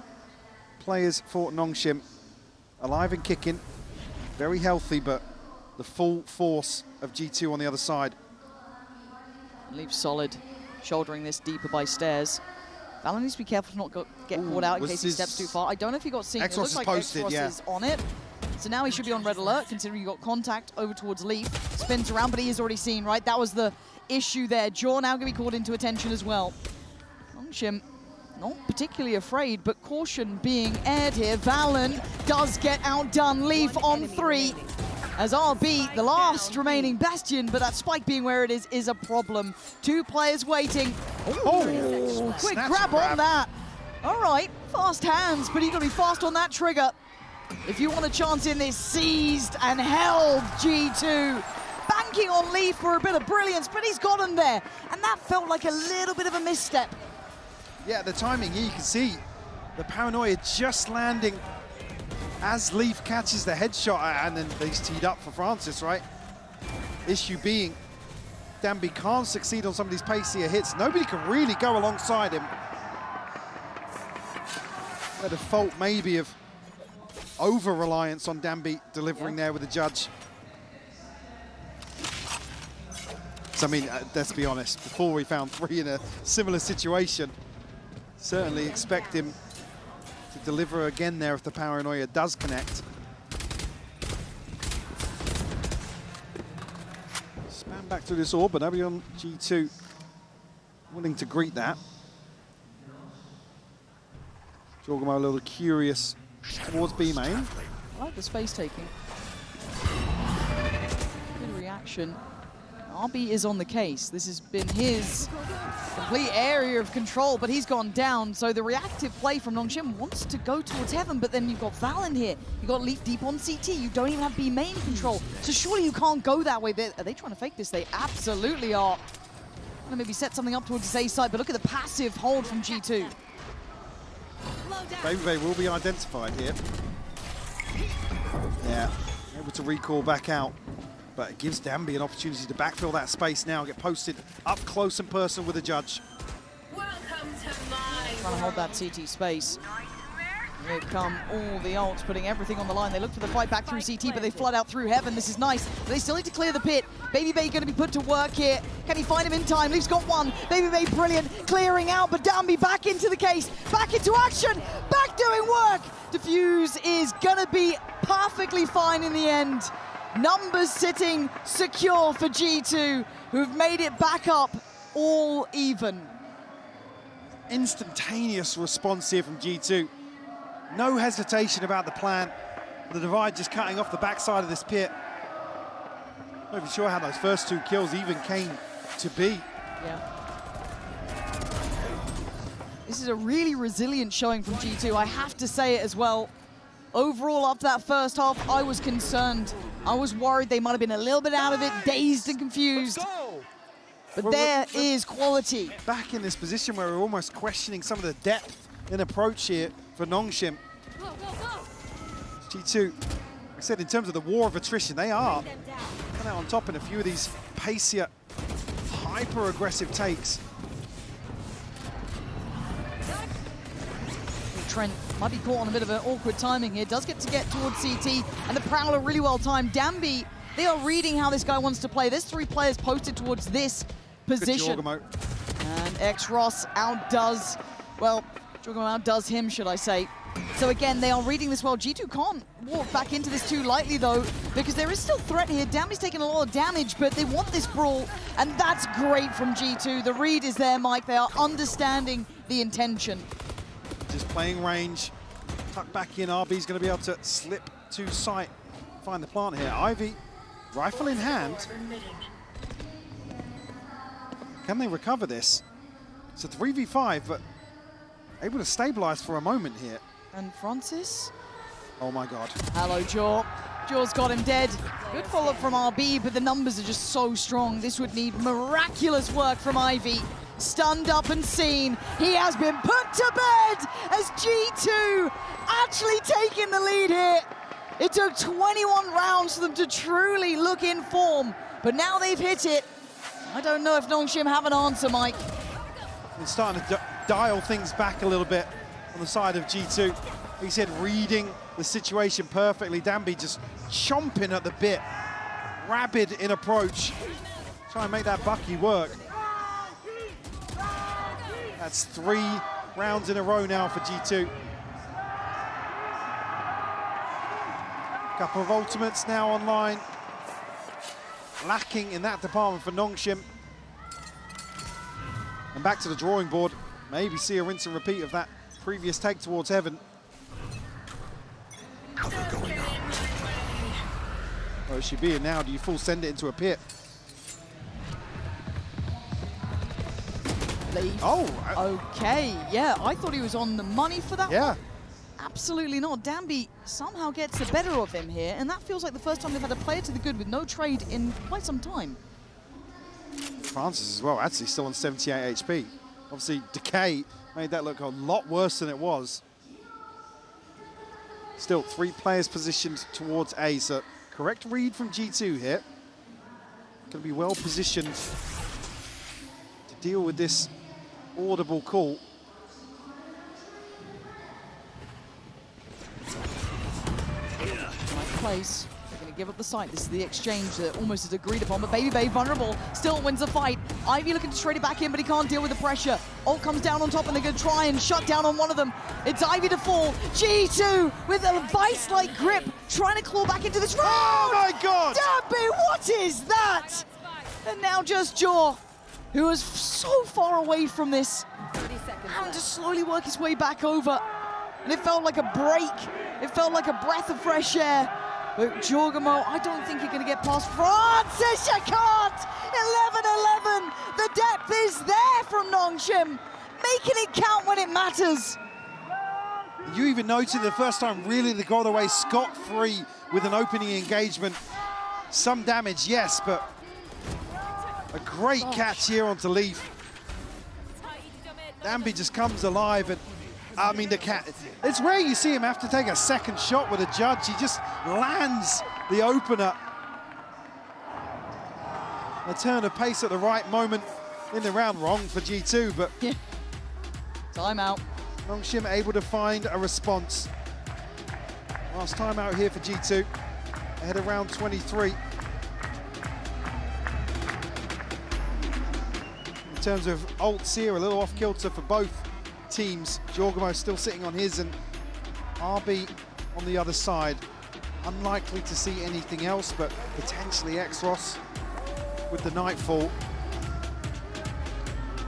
S1: players for Nongshim. Alive and kicking, very healthy, but the full force of G2 on the other side.
S2: Leaf solid, shouldering this deeper by stairs. Valen needs to be careful to not get caught out in case he steps too far. I don't know if he got seen. It looks like Exros is on it. So now he should be on red alert, considering he got contact over towards Leaf. Spins around, but he is already seen, right? That was the issue there. Jaw now going to be called into attention as well. Nongshim not particularly afraid, but caution being aired here. Valen does get outdone. Leaf on 3. As RB, the last remaining Bastion, but that spike being where it is a problem. 2 players waiting. Oh, quick grab on that. All right, fast hands, but you got to be fast on that trigger if you want a chance in this seized and held G2. Banking on Leaf for a bit of brilliance, but he's got him there. And that felt like a little bit of a misstep.
S1: Yeah, the timing here, you can see the paranoia just landing as Leaf catches the headshot, and then he's teed up for Francis, right? Issue being, Danby can't succeed on some of these pacier hits. Nobody can really go alongside him. A fault maybe of over-reliance on Danby delivering there with the judge. So, I mean, let's be honest, before we found 3 in a similar situation, certainly expect him to deliver again there if the paranoia does connect. Spam back through this orb, but nobody on G2 willing to greet that. Jorgamo a little curious towards B main.
S2: I like the space taking. Good reaction. RB is on the case. This has been his complete area of control, but he's gone down. So the reactive play from Nongshim wants to go towards heaven, but then you've got Valen here. You've got Leaf deep on CT. You don't even have B main control. So surely you can't go that way. Are they trying to fake this? They absolutely are. Gonna maybe set something up towards his A side, but look at the passive hold from G2.
S1: Baby Bay will be identified here. Yeah, able to recall back out. But it gives Danby an opportunity to backfill that space now, get posted up close and personal with the judge.
S2: Trying to hold that CT space. Here come all the ults, putting everything on the line. They look for the fight back through CT, but they flood out through heaven. This is nice, but they still need to clear the pit. Baby Bay going to be put to work here. Can he find him in time? Leaf's got one. Baby Bay brilliant, clearing out, but Danby back into the case, back into action, back doing work. Diffuse is going to be perfectly fine in the end. Numbers sitting secure for G2, who've made it back up all even.
S1: Instantaneous response here from G2. No hesitation about the plan. The Divide just cutting off the backside of this pit. Not even sure how those first 2 kills even came to be.
S2: Yeah. This is a really resilient showing from G2. I have to say it as well. Overall, after that first half, I was concerned. I was worried they might have been a little bit out of it, dazed and confused. But there is quality.
S1: Back in this position where we're almost questioning some of the depth in approach here for Nongshim. G2, like I said, in terms of the war of attrition, they are kind of on top in a few of these pacier, hyper-aggressive takes.
S2: Trent might be caught on a bit of an awkward timing here. Does get towards CT, and the Prowler really well timed. Danby, they are reading how this guy wants to play. There's 3 players posted towards this position. And X-Ross outdoes, well, Jorgamo outdoes him, should I say. So again, they are reading this well. G2 can't walk back into this too lightly, though, because there is still threat here. Danby's taking a lot of damage, but they want this brawl, and that's great from G2. The read is there, Mike. They are understanding the intention.
S1: Just playing range, tuck back in. RB's going to be able to slip to sight, find the plant here. Ivy, rifle in hand. Can they recover this? It's a 3v5, but able to stabilize for a moment here.
S2: And Francis?
S1: Oh my God.
S2: Hello, Jaw. Jaw's got him dead. Good follow-up from RB, but the numbers are just so strong. This would need miraculous work from Ivy. Stunned up and seen. He has been put to bed as G2 actually taking the lead here. It took 21 rounds for them to truly look in form, but now they've hit it. I don't know if Nongshim have an answer, Mike.
S1: It's starting to dial things back a little bit on the side of G2. He said reading the situation perfectly. Danby just chomping at the bit. Rabid in approach. Try and make that Bucky work. That's 3 rounds in a row now for G2. Couple of ultimates now online. Lacking in that department for Nongshim. And back to the drawing board. Maybe see a rinse and repeat of that previous take towards Heaven. Oh, it should be it now. Do you full send it into a pit? Oh,
S2: okay, yeah, I thought he was on the money for that
S1: yeah.
S2: one. Absolutely not. Danby somehow gets the better of him here, and that feels like the first time they've had a player to the good with no trade in quite some time.
S1: Francis as well, actually still on 78 HP. Obviously, Decay made that look a lot worse than it was. Still, 3 players positioned towards A, so correct read from G2 here. Going to be well positioned to deal with this audible call.
S2: Right place. They're going to give up the site. This is the exchange that almost is agreed upon, but Baby Bay vulnerable, still wins the fight. Ivy looking to trade it back in, but he can't deal with the pressure. Ult comes down on top, and they're going to try and shut down on one of them. It's Ivy to fall. G2 with a vice-like grip, trying to claw back into this round.
S1: Oh my God!
S2: Danby, what is that? And now just Jaw, who was so far away from this, having to slowly work his way back over. And it felt like a break. It felt like a breath of fresh air. But Jorgamo, I don't think you're going to get past Francis. You can't! 11-11. The depth is there from Nongshim, making it count when it matters.
S1: You even noted the first time really they got away scot-free with an opening engagement. Some damage, yes, but a great catch here onto Leaf. Danby just comes alive, and I mean, the cat, it's rare you see him have to take a second shot with a judge. He just lands the opener. A turn of pace at the right moment in the round. Wrong for G2, but
S2: yeah. Timeout.
S1: Nongshim able to find a response. Last timeout here for G2, ahead of round 23. In terms of ults here, a little off kilter for both teams. Jorgamo still sitting on his, and RB on the other side. Unlikely to see anything else, but potentially X-Ross with the Nightfall.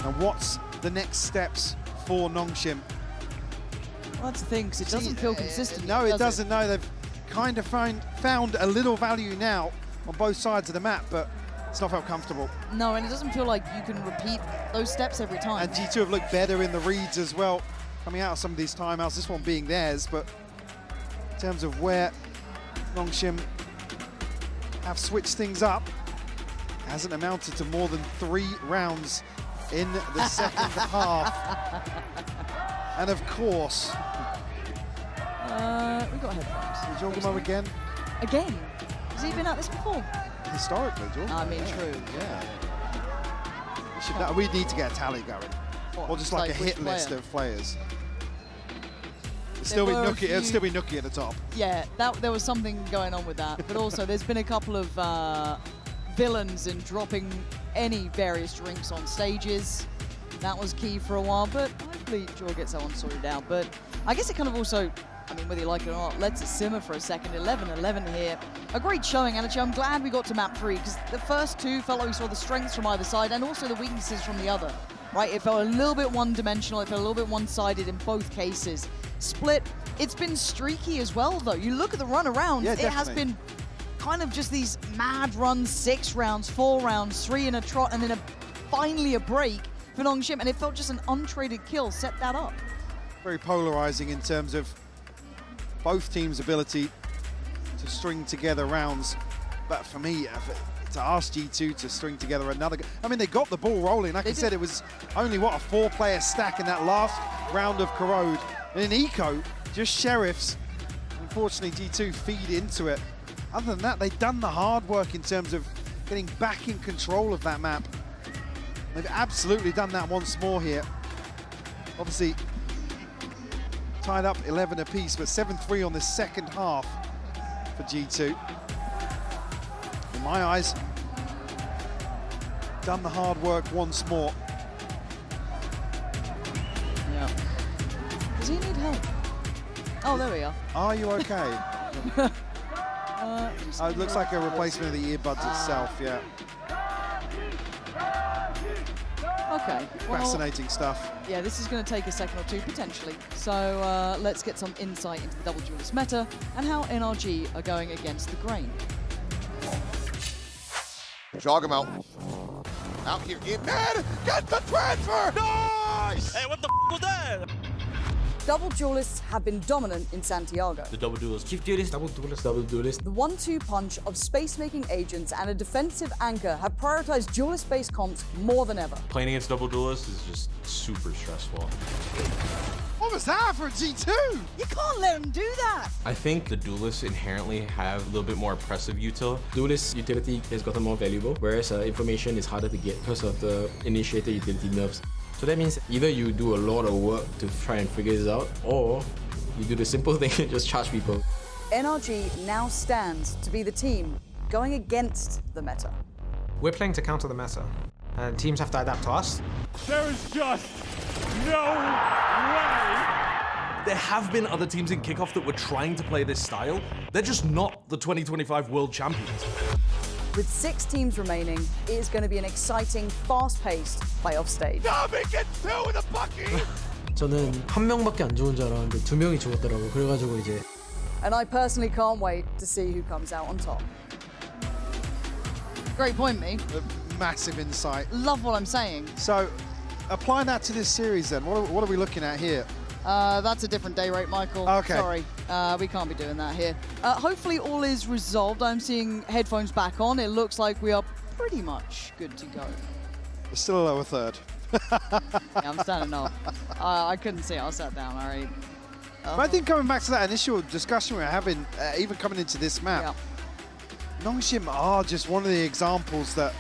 S1: And what's the next steps for Nongshim?
S2: Well, that's the thing, because it doesn't feel consistent.
S1: No, it doesn't. No, they've kind of found a little value now on both sides of the map, but It's not felt comfortable.
S2: No, and it doesn't feel like you can repeat those steps every time.
S1: And G2 have looked better in the reads as well, coming out of some of these timeouts, this one being theirs, but in terms of where Nongshim have switched things up, hasn't amounted to more than 3 rounds in the second half. And of course,
S2: we got headphones.
S1: Jorgamo again.
S2: Again? Has he been at this before?
S1: Historically, Jorgamo.
S2: I mean, true.
S1: Yeah. We need to get a tally going.
S2: What,
S1: Or just like a hit list of players. It'll still be Nookie at the top.
S2: Yeah, there was something going on with that. But also, there's been a couple of villains in dropping any various drinks on stages. That was key for a while, but hopefully Jor gets that one sorted out. But I guess it kind of also, I mean, whether you like it or not, lets it simmer for a second. 11-11 here. A great showing, and actually I'm glad we got to map 3, because the first 2 felt like we saw the strengths from either side and also the weaknesses from the other. Right, it felt a little bit one-dimensional, it felt a little bit one-sided in both cases. Split, it's been streaky as well, though. You look at the run around, it has been kind of just these mad runs, 6 rounds, 4 rounds, 3 in a trot, and then finally a break for Nongshim, and it felt just an untraded kill set that up.
S1: Very polarizing in terms of both teams' ability to string together rounds. But for me, to ask G2 to string together another, I mean, they got the ball rolling. Like I said, it was only, what, a 4-player stack in that last round of Corrode. And in Eco, just Sheriffs. Unfortunately, G2 feed into it. Other than that, they've done the hard work in terms of getting back in control of that map. They've absolutely done that once more here. Obviously, tied up 11 apiece, but 7-3 on the second half for G2. In my eyes, done the hard work once more.
S2: Yeah. Does he need help? Oh, there we are.
S1: Are you okay? It looks like a replacement of the earbuds itself, yeah.
S2: Okay.
S1: Fascinating stuff.
S2: Yeah, this is going to take a second or 2, potentially. So let's get some insight into the double duelist meta and how NRG are going against the grain.
S10: Jog him out. Out here in net. Get the transfer. Nice.
S5: Hey, what the was that?
S11: Double duelists have been dominant in Santiago.
S12: The double duelist, chief duelist, double duelist.
S11: The 1-2 punch of space-making agents and a defensive anchor have prioritized duelist-based comps more than ever.
S12: Playing against double duelists is just super stressful.
S1: What was that for G2?
S2: You can't let them do that.
S12: I think the duelists inherently have a little bit more oppressive util.
S13: Duelist utility has gotten more valuable, whereas information is harder to get because of the initiator utility nerfs. So that means either you do a lot of work to try and figure this out, or you do the simple thing and just charge people.
S11: NRG now stands to be the team going against the meta.
S14: We're playing to counter the meta, and teams have to adapt to us.
S15: There is just no way!
S16: There have been other teams in Kickoff that were trying to play this style. They're just not the 2025 World Champions.
S11: With 6 teams remaining, it is going to be an exciting, fast-paced playoff stage.
S13: 저는 한 명밖에 안 죽은 줄 알았는데 2명이 죽었더라고. 그래가지고 이제.
S11: And I personally can't wait to see who comes out on top.
S2: Great point, me.
S1: Massive insight.
S2: Love what I'm saying.
S1: So, apply that to this series then. What are we looking at here?
S2: That's a different day rate, Michael.
S1: Okay.
S2: Sorry, we can't be doing that here. Hopefully all is resolved. I'm seeing headphones back on. It looks like we are pretty much good to go.
S1: It's still a lower third.
S2: Yeah, I'm standing up. I couldn't see it. I sat down, all right.
S1: But I think coming back to that initial discussion we were having, even coming into this map, Nongshim are just one of the examples that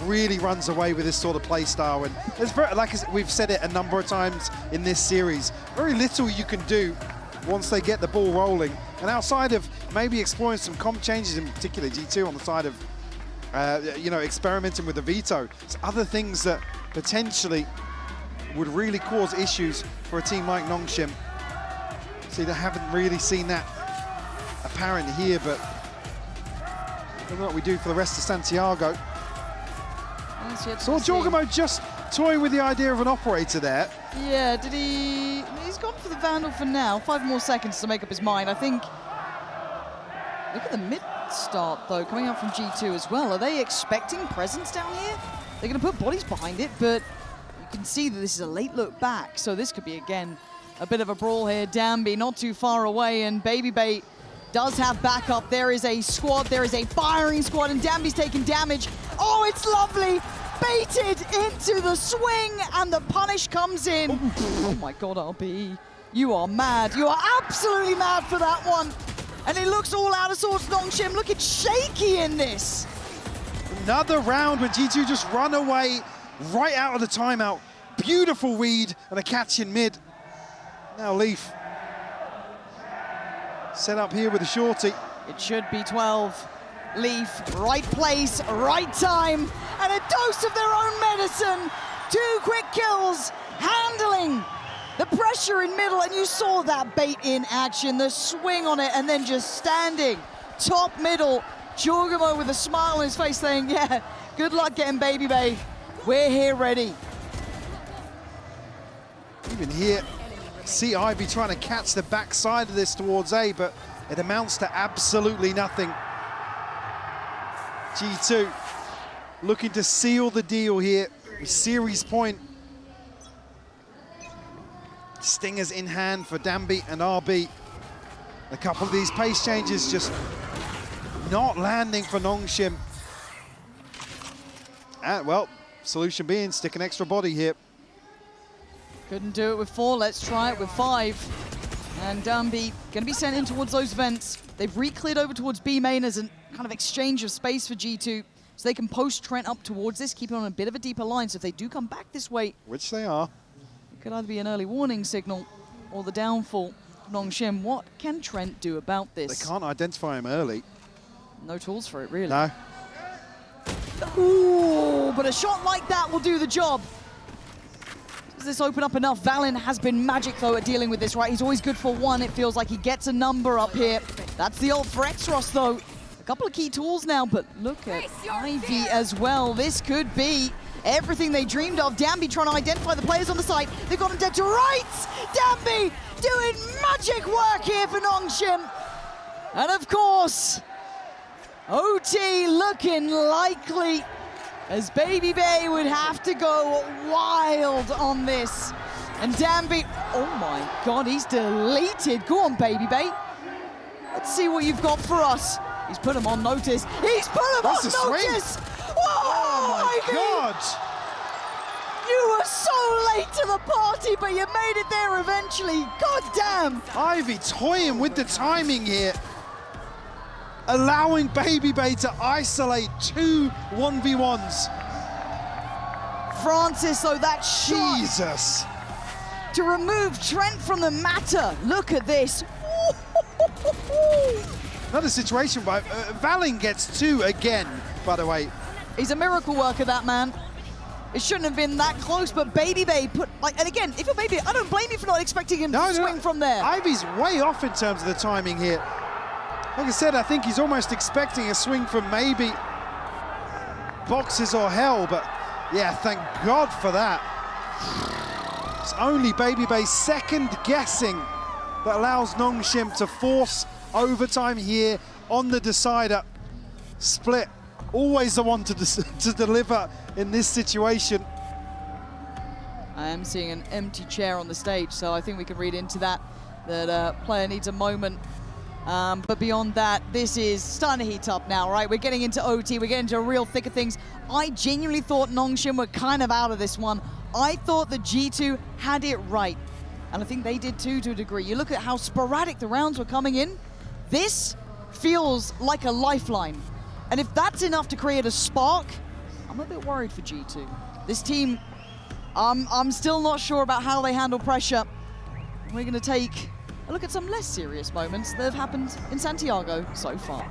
S1: really runs away with this sort of play style. And there's very, like we've said it a number of times in this series, very little you can do once they get the ball rolling. And outside of maybe exploring some comp changes, in particular G2 on the side of, you know, experimenting with the veto, it's other things that potentially would really cause issues for a team like Nongshim. See, they haven't really seen that apparent here, but I don't know what we do for the rest of Santiago. Saw Jorgamo just toying with the idea of an operator there.
S2: Yeah, did he? He's gone for the Vandal for now. 5 more seconds to make up his mind. I think. Look at the mid start, though, coming out from G2 as well. Are they expecting presence down here? They're going to put bodies behind it, but you can see that this is a late look back, so this could be, again, a bit of a brawl here. Danby not too far away, and Babybay does have backup. There is a squad, there is a firing squad, and Danby's taking damage. Oh, it's lovely! Baited into the swing, and the punish comes in. Oh my god, RB. You are mad. You are absolutely mad for that one. And it looks all out of sorts. Nongshim looking shaky in this.
S1: Another round when G2 just run away right out of the timeout. Beautiful read and a catch in mid. Now Leaf set up here with a shorty.
S2: It should be 12. Leaf, right place, right time, and a dose of their own medicine. 2 quick kills, handling the pressure in middle, and you saw that bait in action, the swing on it, and then just standing top middle. Jorgamo with a smile on his face saying, yeah, good luck getting Babybay. We're here ready.
S1: Even here, see Ivy trying to catch the backside of this towards A, but it amounts to absolutely nothing. G2 looking to seal the deal here with series point. Stingers in hand for Danby and RB. A couple of these pace changes just not landing for Nongshim. And well, solution being stick an extra body here.
S2: Couldn't do it with 4, let's try it with 5. And Danby gonna be sent in towards those vents. They've re-cleared over towards B main as a kind of exchange of space for G2, so they can post Trent up towards this, keep it on a bit of a deeper line, so if they do come back this way,
S1: which they are,
S2: it could either be an early warning signal or the downfall of Nongshim. What can Trent do about this?
S1: They can't identify him early.
S2: No tools for it, really.
S1: No.
S2: Ooh, but a shot like that will do the job. Does this open up enough? Valen has been magic, though, at dealing with this, right? He's always good for 1. It feels like he gets a number up here. That's the ult for Exros, though. A couple of key tools now, but look at Ivy as well. This could be everything they dreamed of. Danby trying to identify the players on the site. They've got him dead to rights. Danby doing magic work here for Nongshim. And of course, OT looking likely, as Babybay would have to go wild on this. And Danby, oh my god, he's deleted. Go on, Babybay. Let's see what you've got for us. He's put him on notice. He's put him on notice!
S1: Oh my god!
S2: You were so late to the party, but you made it there eventually. God damn!
S1: Ivy toying with the timing here. Allowing Babybay to isolate 2 1v1s.
S2: Francis, though, that shot.
S1: Jesus.
S2: To remove Trent from the matter. Look at this.
S1: Another situation, but Valen gets 2 again, by the way.
S2: He's a miracle worker, that man. It shouldn't have been that close, but Babybay put, like, and again, if you're Babybay, I don't blame you for not expecting him to swing from there.
S1: Ivy's way off in terms of the timing here. Like I said, I think he's almost expecting a swing from maybe boxes or hell, but yeah, thank God for that. It's only Babybay second guessing that allows Nongshim to force overtime here on the decider. Split, always the one to deliver in this situation.
S2: I am seeing an empty chair on the stage, so I think we can read into that, that player needs a moment. But beyond that, this is starting to heat up now, right? We're getting into OT, we're getting into a real thick of things. I genuinely thought Nongshim were kind of out of this one. I thought the G2 had it right. And I think they did too, to a degree. You look at how sporadic the rounds were coming in. This feels like a lifeline. And if that's enough to create a spark, I'm a bit worried for G2. This team, I'm still not sure about how they handle pressure. We're going to take a look at some less serious moments that have happened in Santiago so far.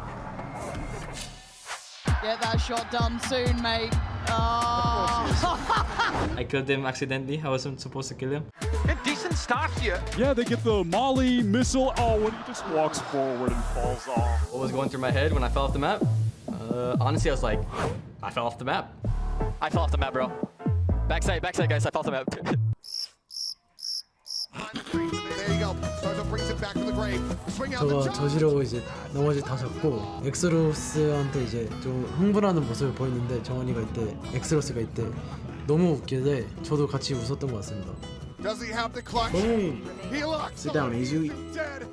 S2: Get that shot done soon, mate. Oh.
S13: I killed him accidentally. I wasn't supposed to kill him.
S15: A decent start here. Yeah, they get the Molly missile. Oh, when he just walks forward and falls off.
S17: What was going through my head when I fell off the map? Honestly, I was like, I fell off the map. I fell off the map, bro. Backside, guys. I fell off the map.
S10: There you go. help. Startup brings it back to the grave. Swing out the
S18: 저가
S10: jump.
S18: 저지르고 이제 나머지 다 잡고 엑스로스한테 이제 좀 흥분하는 모습을 보였는데 정원이가 이때 엑스로스가 이때 너무 웃기게 저도 같이 웃었던 것 같습니다.
S10: Does he have the clutch?
S18: Boom.
S10: He locks.
S18: Sit down, easy.
S10: Dead.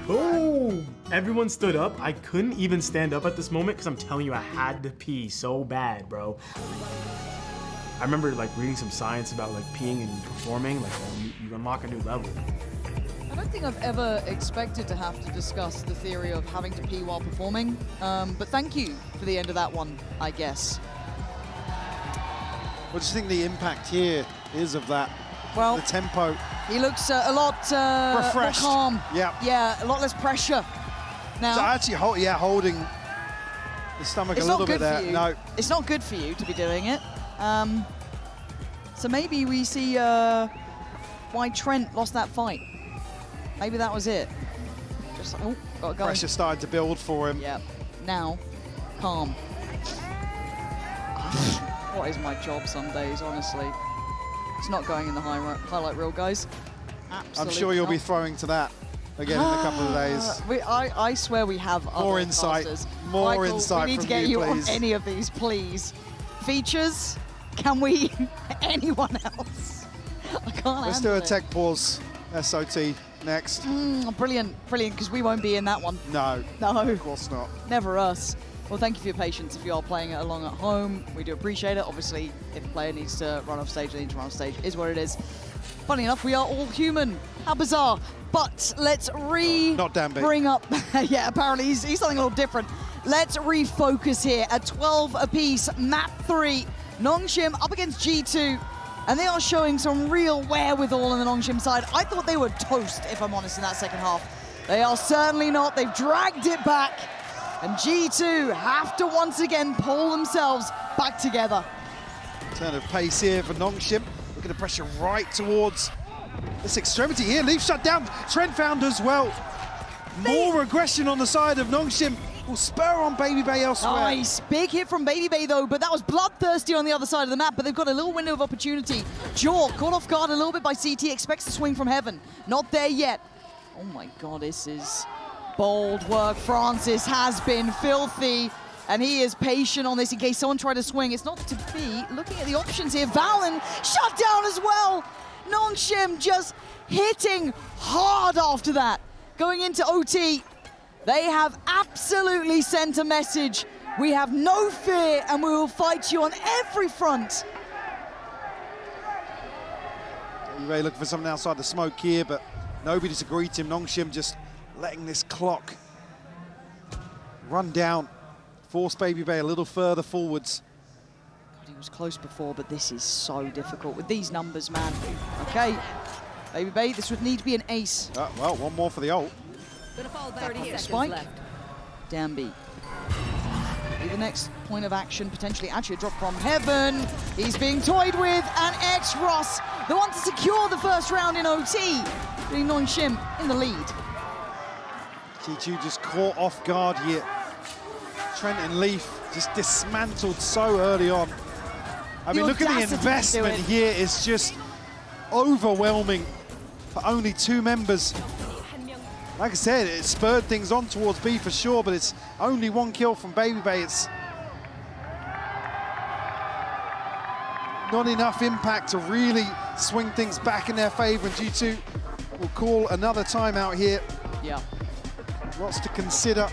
S19: Boom! Everyone stood up. I couldn't even stand up at this moment because I'm telling you, I had to pee so bad, bro. I remember like reading some science about like peeing and performing, like you unlock a new level.
S2: I don't think I've ever expected to have to discuss the theory of having to pee while performing, but thank you for the end of that one, I guess.
S1: What do you think the impact here is of that?
S2: Well,
S1: the tempo.
S2: He looks a lot
S1: refreshed.
S2: more calm.
S1: Yeah,
S2: a lot less pressure. Now,
S1: so actually, holding the stomach a little bit there. No,
S2: it's not good for you to be doing it. So maybe we see why Trent lost that fight. Maybe that was it. Just got to go.
S1: Pressure started to build for him.
S2: Yeah. Now, calm. What is my job some days, honestly? It's not going in the highlight reel, guys. Absolutely
S1: I'm sure you'll
S2: not.
S1: be throwing to that again in a couple of days.
S2: I swear we have
S1: more insight.
S2: casters.
S1: More
S2: Michael,
S1: insight
S2: we need
S1: from
S2: to get you
S1: please.
S2: on any of these, please. Features? Can we? Anyone else? I can't.
S1: Let's do a tech pause. SOT next.
S2: Brilliant, because we won't be in that one.
S1: No, of course not.
S2: Never us. Well, thank you for your patience if you are playing it along at home. We do appreciate it. Obviously, if a player needs to run off stage, they need to run off stage. Is what it is. Funny enough, we are all human. How bizarre. But let's
S1: Not Danby.
S2: bring up... yeah, apparently he's something a little different. Let's refocus here. At 12 apiece, map 3. Nongshim up against G2. And they are showing some real wherewithal on the Nongshim side. I thought they were toast, if I'm honest, in that second half. They are certainly not. They've dragged it back. And G2 have to once again pull themselves back together.
S1: Turn of pace here for Nongshim. Looking to pressure right towards this extremity here. Leaf shut down. Trent found as well. More aggression on the side of Nongshim. Will spur on Baby Bay elsewhere.
S2: Nice. Big hit from Baby Bay, though, but that was bloodthirsty on the other side of the map, but they've got a little window of opportunity. Jaw caught off guard a little bit by CT, expects to swing from heaven. Not there yet. Oh my God, this is bold work. Francis has been filthy, and he is patient on this in case someone tried to swing. It's not to be. Looking at the options here, Valen shut down as well. Nongshim just hitting hard after that. Going into OT, they have absolutely sent a message. We have no fear, and we will fight you on every front.
S1: Ray looking for something outside the smoke here, but nobody to greet him. Nongshim just letting this clock run down, force Baby Bay a little further forwards.
S2: God, he was close before, but this is so difficult with these numbers, man. Okay, Baby Bay, this would need to be an ace.
S1: Well, one more for the ult.
S9: Gonna fall 30 seconds
S2: Spike.
S9: left.
S2: Danby. Be the next point of action, potentially actually a drop from heaven. He's being toyed with, and X-Ross, the one to secure the first round in OT, putting Nongshim in the lead.
S1: G2 just caught off guard here. Trent and Leaf just dismantled so early on. I mean, look at the investment here. It's just overwhelming for only 2 members. Like I said, it spurred things on towards B for sure, but it's only 1 kill from Baby Bay. It's not enough impact to really swing things back in their favor, and G2 will call another timeout here.
S2: Yeah.
S1: Lots to consider.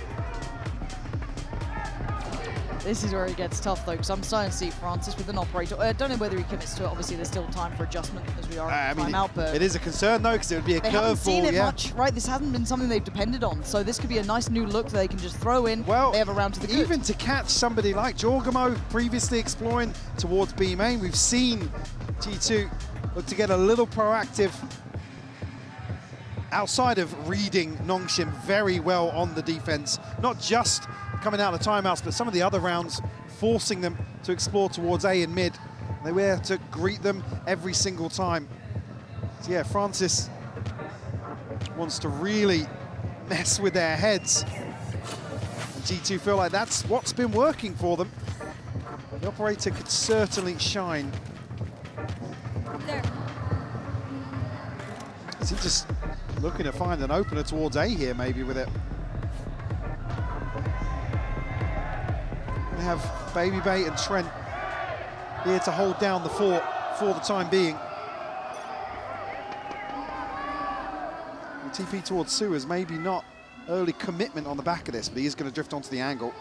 S2: This is where it gets tough, though, because I'm starting to see Francis with an operator. I don't know whether he commits to it. Obviously, there's still time for adjustment as we are in timeout, but
S1: it is a concern, though, because it would be a
S2: they haven't seen
S1: curveball.
S2: it much, right? This hasn't been something they've depended on, so this could be a nice new look that they can just throw in.
S1: Well,
S2: they have a round to the good.
S1: Even to catch somebody like Jorgamo previously exploring towards B main, we've seen G2 look to get a little proactive outside of reading Nongshim very well on the defense, not just coming out of the timeouts, but some of the other rounds forcing them to explore towards A and mid. They were to greet them every single time. So yeah, Francis wants to really mess with their heads. And G2 feel like that's what's been working for them. The operator could certainly shine.
S9: There.
S1: Is he just Looking to find an opener towards A here, maybe, with it. We have Baby Bay and Trent here to hold down the fort for the time being. And TP towards Su is maybe not early commitment on the back of this, but he is going to drift onto the angle.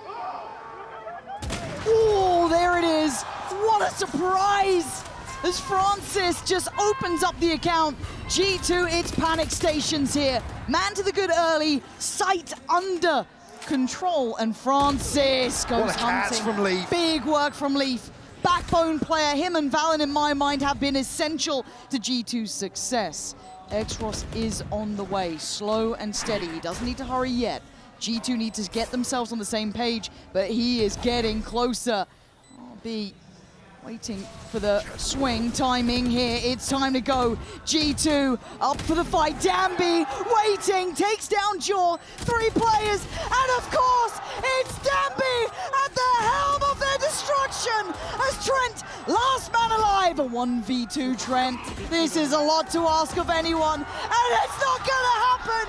S2: Oh, there it is. What a surprise! As Francis just opens up the account. G2, it's panic stations here. Man to the good early, sight under control, and Francis goes
S1: what a catch
S2: hunting.
S1: from Leaf.
S2: Big work from Leaf. Backbone player, him and Valen, in my mind, have been essential to G2's success. Xros is on the way, slow and steady. He doesn't need to hurry yet. G2 need to get themselves on the same page, but he is getting closer. RB waiting for the swing timing here. It's time to go. G2 up for the fight. Dambi waiting, takes down Jaw. 3 players, and of course, it's Dambi at the helm of their destruction as Trent, last man alive. A 1v2 Trent. This is a lot to ask of anyone, and it's not gonna happen.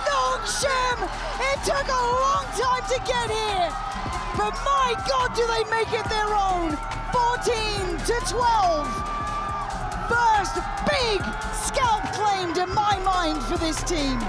S2: Nongshim, it took a long time to get here, but my God, do they make it their own. 14-12. First big scalp claimed in my mind for this team.